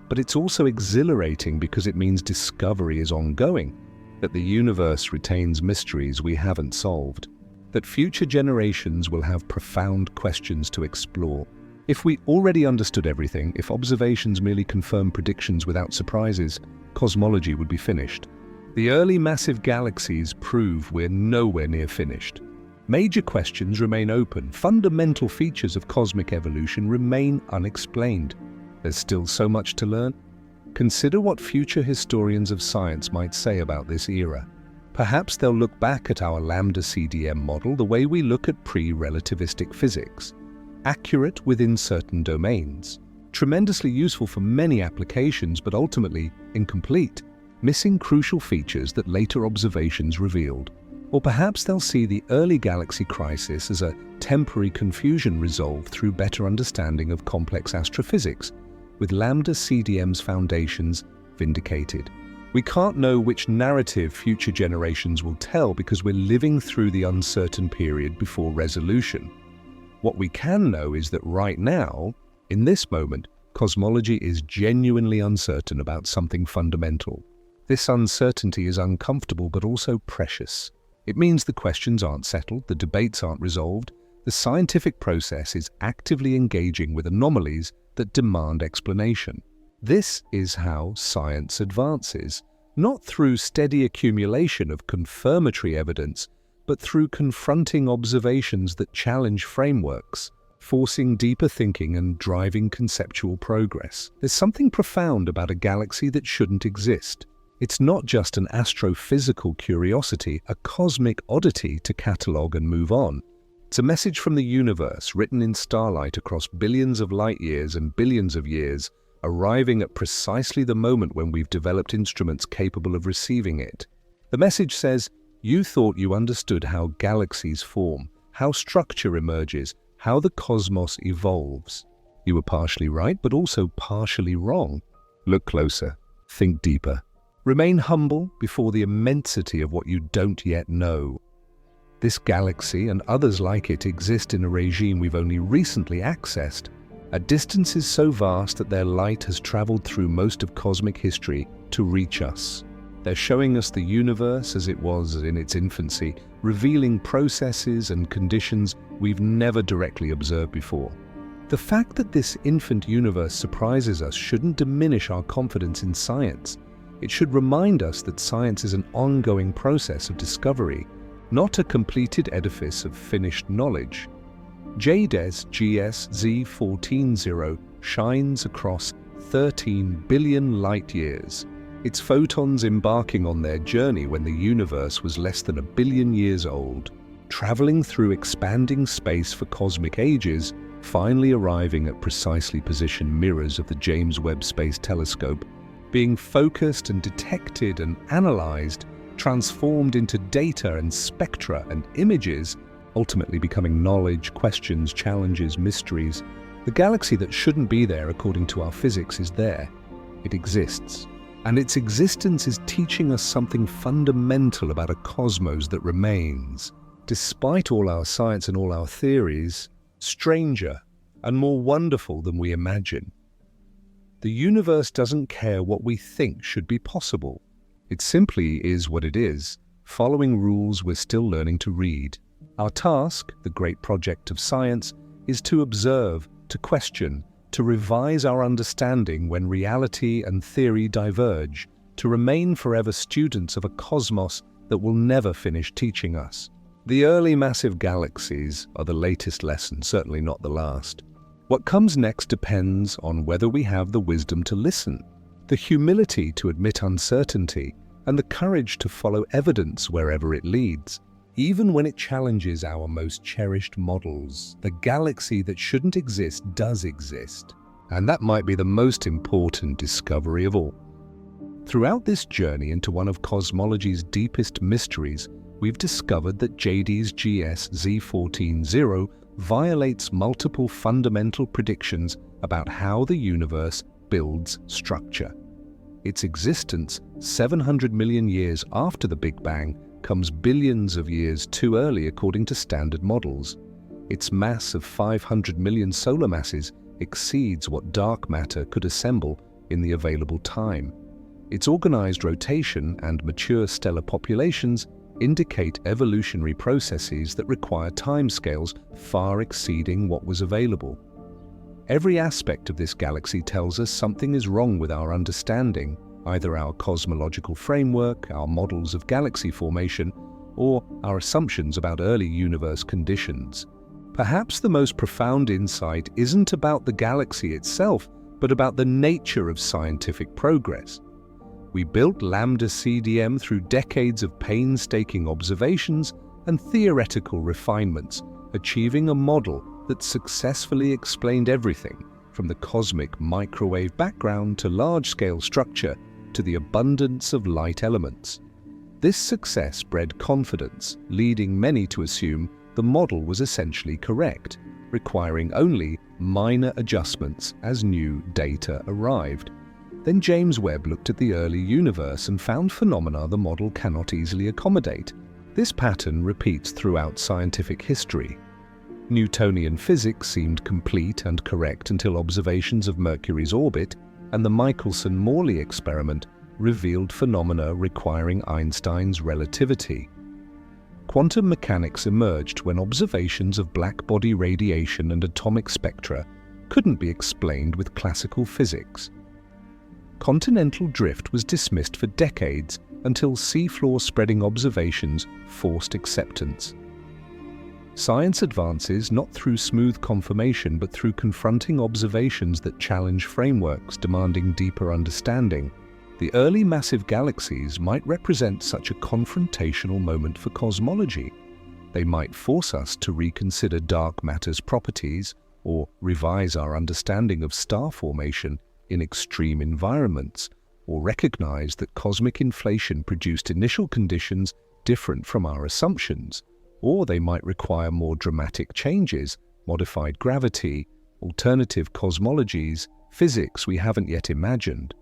S1: but it's also exhilarating because it means discovery is ongoing, that the universe retains mysteries we haven't solved, that future generations will have profound questions to explore. If we already understood everything, if observations merely confirm predictions without surprises, cosmology would be finished. The early massive galaxies prove we're nowhere near finished. Major questions remain open. Fundamental features of cosmic evolution remain unexplained. There's still so much to learn. Consider what future historians of science might say about this era. Perhaps they'll look back at our lambda CDM model the way we look at pre-relativistic physics. Accurate within certain domains, tremendously useful for many applications, but ultimately incomplete, missing crucial features that later observations revealed. Or perhaps they'll see the early galaxy crisis as a temporary confusion resolved through better understanding of complex astrophysics, with lambda CDM's foundations vindicated. We can't know which narrative future generations will tell because we're living through the uncertain period before resolution. What we can know is that right now, in this moment, cosmology is genuinely uncertain about something fundamental. This uncertainty is uncomfortable but also precious. It means the questions aren't settled, the debates aren't resolved, the scientific process is actively engaging with anomalies that demand explanation. This is how science advances, not through steady accumulation of confirmatory evidence, but through confronting observations that challenge frameworks, forcing deeper thinking and driving conceptual progress. There's something profound about a galaxy that shouldn't exist. It's not just an astrophysical curiosity, a cosmic oddity to catalogue and move on. It's a message from the universe written in starlight across billions of light years and billions of years, arriving at precisely the moment when we've developed instruments capable of receiving it. The message says, you thought you understood how galaxies form, how structure emerges, how the cosmos evolves. You were partially right, but also partially wrong. Look closer, think deeper. Remain humble before the immensity of what you don't yet know. This galaxy and others like it exist in a regime we've only recently accessed, at distances so vast that their light has traveled through most of cosmic history to reach us. They're showing us the universe as it was in its infancy, revealing processes and conditions we've never directly observed before. The fact that this infant universe surprises us shouldn't diminish our confidence in science. It should remind us that science is an ongoing process of discovery, not a completed edifice of finished knowledge. JDES GS Z140 shines across 13 billion light-years, its photons embarking on their journey when the universe was less than 1 billion years old, traveling through expanding space for cosmic ages, finally arriving at precisely positioned mirrors of the James Webb Space Telescope, being focused and detected and analyzed, transformed into data and spectra and images, ultimately becoming knowledge, questions, challenges, mysteries. The galaxy that shouldn't be there according to our physics is there. It exists. And its existence is teaching us something fundamental about a cosmos that remains, despite all our science and all our theories, stranger and more wonderful than we imagine. The universe doesn't care what we think should be possible. It simply is what it is, following rules we're still learning to read. Our task, the great project of science, is to observe, to question, to revise our understanding when reality and theory diverge, to remain forever students of a cosmos that will never finish teaching us. The early massive galaxies are the latest lesson, certainly not the last. What comes next depends on whether we have the wisdom to listen, the humility to admit uncertainty, and the courage to follow evidence wherever it leads. Even when it challenges our most cherished models, the galaxy that shouldn't exist does exist. And that might be the most important discovery of all. Throughout this journey into one of cosmology's deepest mysteries, we've discovered that JD's GS Z14-0 violates multiple fundamental predictions about how the universe builds structure. Its existence, 700 million years after the Big Bang, comes billions of years too early according to standard models. Its mass of 500 million solar masses exceeds what dark matter could assemble in the available time. Its organized rotation and mature stellar populations indicate evolutionary processes that require timescales far exceeding what was available. Every aspect of this galaxy tells us something is wrong with our understanding, either our cosmological framework, our models of galaxy formation, or our assumptions about early universe conditions. Perhaps the most profound insight isn't about the galaxy itself, but about the nature of scientific progress. We built Lambda CDM through decades of painstaking observations and theoretical refinements, achieving a model that successfully explained everything, from the cosmic microwave background to large-scale structure to the abundance of light elements. This success bred confidence, leading many to assume the model was essentially correct, requiring only minor adjustments as new data arrived. Then James Webb looked at the early universe and found phenomena the model cannot easily accommodate. This pattern repeats throughout scientific history. Newtonian physics seemed complete and correct until observations of Mercury's orbit and the Michelson-Morley experiment revealed phenomena requiring Einstein's relativity. Quantum mechanics emerged when observations of black body radiation and atomic spectra couldn't be explained with classical physics. Continental drift was dismissed for decades until seafloor spreading observations forced acceptance. Science advances not through smooth confirmation but through confronting observations that challenge frameworks demanding deeper understanding. The early massive galaxies might represent such a confrontational moment for cosmology. They might force us to reconsider dark matter's properties or revise our understanding of star formation in extreme environments, or recognize that cosmic inflation produced initial conditions different from our assumptions, or they might require more dramatic changes, modified gravity, alternative cosmologies, physics we haven't yet imagined.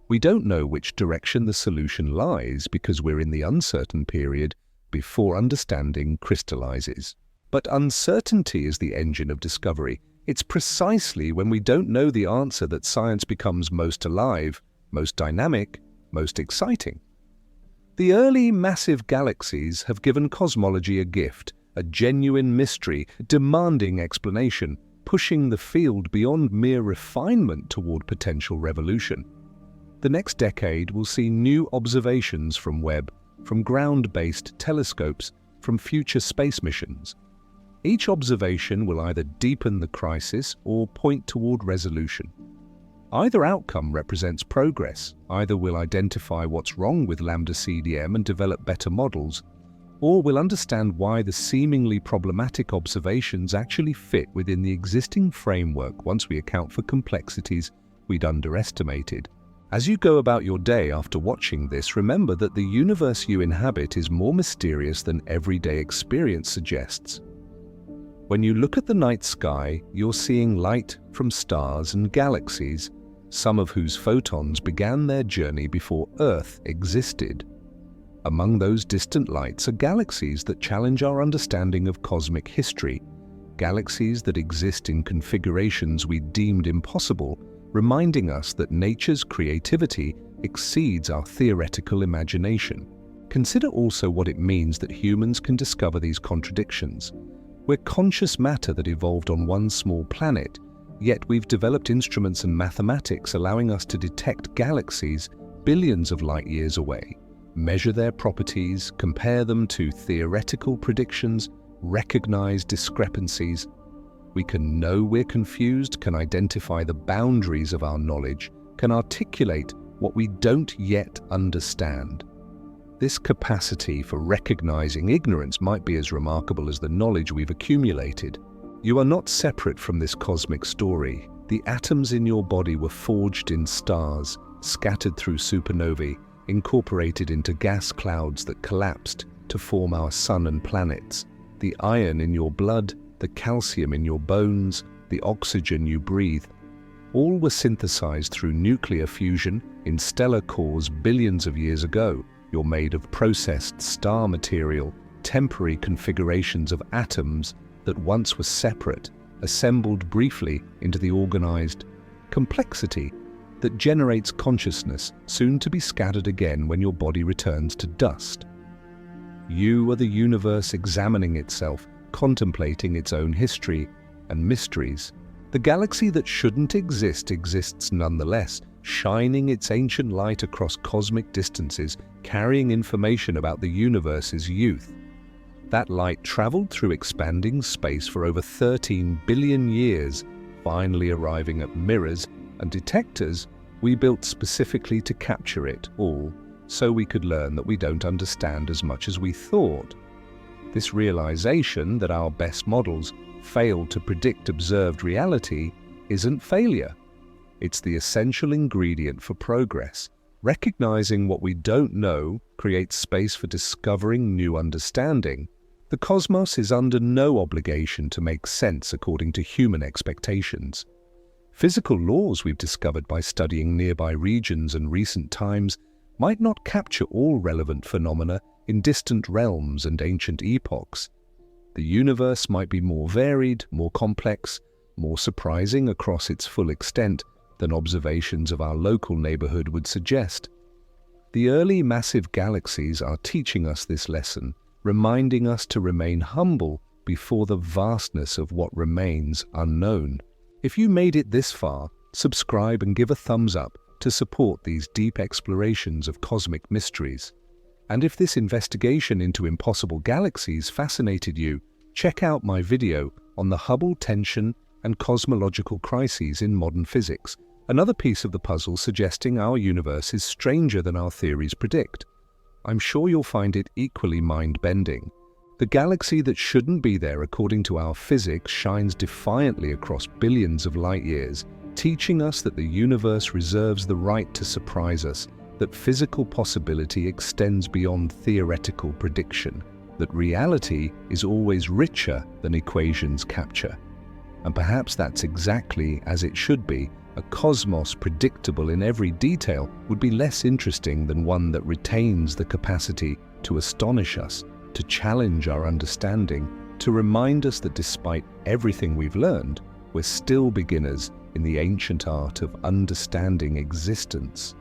S1: We don't know which direction the solution lies because we're in the uncertain period before understanding crystallizes. But uncertainty is the engine of discovery. It's precisely when we don't know the answer that science becomes most alive, most dynamic, most exciting. The early massive galaxies have given cosmology a gift, a genuine mystery, demanding explanation, pushing the field beyond mere refinement toward potential revolution. The next decade will see new observations from Webb, from ground-based telescopes, from future space missions. Each observation will either deepen the crisis or point toward resolution. Either outcome represents progress. Either we'll identify what's wrong with Lambda CDM and develop better models, or we'll understand why the seemingly problematic observations actually fit within the existing framework once we account for complexities we'd underestimated. As you go about your day after watching this, remember that the universe you inhabit is more mysterious than everyday experience suggests. When you look at the night sky, you're seeing light from stars and galaxies, some of whose photons began their journey before Earth existed. Among those distant lights are galaxies that challenge our understanding of cosmic history, galaxies that exist in configurations we deemed impossible, reminding us that nature's creativity exceeds our theoretical imagination. Consider also what it means that humans can discover these contradictions. We're conscious matter that evolved on one small planet, yet we've developed instruments and mathematics allowing us to detect galaxies billions of light years away, measure their properties, compare them to theoretical predictions, recognize discrepancies. We can know we're confused, can identify the boundaries of our knowledge, can articulate what we don't yet understand. This capacity for recognizing ignorance might be as remarkable as the knowledge we've accumulated. You are not separate from this cosmic story. The atoms in your body were forged in stars, scattered through supernovae, incorporated into gas clouds that collapsed to form our sun and planets. The iron in your blood, the calcium in your bones, the oxygen you breathe, all were synthesized through nuclear fusion in stellar cores billions of years ago. You're made of processed star material, temporary configurations of atoms that once were separate, assembled briefly into the organized complexity that generates consciousness, soon to be scattered again when your body returns to dust. You are the universe examining itself, contemplating its own history and mysteries. The galaxy that shouldn't exist exists nonetheless, shining its ancient light across cosmic distances, carrying information about the universe's youth. That light traveled through expanding space for over 13 billion years, finally arriving at mirrors and detectors we built specifically to capture it all, so we could learn that we don't understand as much as we thought. This realization that our best models failed to predict observed reality isn't failure. It's the essential ingredient for progress. Recognizing what we don't know creates space for discovering new understanding. The cosmos is under no obligation to make sense according to human expectations. Physical laws we've discovered by studying nearby regions and recent times might not capture all relevant phenomena in distant realms and ancient epochs. The universe might be more varied, more complex, more surprising across its full extent than observations of our local neighborhood would suggest. The early massive galaxies are teaching us this lesson, reminding us to remain humble before the vastness of what remains unknown. If you made it this far, subscribe and give a thumbs up to support these deep explorations of cosmic mysteries. And if this investigation into impossible galaxies fascinated you, check out my video on the Hubble tension and cosmological crises in modern physics, another piece of the puzzle suggesting our universe is stranger than our theories predict. I'm sure you'll find it equally mind-bending. The galaxy that shouldn't be there according to our physics shines defiantly across billions of light years, teaching us that the universe reserves the right to surprise us, that physical possibility extends beyond theoretical prediction, that reality is always richer than equations capture. And perhaps that's exactly as it should be. A cosmos predictable in every detail would be less interesting than one that retains the capacity to astonish us, to challenge our understanding, to remind us that despite everything we've learned, we're still beginners in the ancient art of understanding existence.